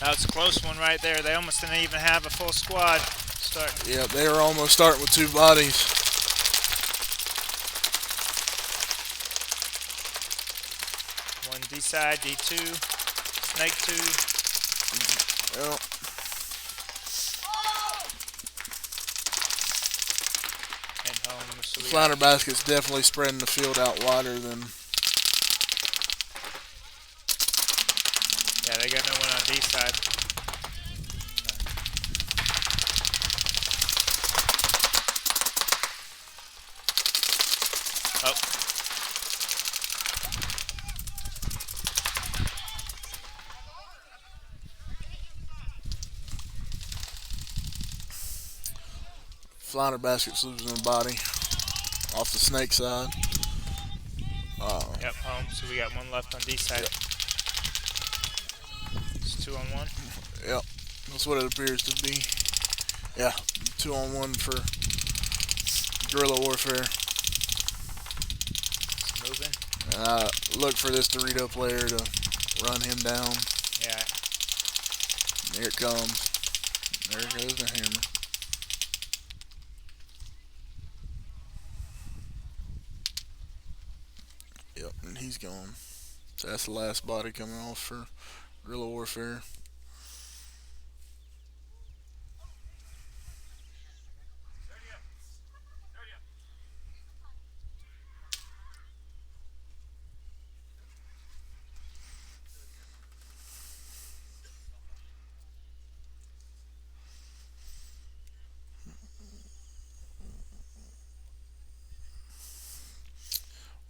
That was a close one right there. They almost didn't even have a full squad start.
Yep, they were almost starting with 2 bodies.
One D side, D2, Snake 2.
Well,
And home. So we
Flounder Basket's definitely spreading the field out wider than.
Yeah, they got no one on D side. Oh,
Flounder Basket's losing a body off the Snake side.
yep, home. So we got one left on D side. It's 2 on 1.
Yep, that's what it appears to be. Yeah, 2 on 1 for Guerrilla Warfare.
It's moving.
And I look for this Dorito player to run him down.
Yeah,
Here it comes. There goes the hammer. Yep, and he's gone. So that's the last body coming off for Guerrilla Warfare.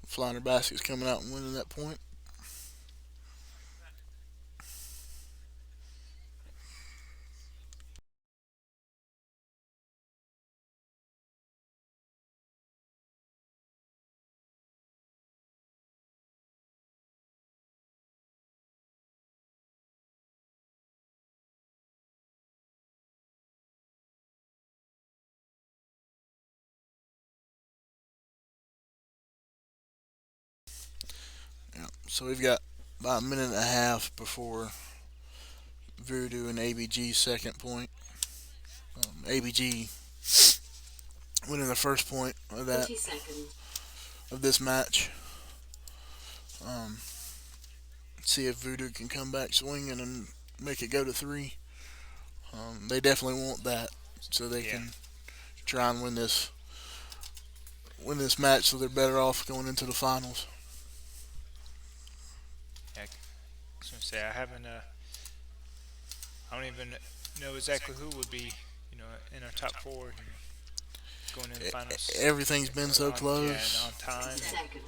Flounder Basket's coming out and winning that point. Yeah, so we've got about a minute and a half before Voodoo and ABG's second point. ABG winning the first point of
30 seconds.
this match. Um, see if Voodoo can come back swinging and make it go to 3. They definitely want that, so they can try and win this match, so they're better off going into the finals.
I was gonna say I don't even know exactly who would be, in our top 4, going in the finals.
Everything's been so close.
Yeah, and on time.
60 seconds.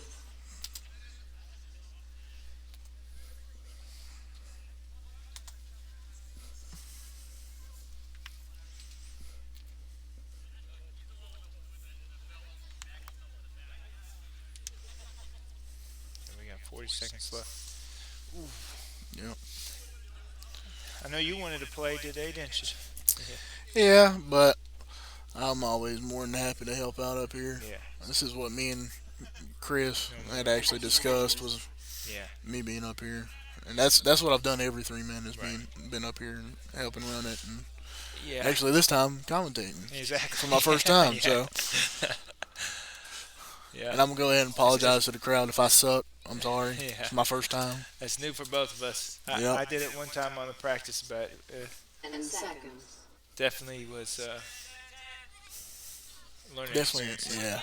We got 40 seconds left.
Yep.
I know you wanted to play today, didn't you?
Yeah, but I'm always more than happy to help out up here.
Yeah.
This is what me and Chris had actually discussed, was
Yeah.
me being up here, and that's what I've done every 3 men, is been up here and helping run it, and
Yeah.
actually this time commentating
Exactly.
for my first time.
Yeah.
So,
Yeah.
and I'm gonna go ahead and apologize to the crowd if I suck. I'm sorry.
Yeah.
It's my first time.
That's new for both of us.
Yep.
I did it one time on the practice, but
10 seconds.
definitely was learning
Definitely,
experience.
yeah.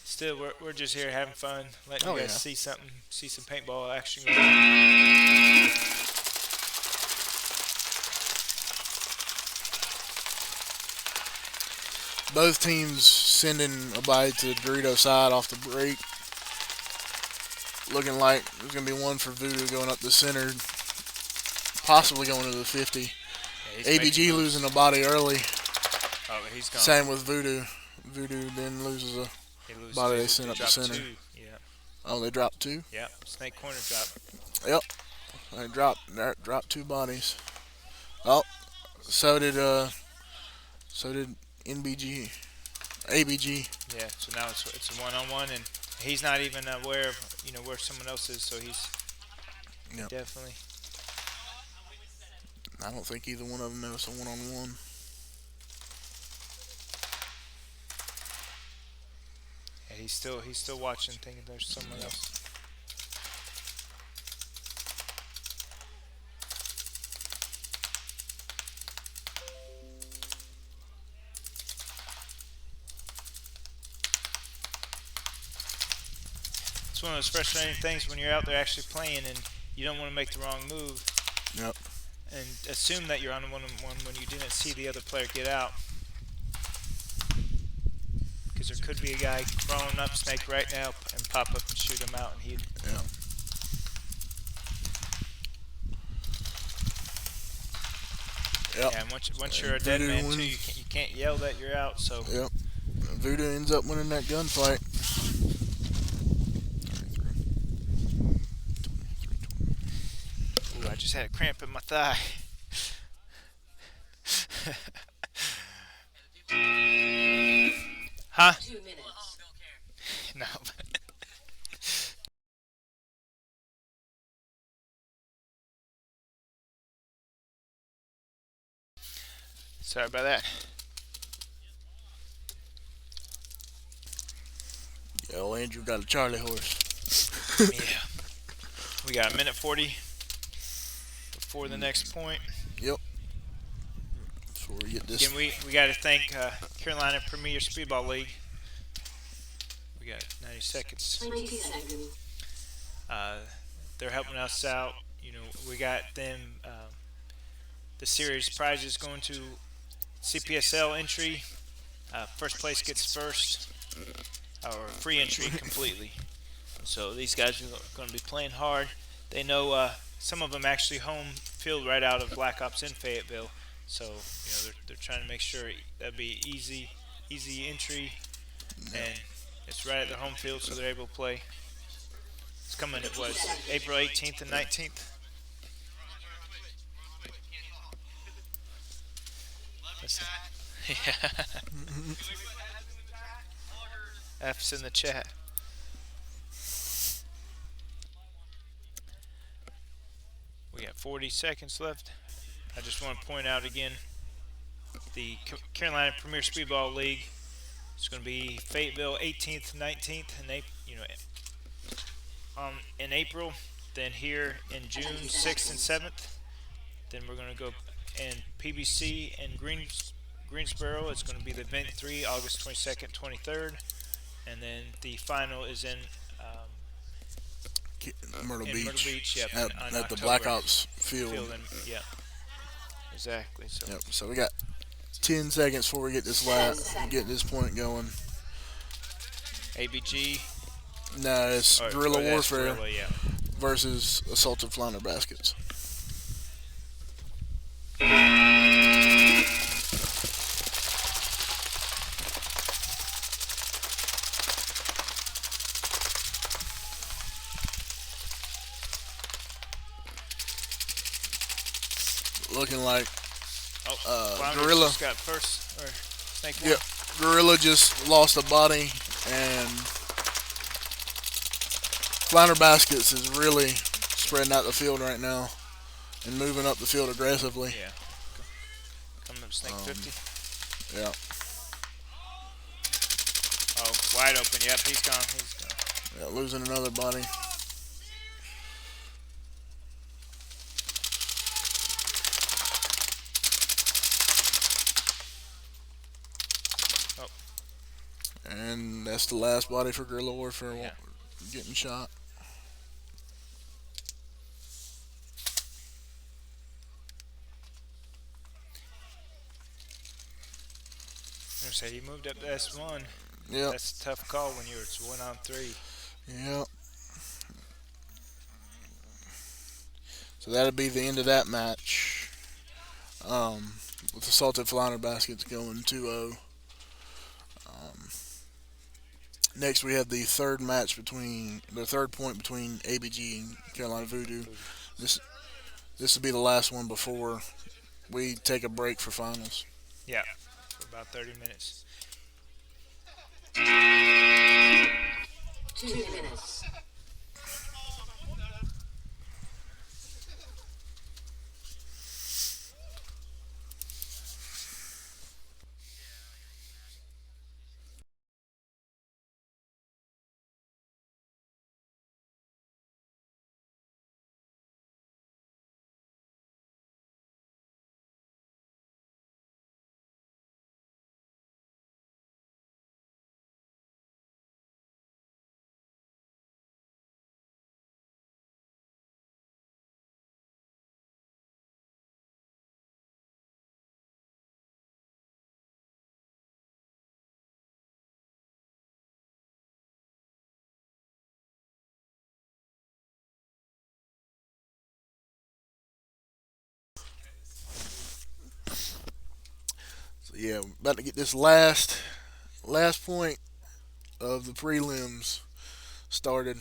Still, we're just here having fun, letting
Oh,
you guys
yeah.
see some paintball action going on.
Both teams sending a body to the Dorito side off the break. Looking like there's going to be one for Voodoo going up the center, possibly going to the 50.
Yeah, he's
ABG
making moves.
losing a body early.
Oh, he's gone.
Same with Voodoo. Voodoo then loses a.
He loses
body they
his-
sent up the
dropped
center.
2. Yeah.
Oh, they dropped 2.
Yeah. Snake corner drop.
Yep. They dropped 2 bodies. Oh, so did NBG, ABG.
Yeah. So now it's a 1-on-1, and he's not even aware of where someone else is. So he's
Yep.
definitely.
I don't think either one of them knows a one-on-one.
Yeah, he's still watching, thinking there's someone else. It's one of those frustrating things when you're out there actually playing and you don't want to make the wrong move
Yep.
and assume that you're on a one-on-one when you didn't see the other player get out. Because there could be a guy crawling up snake right now and pop up and shoot him out, and he'd.
Yeah. Yep.
Yeah, and once you're a dead
Voodoo
man
wins.
too, you can't yell that you're out. So
Yep. Voodoo ends up winning that gunfight.
ooh, I just had a cramp in my thigh. Huh?
2 minutes.
No. Sorry about that.
Yo, Andrew got a Charlie horse.
Yeah. We got a minute 40 before the next point.
Yep. Before we get this.
Again, we got to thank Carolina Premier Speedball League. We got 90 seconds.
20 seconds.
They're helping us out. You know, we got them the series prizes going to CPSL entry. First place gets first, or free entry completely. So these guys are going to be playing hard. They know some of them actually home field right out of Black Ops in Fayetteville. So they're trying to make sure that'd be easy entry, and it's right at their home field, so they're able to play. It's coming. It was April 18th and 19th. Yeah. F's in the chat. We got 40 seconds left. I just want to point out again, the Carolina Premier Speedball League is going to be Fayetteville 18th, 19th, and in April. Then here in June 6th and 7th. Then we're going to go in PBC in Greensboro. It's going to be the event 3, August 22nd, 23rd, and then the final is in
Myrtle
in
Beach.
Myrtle Beach, yep,
at,
on
at the
October.
Black Ops field.
Yeah, exactly. So
Yep. So we got 10 seconds before we get this get this point going.
ABG
No, it's Guerrilla
that's
Warfare
Guerrilla, yeah.
versus Assaulted Flounder Baskets. Looking like
Flounder
Guerrilla.
just got first, or Snake won.
Yep. Guerrilla just lost a body, and Flounder Baskets is really spreading out the field right now and moving up the field aggressively.
Yeah. Coming up Snake 50.
Yeah.
Oh, wide open. Yep, he's gone.
Yeah, losing another body.
Oh.
And that's the last body for Guerrilla Warfare
Yeah.
getting shot.
I say he moved up to S1.
Yep.
That's a tough call when you're 1-on-3.
Yep. So that'll be the end of that match. With Assaulted Flounder Baskets going 2-0. Next, we have the third point between ABG and Carolina Voodoo. This will be the last one before we take a break for finals.
Yeah, for about 30 minutes.
2 minutes.
Yeah, about to get this last point of the prelims started.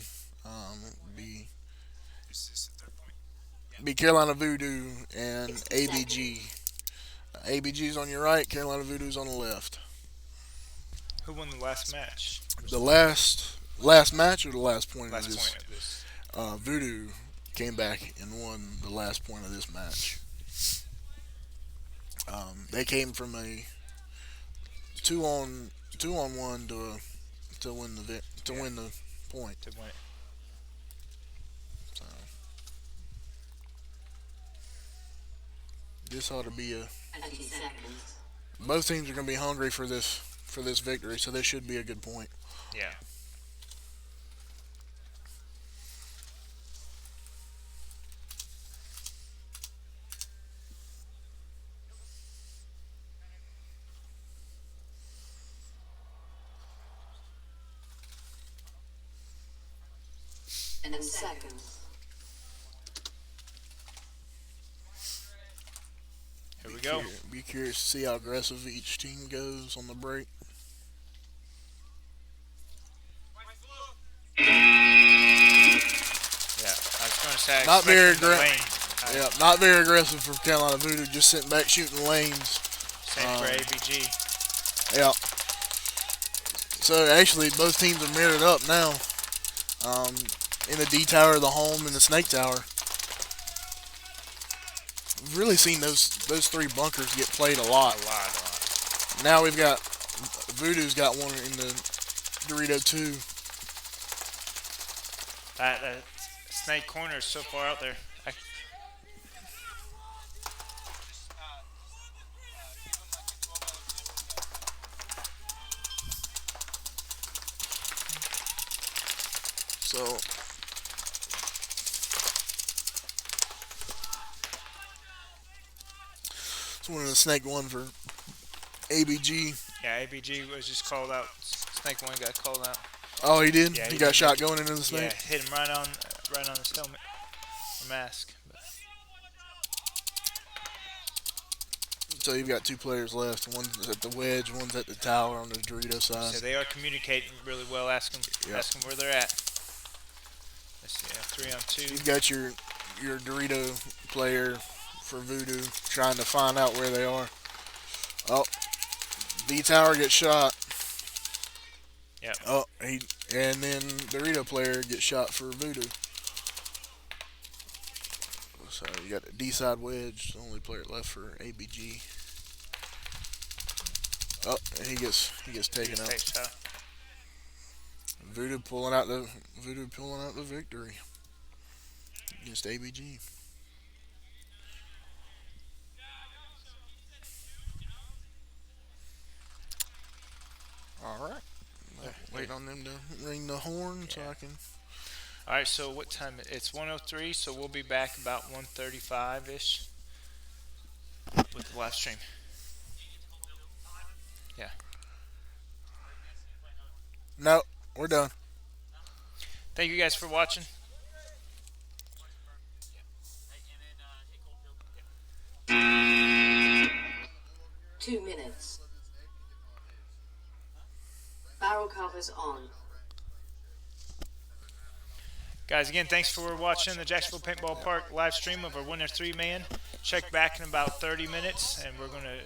Be Carolina Voodoo and
60
ABG.
seconds.
ABG's on your right, Carolina Voodoo's on the left.
Who won the last match?
The last match or the last point of
Last
this?
point of this.
Voodoo came back and won the last point of this match. They came from a two on one to win win the point.
To win it.
So this ought to be a.
30 seconds.
Both teams are going to be hungry for this victory, so this should be a good point.
Yeah.
And seconds.
Here we go.
Be curious to see how aggressive each team goes on the break.
Yeah. I was going to say. I
Not very
expect them to
aggressive.
lane.
Yeah, not very aggressive for Carolina Voodoo, just sitting back shooting lanes.
Same for ABG.
Yeah. So actually, both teams are mirrored up now. In the D Tower, the Home, and the Snake Tower. We've really seen those three bunkers get played a lot.
A lot.
Now we've got Voodoo's got one in the Dorito 2.
That snake corner is so far out there.
So it's one of the Snake one for ABG.
Yeah, ABG was just called out. Snake one got called out.
Oh, he did.
Yeah,
he
he
got
did.
shot going into the
Yeah,
Snake.
hit him right on his helmet or mask. But
So you've got two players left. One's at the wedge, one's at the tower on the Dorito side.
so they are communicating really well. Ask them
Yep.
where they're at. Let's see, 3-on-2.
You've got your Dorito player for Voodoo trying to find out where they are. Oh, D Tower gets shot.
Yep.
Oh, and then Dorito player gets shot for Voodoo. So you got a D side wedge, the only player left for ABG. Oh, and he gets taken out.
Take shot.
Voodoo pulling out the victory against ABG. All right. Waiting on them to ring the horn so I can.
All right, so what time? It's 1:03, so we'll be back about 1:35 ish with the live stream. Yeah.
No, we're done.
Thank you guys for watching.
2 minutes. Barrel covers on.
Guys, again, thanks for watching the Jacksonville Paintball Park live stream of our winner 3-man. Check back in about 30 minutes, and we're going to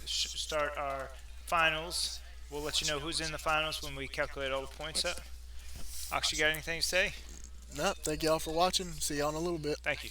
start our finals. We'll let you know who's in the finals when we calculate all the points up. Ox, you got anything to say?
No, thank y'all for watching. See y'all in a little bit.
Thank you.